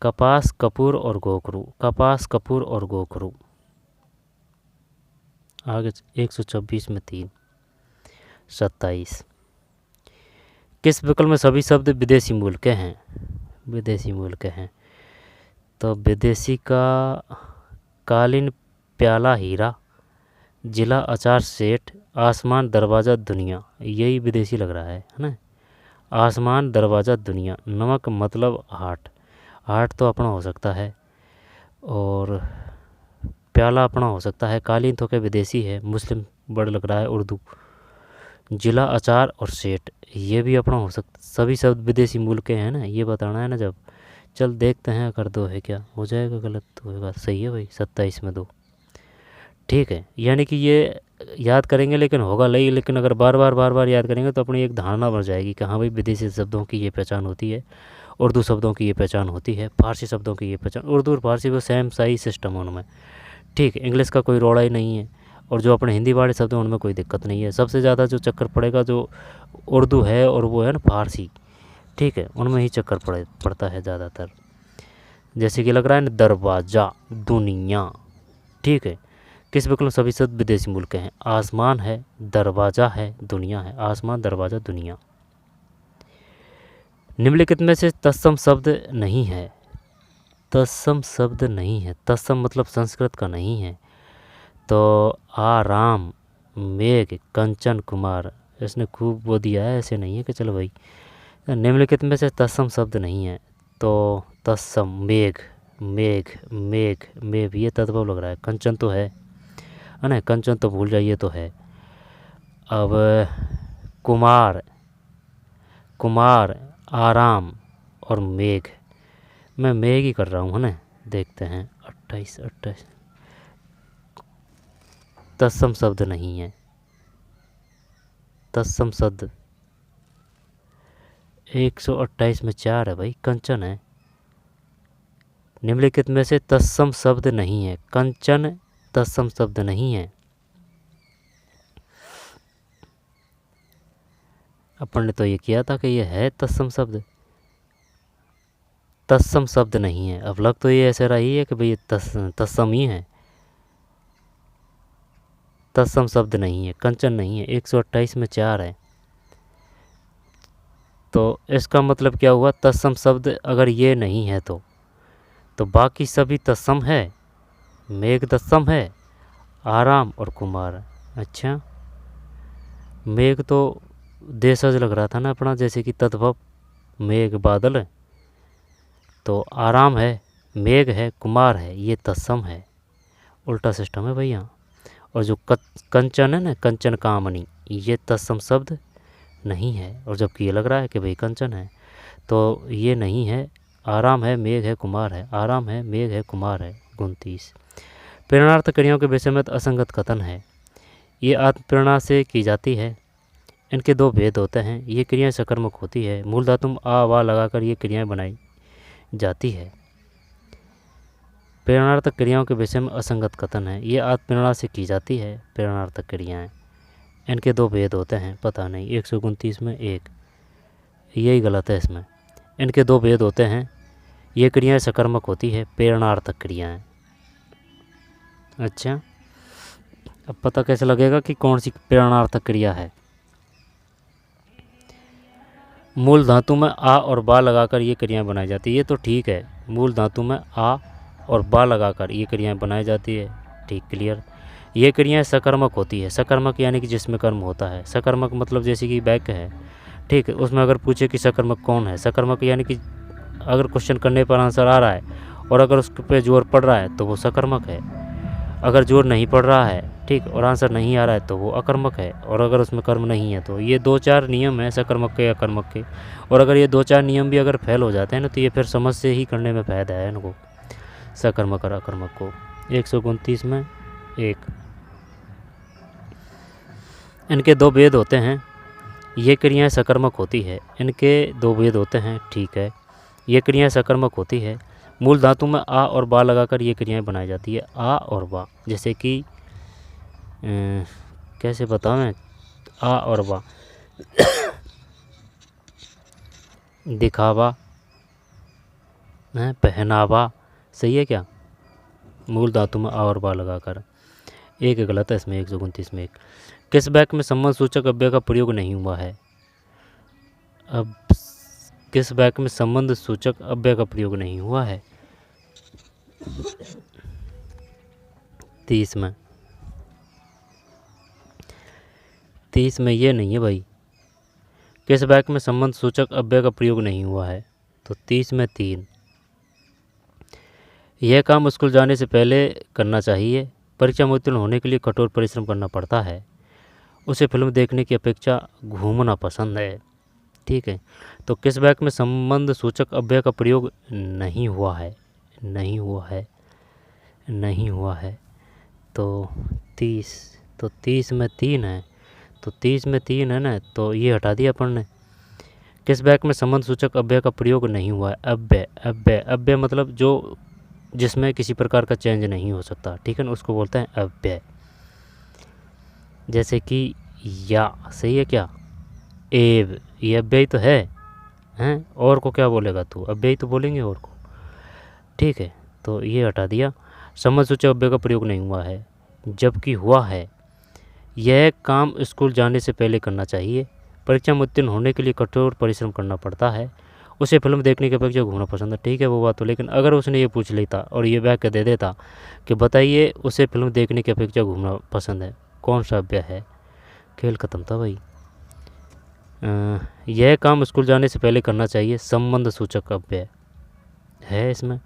कपास कपूर और गोखरू, कपास कपूर और गोखरू। आगे 126 में 3। 27 किस विकल्प में सभी शब्द विदेशी मूल के हैं। विदेशी मूल के हैं तो विदेशी का कालीन प्याला हीरा, जिला अचार सेठ, आसमान दरवाज़ा दुनिया, यही विदेशी लग रहा है ना। आसमान दरवाज़ा दुनिया, नमक मतलब हाट, हाट तो अपना हो सकता है, और प्याला अपना हो सकता है, कालीन तो क्या विदेशी है, मुस्लिम वर्ड लग रहा है उर्दू। जिला, अचार और सेठ ये भी अपना हो सकता, सभी शब्द विदेशी मूल के हैं ना, ये बताना है ना जब। चल देखते हैं अगर 2 है क्या हो जाएगा, गलत तो होगा, सही है भाई 27 में 2। ठीक है, यानी कि ये याद करेंगे लेकिन होगा नहीं, लेकिन अगर बार बार याद करेंगे तो अपनी एक धारणा बन जाएगी कि हाँ भाई विदेशी शब्दों की ये पहचान होती है, उर्दू शब्दों की ये पहचान होती है, फारसी शब्दों की ये पहचान। उर्दू और फारसी वो सेम सा ही सिस्टम है उनमें। ठीक है, इंग्लिश का कोई रोड़ा ही नहीं है, और जो अपने हिंदी वाले शब्द हैं उनमें कोई दिक्कत नहीं है। सबसे ज़्यादा जो चक्कर पड़ेगा जो उर्दू है और वो है ना फारसी, ठीक है, उनमें ही चक्कर पड़ता है ज़्यादातर। जैसे कि लग रहा है ना दरवाज़ा, दुनिया, ठीक है, किस विकल्प सभी शब्द विदेशी मूल के हैं। आसमान है, दरवाज़ा है, दुनिया है। आसमान, दरवाज़ा, दुनिया। निम्नलिखित में से तत्सम शब्द नहीं है। तत्सम शब्द नहीं है, तत्सम मतलब संस्कृत का नहीं है। तो आराम, मेघ, कंचन, कुमार, इसने खूब वो दिया है, ऐसे नहीं है कि चलो भाई। निम्नलिखित में से तत्सम शब्द नहीं है, तो तत्सम मेघ, मेघ, मेघ, मेघ ये तद्भव लग रहा है। कंचन तो है ना, कंचन तो भूल जाइए तो है। अब कुमार, कुमार, आराम और मेघ, मैं मेघ ही कर रहा हूँ, है ना। देखते हैं 28। तत्सम शब्द नहीं है, तत्सम शब्द 128 में 4 है भाई, कंचन है। निम्नलिखित में से तत्सम शब्द नहीं है, कंचन तत्सम शब्द नहीं है। अपन ने तो ये किया था कि ये है तत्सम शब्द, तत्सम शब्द नहीं है। अब लग तो ये ऐसे रही है कि भाई ये तत्सम ही है, तत्सम शब्द नहीं है, कंचन नहीं है। 128 में 4 है, तो इसका मतलब क्या हुआ, तत्सम शब्द अगर ये नहीं है तो बाकी सभी तत्सम है। मेघ तत्सम है, आराम और कुमार। अच्छा, मेघ तो देशज लग रहा था ना अपना, जैसे कि तद्भव मेघ बादल, तो आराम है, मेघ है, कुमार है, ये तत्सम है। उल्टा सिस्टम है भैया। और जो कंचन है ना, कंचन कामनी, ये तत्सम शब्द नहीं है, और जबकि ये लग रहा है कि भाई कंचन है, तो ये नहीं है। आराम है, मेघ है, कुमार है, आराम है, मेघ है, कुमार है। 29। प्रेरणार्थ क्रियाओं के विषय में असंगत कथन है। ये आत्मप्रेरणा से की जाती है, इनके 2 भेद होते हैं। ये क्रियाएं सकर्मक होती है, मूल धातु में आ वा लगाकर ये क्रियाएं बनाई जाती है। प्रेरणार्थक क्रियाओं के विषय में असंगत कथन है। ये आत्मप्रेरणा से की जाती है प्रेरणार्थक क्रियाएं, इनके 2 भेद होते हैं। पता नहीं 129 में 1, यही गलत है इसमें। इनके 2 भेद होते हैं, ये क्रियाएं सकर्मक होती है, प्रेरणार्थक क्रियाएं। अच्छा, अब पता कैसे लगेगा कि कौन सी प्रेरणार्थक क्रिया है। मूल धातु में आ और बा लगाकर ये क्रियाएं बनाई जाती है, ये तो ठीक है। मूल धातु में आ और बा लगाकर ये क्रियाएं बनाई जाती है, ठीक, क्लियर। ये क्रियाएं सकर्मक होती है। सकर्मक यानी कि जिसमें कर्म होता है। सकर्मक मतलब जैसे कि वाक्य है, ठीक है, उसमें अगर पूछे कि सकर्मक कौन है, सकर्मक यानी कि अगर क्वेश्चन करने पर आंसर आ रहा है और अगर उस पर जोर पड़ रहा है तो वो सकर्मक है। अगर जोर नहीं पड़ रहा है, ठीक, और आंसर नहीं आ रहा है तो वो अकर्मक है। और अगर उसमें कर्म नहीं है तो ये 2-4 नियम है सकर्मक के, अकर्मक के। और अगर ये 2-4 नियम भी अगर फेल हो जाते हैं ना तो ये फिर समझ से ही करने में फ़ायदा है इनको, सकर्मक और अकर्मक को। 129 में 1। इनके 2 भेद होते हैं। ये क्रियाएं सकर्मक होती है, इनके 2 भेद होते हैं, ठीक है। ये क्रियाएं सकर्मक होती है, मूल धातु में आ और बा लगाकर ये क्रियाएं बनाई जाती है। आ और बा, जैसे कि कैसे बताऊँ मैं, आ और बा दिखावा है, पहनावा, सही है क्या, मूल धातु में आ और बा लगाकर। एक गलत है इसमें 129 में 1। किस वाक्य में संबंध सूचक अव्यय का प्रयोग नहीं हुआ है। अब किस वाक्य में संबंध सूचक अव्यय का प्रयोग नहीं हुआ है। 30 में ये नहीं है भाई। किस वाक्य में संबंध सूचक अव्यय का प्रयोग नहीं हुआ है, तो 30 में 3। यह काम स्कूल जाने से पहले करना चाहिए। परीक्षा में उत्तीर्ण होने के लिए कठोर परिश्रम करना पड़ता है। उसे फिल्म देखने की अपेक्षा घूमना पसंद है। ठीक है, तो किस वाक्य में संबंध सूचक अव्यय का प्रयोग नहीं हुआ है? नहीं हुआ है, नहीं हुआ है। तो 30, तो 30 में 3 है, तो 30 में 3 है ना, तो ये हटा दिया अपन ने। किस वाक्य में संबंध सूचक अव्यय का प्रयोग नहीं हुआ है? अव्यय, अव्यय, अव्यय मतलब जो जिसमें किसी प्रकार का चेंज नहीं हो सकता, ठीक है ना, उसको बोलते हैं अव्यय। जैसे कि या, सही है क्या? एव, ये अव्यय तो है, हैं? और को क्या बोलेगा तू? अव्यय तो बोलेंगे और को, ठीक है, तो ये हटा दिया। संबंध सूचक अव्यय का प्रयोग नहीं हुआ है, जबकि हुआ है। यह काम स्कूल जाने से पहले करना चाहिए। परीक्षा में उत्तीर्ण होने के लिए कठोर परिश्रम करना पड़ता है। उसे फिल्म देखने की अपेक्षा घूमना पसंद है। ठीक है, वो बात तो, लेकिन अगर उसने ये पूछ लेता और ये वाक्य दे देता कि बताइए उसे फिल्म देखने की अपेक्षा घूमना पसंद है, कौन सा अव्यय है? खेल खत्म था भाई। यह काम स्कूल जाने से पहले करना चाहिए, संबंध सूचक अव्यय है इसमें।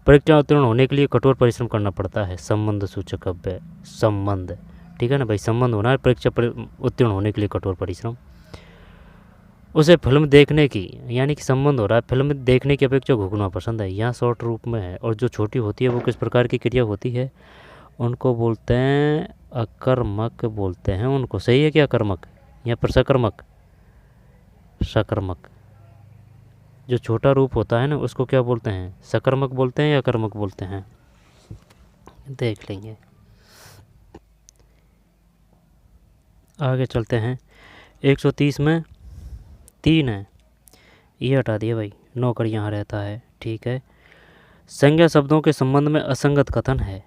परीक्षा उत्तीर्ण होने के लिए कठोर परिश्रम करना पड़ता है, संबंध सूचक अव्यय, संबंध, ठीक है ना भाई, संबंध होना है। परीक्षा उत्तीर्ण होने के लिए कठोर परिश्रम। उसे फिल्म देखने की, यानी कि संबंध हो रहा है, फिल्म देखने की अपेक्षा घूमना पसंद है, यहाँ शॉर्ट रूप में है। और जो छोटी होती है वो किस प्रकार की क्रिया होती है? उनको बोलते हैं अकर्मक बोलते हैं उनको। सही है क्या? कर्मक, यहाँ पर सकर्मक, सकर्मक। जो छोटा रूप होता है ना उसको क्या बोलते हैं? सकर्मक बोलते हैं या कर्मक बोलते हैं? देख लेंगे, आगे चलते हैं। 130 में 3 है, ये हटा दिए भाई, नौकर यहाँ रहता है, ठीक है। संज्ञा शब्दों के संबंध में असंगत कथन है,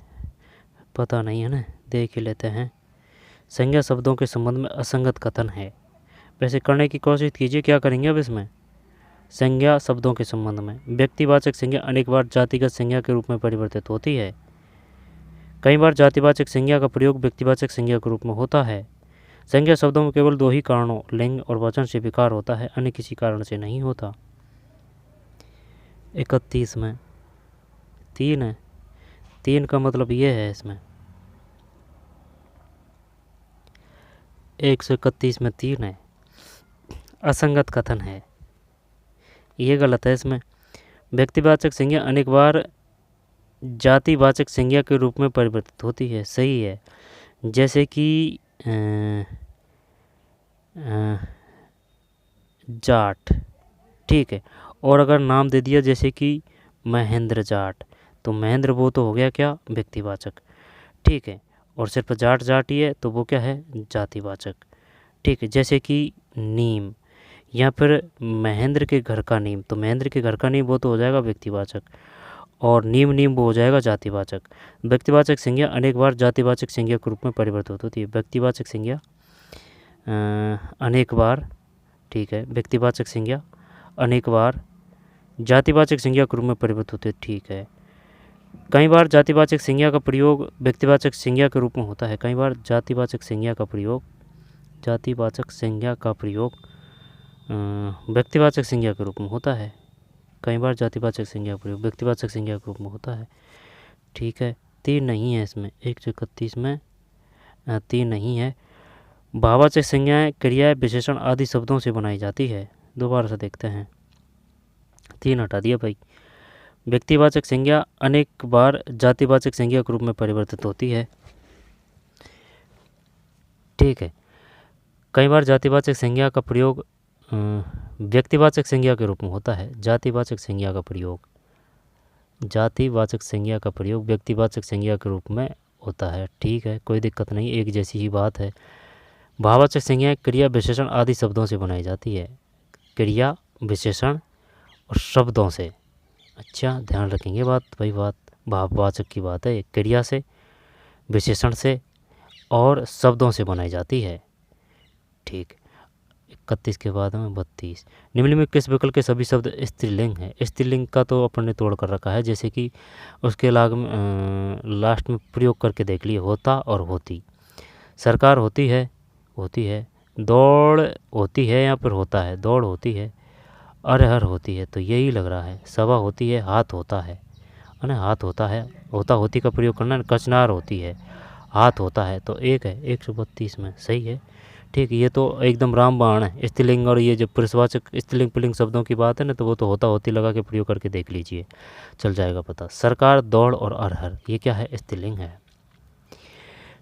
पता नहीं है ना, देख ही लेते हैं। संज्ञा शब्दों के संबंध में असंगत कथन है, वैसे करने की कोशिश कीजिए। क्या करेंगे अब इसमें? संज्ञा शब्दों के संबंध में व्यक्तिवाचक संज्ञा अनेक बार जातिगत संज्ञा के रूप में परिवर्तित होती है। कई बार जातिवाचक संज्ञा का प्रयोग व्यक्तिवाचक संज्ञा के रूप में होता है। संज्ञा शब्दों में केवल 2 ही कारणों, लिंग और वचन से विकार होता है, अन्य किसी कारण से नहीं होता। 31 में 3 है, 3 का मतलब ये है इसमें। 131 में 3 है, असंगत कथन है, ये गलत है। इसमें व्यक्तिवाचक संज्ञा अनेक बार जातिवाचक संज्ञा के रूप में परिवर्तित होती है, सही है। जैसे कि जाट, ठीक है। और अगर नाम दे दिया जैसे कि महेंद्र जाट, तो महेंद्र वो तो हो गया क्या? व्यक्तिवाचक, ठीक है। और सिर्फ जाट जाट ही है तो वो क्या है? जातिवाचक, ठीक है। जैसे कि नीम, या फिर महेंद्र के घर का नीम, तो महेंद्र के घर का नीम वो तो हो जाएगा व्यक्तिवाचक, और नीम नीम वो हो जाएगा जातिवाचक। व्यक्तिवाचक संज्ञा अनेक बार जातिवाचक संज्ञा के रूप में परिवर्तित होती है। व्यक्तिवाचक संज्ञा अनेक बार, ठीक है, व्यक्तिवाचक संज्ञा अनेक बार जातिवाचक संज्ञा के रूप में परिवर्तित होती है, ठीक है। कई बार जातिवाचक संज्ञा का प्रयोग व्यक्तिवाचक संज्ञा के रूप में होता है। कई बार जातिवाचक संज्ञा का प्रयोग, जातिवाचक संज्ञा का प्रयोग व्यक्तिवाचक संज्ञा के रूप में होता है। कई बार जातिवाचक संज्ञा का प्रयोग व्यक्तिवाचक संज्ञा के रूप में होता है, ठीक है। 3 नहीं है इसमें, 131 में 3 नहीं है। भाववाचक संज्ञाएं क्रियाएं विशेषण आदि शब्दों से बनाई जाती है। दोबारा से देखते हैं, 3 हटा दिया भाई। व्यक्तिवाचक संज्ञा अनेक बार जातिवाचक संज्ञा के रूप में परिवर्तित होती है, ठीक है। कई बार जातिवाचक संज्ञा का प्रयोग व्यक्तिवाचक संज्ञा के रूप में होता है। जातिवाचक संज्ञा का प्रयोग, जातिवाचक संज्ञा का प्रयोग व्यक्तिवाचक संज्ञा के रूप में होता है, ठीक है, कोई दिक्कत नहीं, एक जैसी ही बात है। भाववाचक संज्ञाएं क्रिया विशेषण आदि शब्दों से बनाई जाती है। क्रिया विशेषण और शब्दों से, अच्छा ध्यान रखेंगे बात भाई, बात भाववाचक की बात है। क्रिया से, विशेषण से और शब्दों से बनाई जाती है, ठीक। 31 के बाद में 32, निम्न में किस विकल्प के सभी शब्द स्त्रीलिंग है? स्त्रीलिंग का तो अपन ने तोड़ कर रखा है, जैसे कि उसके लास्ट में प्रयोग करके देख लिए, होता और होती। सरकार होती है, होती है। दौड़ होती है या फिर होता है? दौड़ होती है। अरहर होती है, तो यही लग रहा है। सभा होती है, हाथ होता है। ना, हाथ होता है, होता होती का प्रयोग करना, कचनार होती है, हाथ होता है, तो एक है 132 में सही है। ठीक, ये तो एकदम रामबाण है। स्त्रीलिंग और ये जो पुरुषवाचक स्त्रीलिंग पुल्लिंग शब्दों की बात है ना, तो वो तो होता होती लगा के प्रयोग करके देख लीजिए, चल जाएगा पता। सरकार, दौड़ और अरहर, ये क्या है? स्त्रीलिंग है।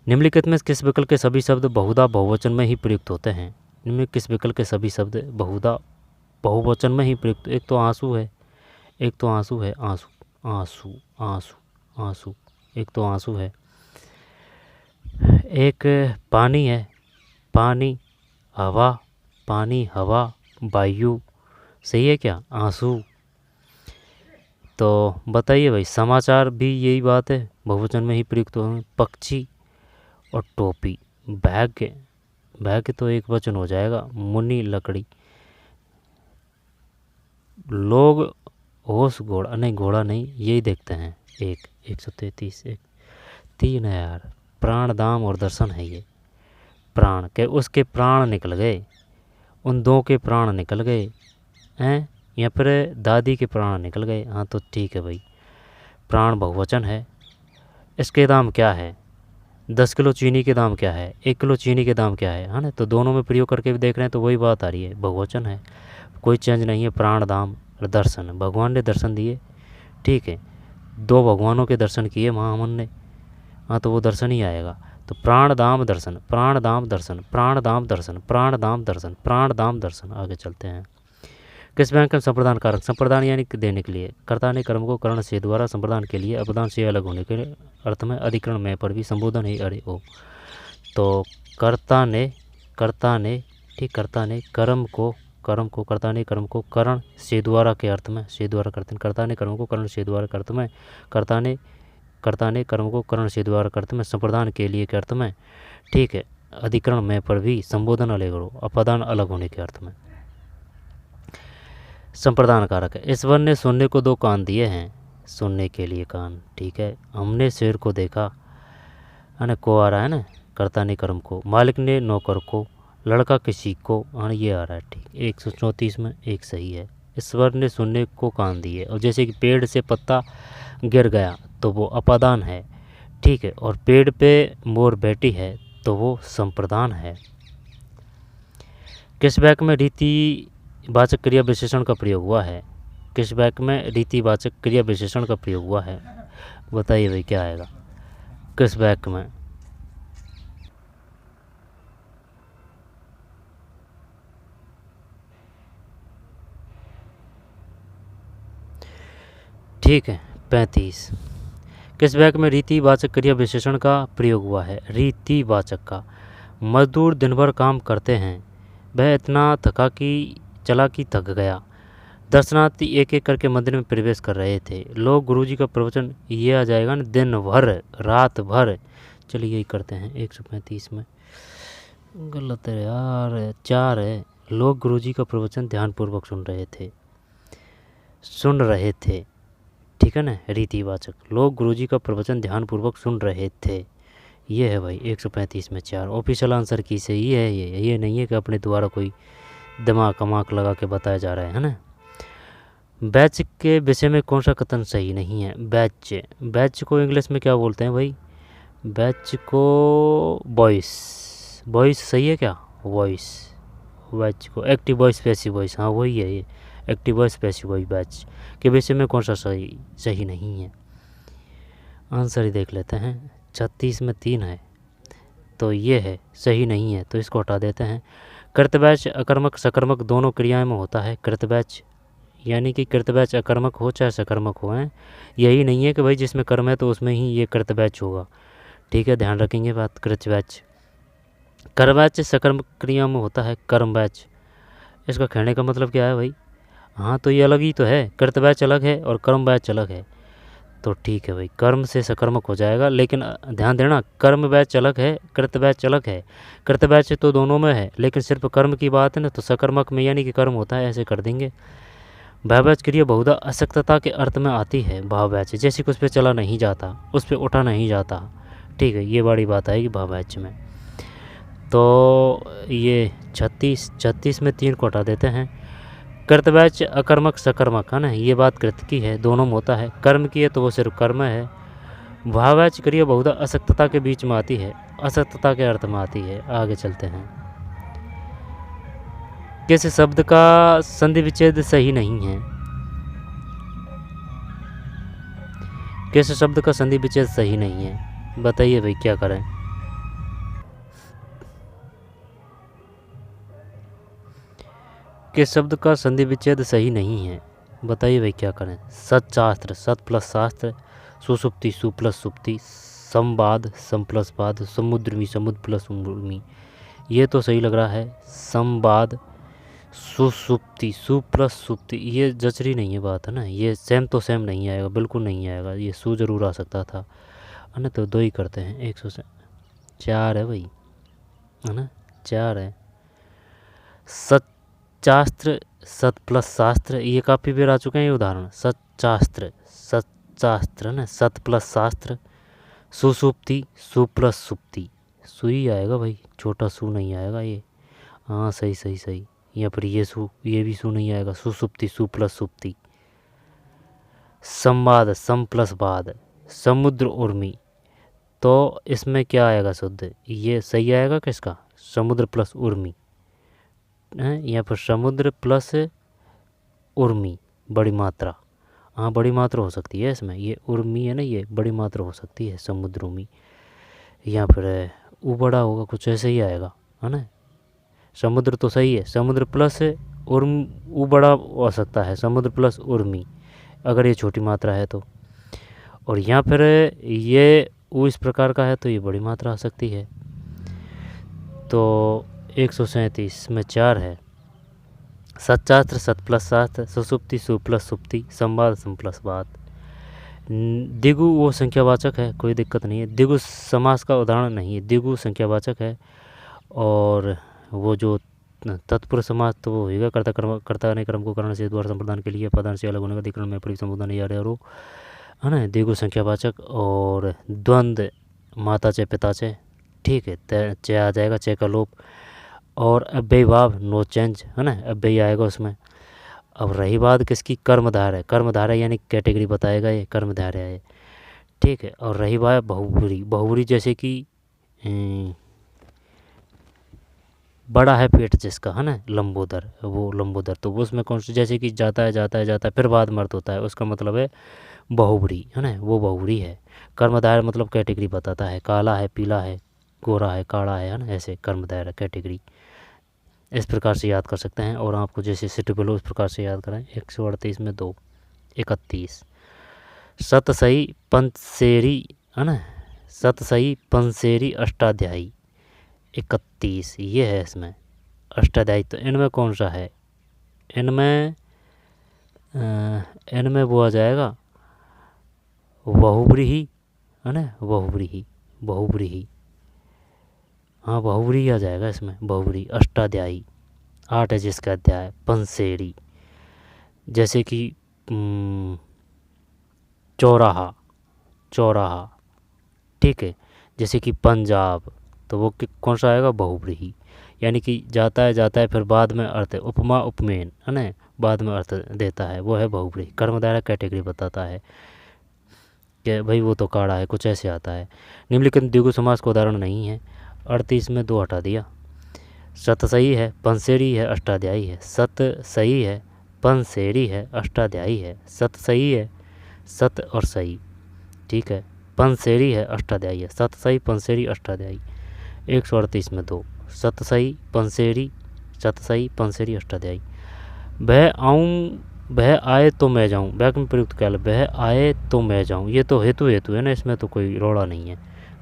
निम्नलिखित में किस विकल्प के सभी शब्द बहुधा बहुवचन में ही प्रयुक्त होते हैं? निम्नलिखित किस विकल्प के सभी शब्द बहुधा बहुवचन में ही प्रयुक्त? एक तो आंसू है, एक तो आंसू है, आंसू आंसू आंसू आंसू, एक तो आंसू है। एक पानी है, पानी, हवा, पानी, हवा, वायु, सही है क्या? आंसू। तो बताइए भाई, समाचार भी यही बात है, बहुवचन में ही प्रयुक्त हो। पक्षी और टोपी, भाग्य, भाग्य तो एक वचन हो जाएगा। मुनि, लकड़ी, लोग, होश, घोड़ा, नहीं घोड़ा नहीं, यही देखते हैं। 133 एक 3 है यार। प्राण, दाम और दर्शन है ये। प्राण के उसके प्राण निकल गए, उन दो के प्राण निकल गए हैं, या फिर दादी के प्राण निकल गए। हाँ तो ठीक है भाई, प्राण बहुवचन है। इसके दाम क्या है? 10 किलो चीनी के दाम क्या है? 1 किलो चीनी के दाम क्या है ना? तो दोनों में प्रयोग करके भी देख रहे हैं तो वही बात आ रही है, बहुवचन है, कोई चेंज नहीं है। प्राण, दाम और दर्शन, भगवान ने दर्शन दिए, ठीक है, 2 भगवानों के दर्शन किए महामन ने, हाँ तो वो दर्शन ही आएगा। तो प्राण, दाम, दर्शन, प्राण, दाम, दर्शन, प्राण, दाम, दर्शन, प्राण, दाम, दर्शन, प्राण, दाम, दर्शन। आगे चलते हैं। किस बैंक में संप्रदान कारक, संप्रदान यानी देने के लिए, कर्ता ने कर्म को करण से द्वारा संप्रदान के लिए अपदान से अलग होने के अर्थ में अधिकरण में पर भी संबोधन ही अरे ओ। तो कर्ता ने ठीक, कर्ता ने कर्म को कर्ता ने कर्म को करण से द्वारा के अर्थ में, से द्वारा करते हैं, कर्ता ने कर्म को करण से द्वारा के अर्थ में, कर्ता ने कर्म को करण से द्वारा के अर्थ में, संप्रदान के लिए के अर्थ में, ठीक है, अधिकरण में पर भी संबोधन अलग हो, अपदान अलग होने के अर्थ में। संप्रदान कारक है। ईश्वर ने सुनने को 2 कान दिए हैं, सुनने के लिए कान, ठीक है। हमने शेर को देखा, है ना, को आ रहा है ना, कर्ता ने कर्म को, मालिक ने नौकर को, लड़का किसी को, हाँ ये आ रहा है, ठीक। 134 में एक सही है। ईश्वर ने सुनने को कान दिए, और जैसे कि पेड़ से पत्ता गिर गया तो वो अपादान है, ठीक है, और पेड़ पे मोर बैठी है तो वो संप्रदान है। किस वाक्य में रीति वाचक क्रिया विशेषण का प्रयोग हुआ है? किस वाक्य में रीतिवाचक क्रिया विशेषण का प्रयोग हुआ है? बताइए भाई क्या आएगा किस वाक्य में? ठीक है, 35। किस वाक्य में रीतिवाचक क्रिया विशेषण का प्रयोग हुआ है? रीतिवाचक का। मजदूर दिन भर काम करते हैं, वह इतना चला कि थक गया। दर्शनार्थी एक एक करके मंदिर में प्रवेश कर रहे थे। लोग गुरुजी का प्रवचन, ये आ जाएगा ना, दिन भर, रात भर। चलिए यही करते हैं। 135 में गलत है यार, 4 है। लोग गुरुजी का प्रवचन ध्यानपूर्वक सुन रहे थे, ठीक है ना, रीतिवाचक। लोग गुरुजी का प्रवचन ध्यानपूर्वक सुन रहे थे, ये है भाई 135 में 4। ऑफिशियल आंसर की सही है ये नहीं है कि अपने द्वारा कोई दिमाग कमाक लगा के बताया जा रहा है ना। बैच के विषय में कौन सा कथन सही नहीं है? बैच को इंग्लिश में क्या बोलते हैं भाई? बैच को वॉइस सही है क्या? बैच को एक्टिव वॉइस, पैसिव वॉइस, हाँ वही है ये, active voice, passive voice. Batch के विषय में कौन सा सही नहीं है? आंसर ही देख लेते हैं। 36 में 3 है, तो ये है, सही नहीं है, तो इसको हटा देते हैं। कृतवैच अकर्मक सकर्मक दोनों क्रियाएं में होता है। कृतवैच यानी कि कृतवैच अकर्मक हो चाहे सकर्मक हो, हैं, यही नहीं है कि भाई जिसमें कर्म है तो उसमें ही ये कृतवैच होगा, ठीक है, ध्यान रखेंगे बात। कृतवैच, कर्मवैच सकर्मक क्रिया में होता है। कर्मवैच, इसका कहने का मतलब क्या है भाई? हाँ तो ये अलग ही तो है, कृतवैच अलग है और कर्मवैच अलग है, तो ठीक है भाई, कर्म से सकर्मक हो जाएगा। लेकिन ध्यान देना, कर्म बैच अलग है, कृतवैच अलग है। कृतवैच तो दोनों में है, लेकिन सिर्फ कर्म की बात है ना, तो सकर्मक में यानी कि कर्म होता है, ऐसे कर देंगे। भाववैच क्रिया बहुधा अशक्तता के अर्थ में आती है। भाववैच जैसे कि उस पर चला नहीं जाता, उस पर उठा नहीं जाता, ठीक है, ये बड़ी बात आएगी भाववैच में। तो ये 36 में 3 को हटा देते हैं। कृतवाच्य अकर्मक सकर्मक, है ना, ये बात कृत की है, दोनों में होता है। कर्म की है तो वो सिर्फ कर्म है। भाववाच्य क्रिया बहुधा असक्तता के बीच में आती है, असक्तता के अर्थ में आती है। आगे चलते हैं। किस शब्द का संधि विच्छेद सही नहीं है? किस शब्द का संधि विच्छेद सही नहीं है? बताइए भाई, क्या करें? किस शब्द का संधि विच्छेद सही नहीं है? बताइए भाई, क्या करें? सच्चास्त्र, सत प्लस शास्त्र, सुसुप्ति, सु प्लस सुप्ति, संवाद, सम प्लस वाद, समुद्रमी, समुद्र प्लस उर्मी। ये तो सही लग रहा है। संवाद, सुसुप्ति, सु प्लस सुप्ति, ये जचरी नहीं है बात, है ना। ये सेम तो सेम नहीं आएगा, बिल्कुल नहीं आएगा। ये सु जरूर आ सकता था, है ना। तो 2 ही करते हैं। 100 से 4 है भाई, है ना, 4 है। सच्चास्त्र, सत प्लस शास्त्र, ये काफ़ी बार आ चुके हैं ये उदाहरण। सच्चास्त्र, सच्चास्त्र, ना, सत प्लस शास्त्र, सुसुप्ति, सु प्लस सुप्ति, सु ही आएगा भाई, छोटा सु नहीं आएगा ये। हाँ, सही सही सही। यहाँ पर ये भी सु नहीं आएगा। सुसुप्ति, सु प्लस सुप्ति। संवाद, सम प्लस वाद, समुद्र उर्मी, तो इसमें क्या आएगा शुद्ध? ये सही आएगा किसका? समुद्र प्लस उर्मी है। यहाँ पर समुद्र प्लस उर्मी, बड़ी मात्रा। हाँ, बड़ी मात्रा हो सकती है इसमें। ये उर्मी है ना, ये बड़ी मात्रा हो सकती है, समुद्र उर्मी। यहाँ पर ऊ बड़ा होगा, कुछ ऐसे ही आएगा, है ना। समुद्र तो सही है, समुद्र प्लस उर्म, ऊ बड़ा हो सकता है, समुद्र प्लस उर्मी, अगर ये छोटी मात्रा है तो। और यहाँ पर ये ऊ इस प्रकार का है तो ये बड़ी मात्रा आ सकती है। तो 137 में 4 है। सच्चास्त्र, सत प्लस शास्त्र, सुसुप्ति, सु प्लस सुप्ति, संवाद, सम प्लस वाद। दिगु वो संख्यावाचक है, कोई दिक्कत नहीं है। दिगु समास का उदाहरण नहीं है, दिगु संख्यावाचक है। और वो जो तत्पुरुष समास तो वो होगा कर्ता ने कर्म को कारण से द्वारा संप्रदान के लिए पदान से अलग होने का अधिकरण में पड़ी संबोधन या रो, है ना। दिगु संख्यावाचक। और द्वंद्व, माता चे पिता चे, ठीक है, चे आ जाएगा, चे का लोप। और अव्यय भाव, नो चेंज, है ना, अव्यय आएगा उसमें। अब रही बात किसकी? कर्मधारय। कर्मधारय यानी कैटेगरी बताएगा ये, कर्मधारय है, ठीक है। और रही बात बहुब्री, बहुब्री जैसे कि बड़ा है पेट जिसका, है ना, लंबोदर, वो लंबोदर, तो वो उसमें कौन सी? जैसे कि जाता है जाता है जाता है फिर बाद मर्द होता है, उसका मतलब है बहुब्री, है ना, वो बहुब्री है। कर्मधारय मतलब कैटेगरी बताता है, काला है, पीला है, गोरा है, काला है ना, ऐसे कर्मधारय कैटेगरी। इस प्रकार से याद कर सकते हैं। और आपको जैसे सिटेबल हो उस प्रकार से याद करें। 138 में 2, 31। सत सही पंचसेरी, है ना, सत सही पंचसेरी अष्टाध्यायी 31, ये है इसमें अष्टाध्यायी। तो इनमें कौन सा है? इनमें वो आ जाएगा बहुब्रीही, है ना, बहुब्रीही, बहुब्रीही, हाँ, बहुब्री आ जाएगा इसमें, बहुब्री। अष्टाध्यायी 8 है जिसका अध्याय। पंचसेरी जैसे कि चौराहा, चौराहा, ठीक है। जैसे कि पंजाब, तो वो कौन सा आएगा? बहुब्रीही, यानी कि जाता है फिर बाद में अर्थ, उपमा उपमेन, है ना, बाद में अर्थ देता है, वो है बहुब्रीही। कर्मधारय कैटेगरी बताता है कि भाई वो तो काड़ा है, कुछ ऐसे आता है। निम्नलिखित द्विगु समास का उदाहरण नहीं है। 38 में 2 हटा दिया। सत सही है, पंचसेरी है, अष्टाध्यायी है। सत सही है, पंचसेरी है, अष्टाध्यायी है। सत सही है, सत और सही, ठीक है। पंचसेरी है, अष्टाध्यायी है। सत सही, पंचसेरी, अष्टाध्यायी। 138 में 2, सत सही, पंचसेरी, सत सही, पंचसेरी, अष्टाध्यायी। वह आए तो मैं जाऊँ, बैक में प्रयुक्त काल, वह आए तो मैं जाऊँ, ये तो हेतु है ना, इसमें तो कोई रोड़ा नहीं है।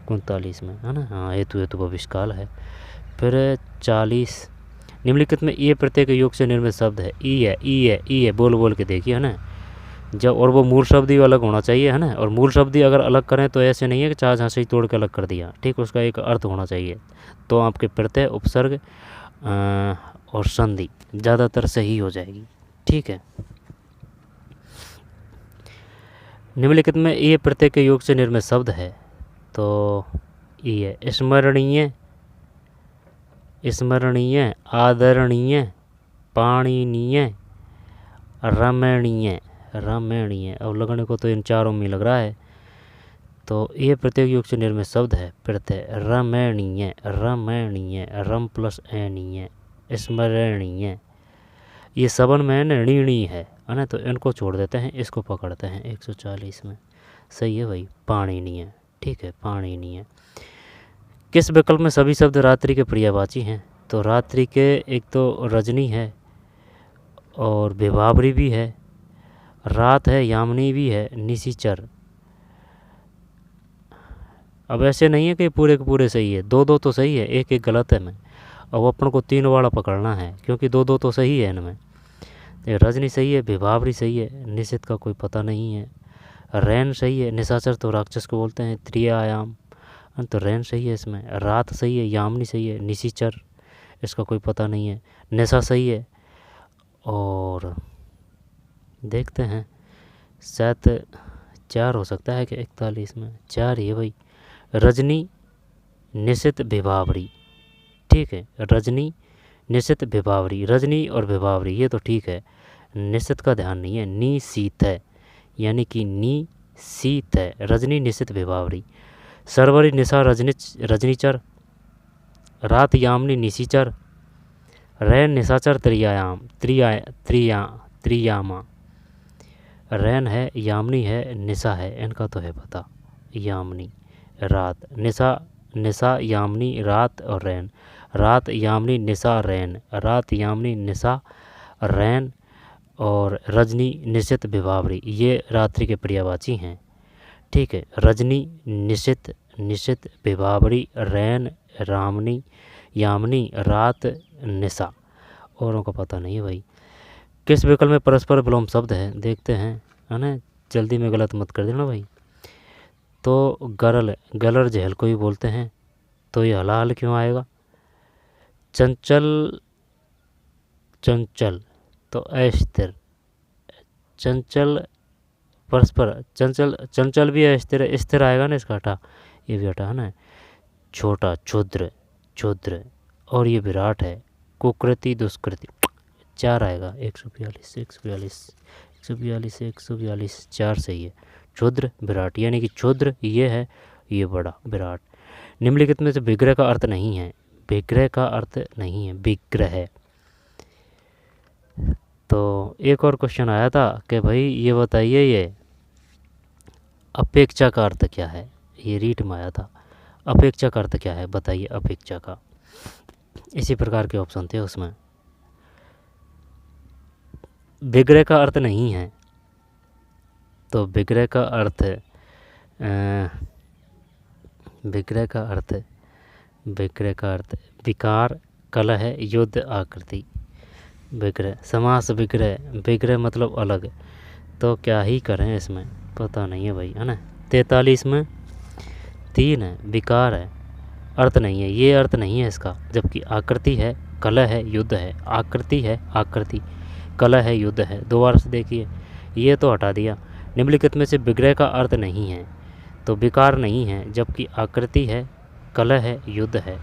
39 में, है ना, हाँ, हेतु भविष्य काल है। फिर 40, निम्नलिखित में ये प्रत्यय के योग से निर्मित शब्द है। ई है, बोल के देखिए, है ना, जब, और वो मूल शब्द ही अलग होना चाहिए, है ना। और मूल शब्द ही अगर अलग करें तो ऐसे नहीं है कि चार झांसे ही तोड़ के अलग कर दिया, ठीक, उसका एक अर्थ होना चाहिए। तो आपके प्रत्यय, उपसर्ग और संधि ज़्यादातर सही हो जाएगी, ठीक है। निम्नलिखित में ये प्रत्यय के योग से निर्मित शब्द है, तो ये है स्मरणीय, स्मरणीय, आदरणीय, पाणनीय, रमणीय, रमणीय। अब लगने को तो इन चारों में लग रहा है। तो ये प्रत्येक युग से निर्मित शब्द है प्रत्यय रमणीय, रमणीय, रम प्लस एनीय, स्मरणीय। ये सबन में ऋणी है ना, तो इनको छोड़ देते हैं, इसको पकड़ते हैं 140 में। सही है भाई, पाणिनीय। ठीक है, पाणिनीय। किस विकल्प में सभी शब्द रात्रि के पर्यायवाची हैं? तो रात्रि के एक तो रजनी है और विभावरी भी है, रात है, यामिनी भी है, निशिचर। अब ऐसे नहीं है कि पूरे के पूरे सही है, दो दो तो सही है, एक एक गलत है। मैं अब अपन को तीन वाला पकड़ना है, क्योंकि दो दो तो सही है इनमें। रजनी सही है, विभावरी सही है, निशित का कोई पता नहीं है, रैन सही है, निशाचर तो राक्षस को बोलते हैं, त्रियायाम, तो रैन सही है इसमें, रात सही है, यामिनी सही है, निशिचर इसका कोई पता नहीं है, निशा सही है। और देखते हैं शायद 4 हो सकता है कि 41 में 4 ही है भाई, रजनी निशित विभावरी। ठीक है, रजनी निशित विभावरी, रजनी और विभावरी ये तो ठीक है, निशित का ध्यान नहीं है, नी शीत है, यानी कि नी शीत है, रजनी निशित विभावरी। सरवरी निशा रजनीचर, रात यामिनी निशिचर, रैन निशाचर त्रियायाम, त्रियामा। रैन है, यामिनी है, निशा है, इनका तो है पता, यामिनी रात, निशा यामिनी रात और रैन, रात यामिनी निशा रैन, रात यामिनी निशा रैन और रजनी निशित विभावरी, ये रात्रि के पर्यायवाची हैं। ठीक है, रजनी निशित, निशित विभावरी, रैन, रामनी, यामिनी, रात, निशा। औरों का पता नहीं है भाई। किस विकल्प में परस्पर विलोम शब्द है? देखते हैं, है ना, जल्दी में गलत मत कर देना भाई। तो गरल, गलर झेल को भी बोलते हैं, तो ये हलाल क्यों आएगा? चंचल, चंचल तो अस्थिर, चंचल परस्पर, चंचल, चंचल भी अस्थिर है, स्थिर आएगा ना, इसका हटा, ये भी हटा है ना। छोटा, क्षुद्र, क्षुद्र, और ये विराट है, कुकृति, दुष्कृति, 4 आएगा, 142, 142, 142, 142, 4 सही है, क्षुद्र विराट, यानी कि क्षुद्र ये है, ये बड़ा विराट। निम्नलिखित में से विग्रह का अर्थ नहीं है, विग्रह का अर्थ नहीं है, विग्रह है। तो एक और क्वेश्चन आया था कि भाई ये बताइए, ये अपेक्षा का अर्थ क्या है? ये रीट में आया था, अपेक्षा का अर्थ क्या है बताइए, अपेक्षा का। इसी प्रकार के ऑप्शन थे उसमें। विग्रह का अर्थ नहीं है, तो विग्रह का अर्थ, विग्रह का अर्थ, विग्रह का अर्थ विकार, कलह, युद्ध, आकृति। विग्रह, समास विग्रह, विग्रह मतलब अलग, तो क्या ही करें इसमें, पता नहीं है भाई, है ना। 43 में 3 है, विकार है, अर्थ नहीं है, ये अर्थ नहीं है इसका, जबकि आकृति है, कलह है, युद्ध है, आकृति है, आकृति, कलह है, युद्ध है। दोबारा से देखिए, ये तो हटा दिया। निम्नलिखित में से विग्रह का अर्थ नहीं है, तो विकार नहीं है, जबकि आकृति है, कलह है, युद्ध है,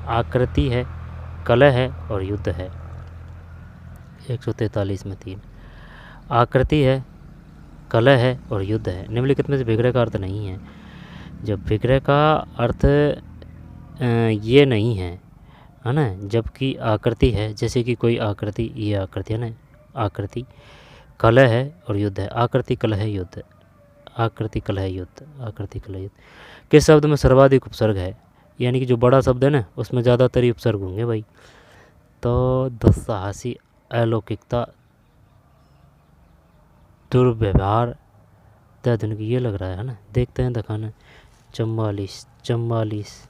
आकृति है, कलह है और युद्ध है। 143 में 3, आकृति है, कलह है और युद्ध है। निम्नलिखित में से विग्रह का अर्थ नहीं है, जब विग्रह का अर्थ ये नहीं है, है ना, जबकि आकृति है, जैसे कि कोई आकृति, ये आकृति है ना, आकृति, कलह है और युद्ध है, आकृति, कलह है, युद्ध, आकृति, कलह, युद्ध, आकृति, कलह, युद्ध। किस शब्द में सर्वाधिक उपसर्ग है? यानी कि जो बड़ा शब्द है ना, उसमें ज़्यादातर ही उपसर्ग होंगे भाई। तो दुस्साहसी, अलौकिकता, दुर्व्यवहार, अत्याधुनिक, ये लग रहा है ना, देखते हैं दिखाना। 44, 44,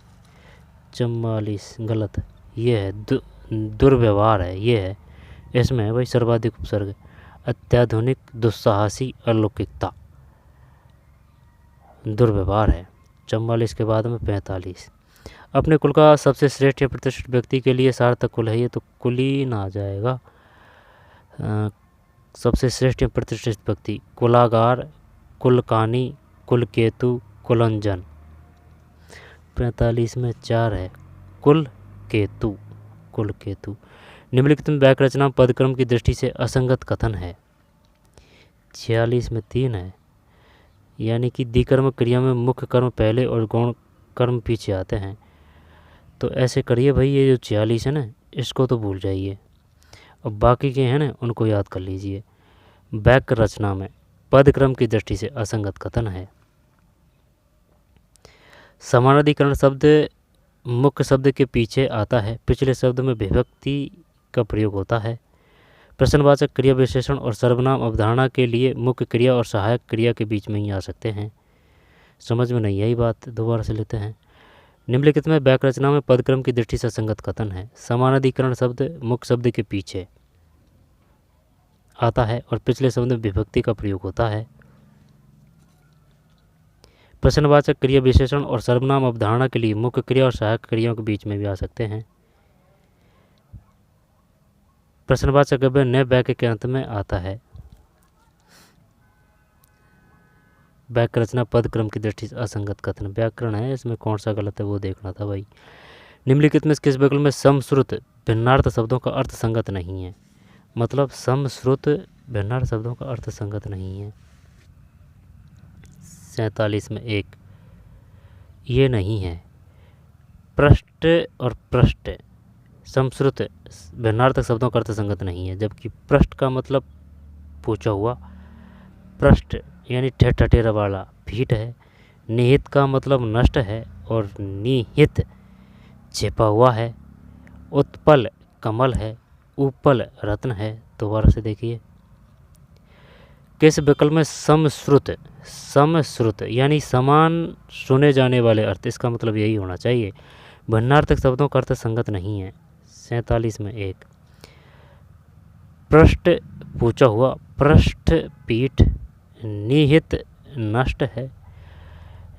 44 गलत, ये है दुर्व्यवहार है, ये है, इसमें है भाई सर्वाधिक उपसर्ग, अत्याधुनिक, दुस्साहसी, अलौकिकता, दुर्व्यवहार है। 44 के बाद में 45, अपने कुल का सबसे श्रेष्ठ या प्रतिष्ठित व्यक्ति के लिए सार्थक कुल है, ये तो कुलीन आ जाएगा। सबसे श्रेष्ठ या प्रतिष्ठित व्यक्ति, कुलागार, कुलकानी, कुलकेतु, कुलंजन। 45 में 4 है, कुल केतु, कुल केतु। निम्नलिखित में वाक्य रचना पदक्रम की दृष्टि से असंगत कथन है, 46 में 3 है, यानी कि द्विकर्म क्रिया में मुख्य कर्म पहले और गौण कर्म पीछे आते हैं। तो ऐसे करिए भाई, ये जो 46 है ना, इसको तो भूल जाइए, और बाकी के हैं ना उनको याद कर लीजिए। वाक्य रचना में पदक्रम की दृष्टि से असंगत कथन है। समानाधिकरण शब्द मुख्य शब्द के पीछे आता है, पिछले शब्द में विभक्ति का प्रयोग होता है। प्रश्नवाचक क्रिया विशेषण और सर्वनाम अवधारणा के लिए मुख्य क्रिया और सहायक क्रिया के बीच में ही आ सकते हैं। समझ में नहीं आई बात, दोबारा से लेते हैं। निम्नलिखित में वाक्य रचना में पदक्रम की दृष्टि से असंगत कथन है। समानाधिकरण शब्द मुख्य शब्द के पीछे आता है और पिछले शब्द में विभक्ति का प्रयोग होता है। प्रश्नवाचक क्रिया विशेषण और सर्वनाम अवधारणा के लिए मुख्य क्रिया और सहायक क्रियाओं के बीच में भी आ सकते हैं। प्रश्नवाचक अव्यय नए वाक्य के अंत में आता है। वाक्य रचना पद क्रम की दृष्टि से असंगत कथन व्याकरण है, इसमें कौन सा गलत है वो देखना था भाई। निम्नलिखित में किस विकल्प में समश्रुत भिन्नार्थ शब्दों का अर्थ संगत नहीं है? मतलब समश्रुत भिन्नार्थ शब्दों का अर्थ संगत नहीं है। 47 में 1 ये नहीं है। पृष्ठ और पृष्ठ समश्रुत भिन्नार्थक शब्दों का अर्थ संगत नहीं है, जबकि पृष्ठ का मतलब पूछा हुआ, पृष्ठ यानी ठठेरा वाला फीट है। निहित का मतलब नष्ट है और निहित छिपा हुआ है। उत्पल कमल है, उपल रत्न है। दोबारा से देखिए, किस विकल्प में समश्रुत समश्रुत यानी समान सुने जाने वाले अर्थ, इसका मतलब यही होना चाहिए। भिन्नार्थक शब्दों का अर्थ संगत नहीं है। 47 में 1 पृष्ठ पूछा हुआ, पृष्ठ पीठ, निहित नष्ट है,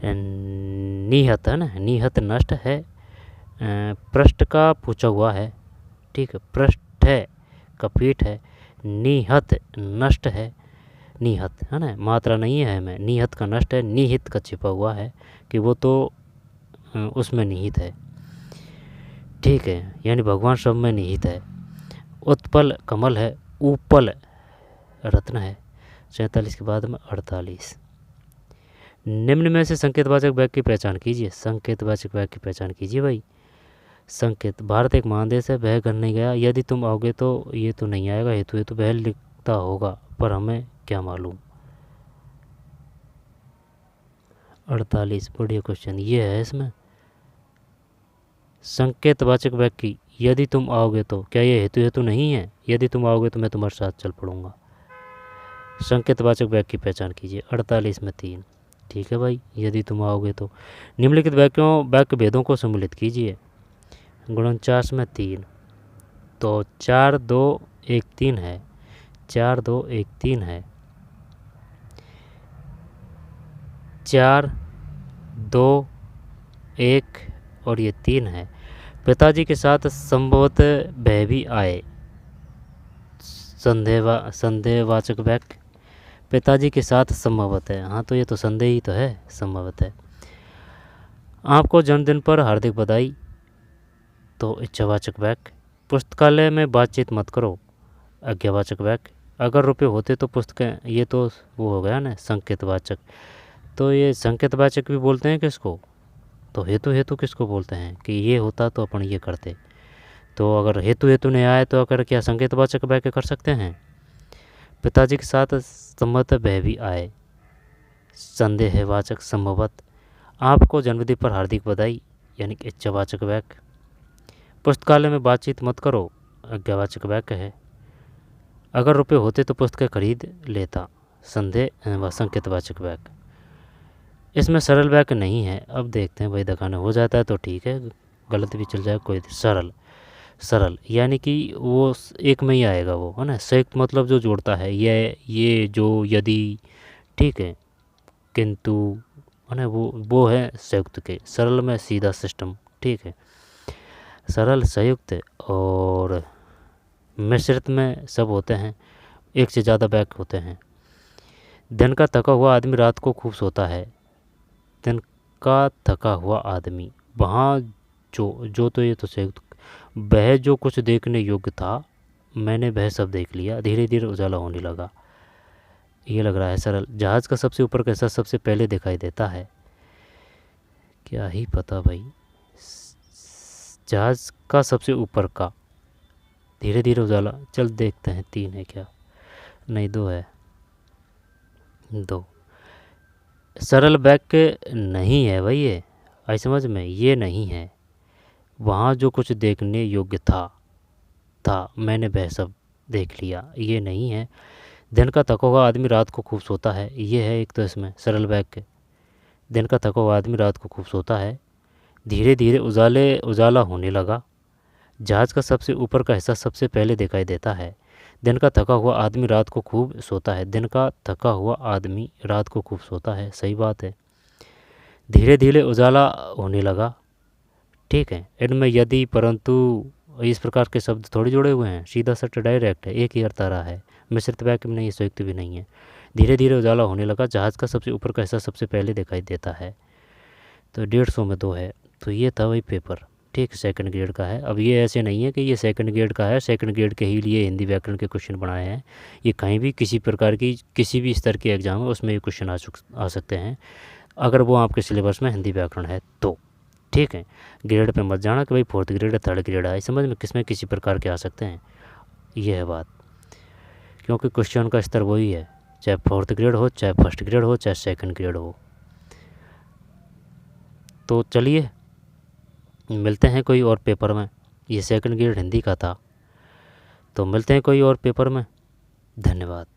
निहत है ना, निहत नष्ट है। पृष्ठ का पूछा हुआ है, ठीक है, पृष्ठ है का पीठ है, निहत नष्ट है, निहत है ना, मात्रा नहीं है में, निहत का नष्ट है, निहित का छिपा हुआ है कि वो तो उसमें निहित है, ठीक है, यानी भगवान सब में निहित है। उत्पल कमल है, उपल रत्न है। 47 के बाद में 48 निम्न में से संकेतवाचक वाक्य की पहचान कीजिए। संकेतवाचक वाक्य की पहचान कीजिए भाई। संकेत, भारत एक महादेश है, वह घर नहीं गया, यदि तुम आओगे तो ये तो नहीं आएगा, हेतु तो वह लिखता होगा पर हमें क्या मालूम। 48 बढ़िया क्वेश्चन ये है। इसमें संकेतवाचक वाक्य यदि तुम आओगे तो, क्या ये हेतु नहीं है? यदि तुम आओगे तो मैं तुम्हारे साथ चल पड़ूंगा। संकेतवाचक वाक्य की पहचान कीजिए। 48 में 3 ठीक है भाई, यदि तुम आओगे तो। निम्नलिखित वाक्य भेदों को सम्मिलित कीजिए। 49 में 3 तो 4 2 1 3 है, 4 2 1 3 है, 4 2 1 और ये 3 है। पिताजी के साथ संभवतः वह भी आए। संदेहवाचक वाक्य, पिताजी के साथ संभवत है, हाँ तो ये तो संदेह ही तो है, संभवत है। आपको जन्मदिन पर हार्दिक बधाई, तो इच्छावाचक वाक्य। पुस्तकालय में बातचीत मत करो, आज्ञावाचक वाक्य। अगर रुपये होते तो पुस्तकें, ये तो वो हो गया ना संकेतवाचक। तो ये संकेतवाचक भी बोलते हैं किसको? तो हेतु किसको बोलते हैं कि ये होता तो अपन ये करते। तो अगर हेतु नहीं आए तो अगर क्या संकेतवाचक वाक्य कर सकते हैं? पिताजी के साथ संभवत वह भी आए, संदेहवाचक संभवत। आपको जन्मदिन पर हार्दिक बधाई, यानी कि इच्छावाचक वाक्य। पुस्तकालय में बातचीत मत करो, आज्ञावाचक वाक्य है। अगर रुपये होते तो पुस्तकें खरीद लेता, संदेह व संकेतवाचक वाक्य। इसमें सरल वाक्य नहीं है। अब देखते हैं भाई, दिखाने हो जाता है तो ठीक है, गलत भी चल जाए कोई। सरल यानी कि वो एक में ही आएगा वो, है ना। संयुक्त मतलब जो जोड़ता है, ये जो, यदि, ठीक है, किंतु, है ना, वो है संयुक्त के। सरल में सीधा सिस्टम, ठीक है। सरल, संयुक्त और मिश्रित में सब होते हैं, एक से ज़्यादा वाक्य होते हैं। दिन का थका हुआ आदमी रात को खूब सोता है। दिन का थका हुआ आदमी, वहाँ जो तो ये तो संयुक्त। वह जो कुछ देखने योग्य था, मैंने वह सब देख लिया, धीरे धीरे उजाला होने लगा। ये लग रहा है सरल। जहाज़ का सबसे ऊपर का हिस्सा सबसे पहले दिखाई देता है, क्या ही पता भाई। जहाज़ का सबसे ऊपर का, धीरे धीरे उजाला, चल देखते हैं 3 है क्या, नहीं 2 है, 2। सरल वाक्य नहीं है भाई, ये आई समझ में, ये नहीं है। वहाँ जो कुछ देखने योग्य था मैंने वह सब देख लिया, ये नहीं है। दिन का थका हुआ आदमी रात को खूब सोता है, ये है एक तो इसमें सरल वाक्य। दिन का थका हुआ आदमी रात को खूब सोता है। धीरे धीरे उजाला होने लगा। जहाज़ का सबसे ऊपर का हिस्सा सबसे पहले दिखाई देता है। दिन का थका हुआ आदमी रात को खूब सोता है। दिन का थका हुआ आदमी रात को खूब सोता है, सही बात है। धीरे धीरे उजाला होने लगा, ठीक है। इनमें यदि परंतु इस प्रकार के शब्द थोड़ी जुड़े हुए हैं, सीधा सट डायरेक्ट है, एक ही अर्थ आ रहा है, मिश्रित वाक्य में नहीं, संयुक्त भी नहीं है। धीरे धीरे उजाला होने लगा, जहाज़ का सबसे ऊपर का हिस्सा सबसे पहले दिखाई देता है, तो 150 में 2 है। तो ये था वही पेपर, ठीक, सेकंड ग्रेड का है। अब ये ऐसे नहीं है कि ये सेकंड ग्रेड का है, सेकंड ग्रेड के ही लिए हिंदी व्याकरण के क्वेश्चन बनाए हैं। ये कहीं भी किसी प्रकार की किसी भी स्तर के एग्जाम है उसमें ये क्वेश्चन आ सकते हैं, अगर वो आपके सिलेबस में हिंदी व्याकरण है तो, ठीक है। ग्रेड पे मत जाना कि भाई 4th ग्रेड है, 3rd ग्रेड है, समझ में, किसमें किसी प्रकार के आ सकते हैं, ये है बात। क्योंकि क्वेश्चन का स्तर वही है, चाहे 4th ग्रेड हो, चाहे 1st ग्रेड हो, चाहे 2nd ग्रेड हो। तो चलिए मिलते हैं कोई और पेपर में। ये 2nd ग्रेड हिंदी का था, तो मिलते हैं कोई और पेपर में। धन्यवाद।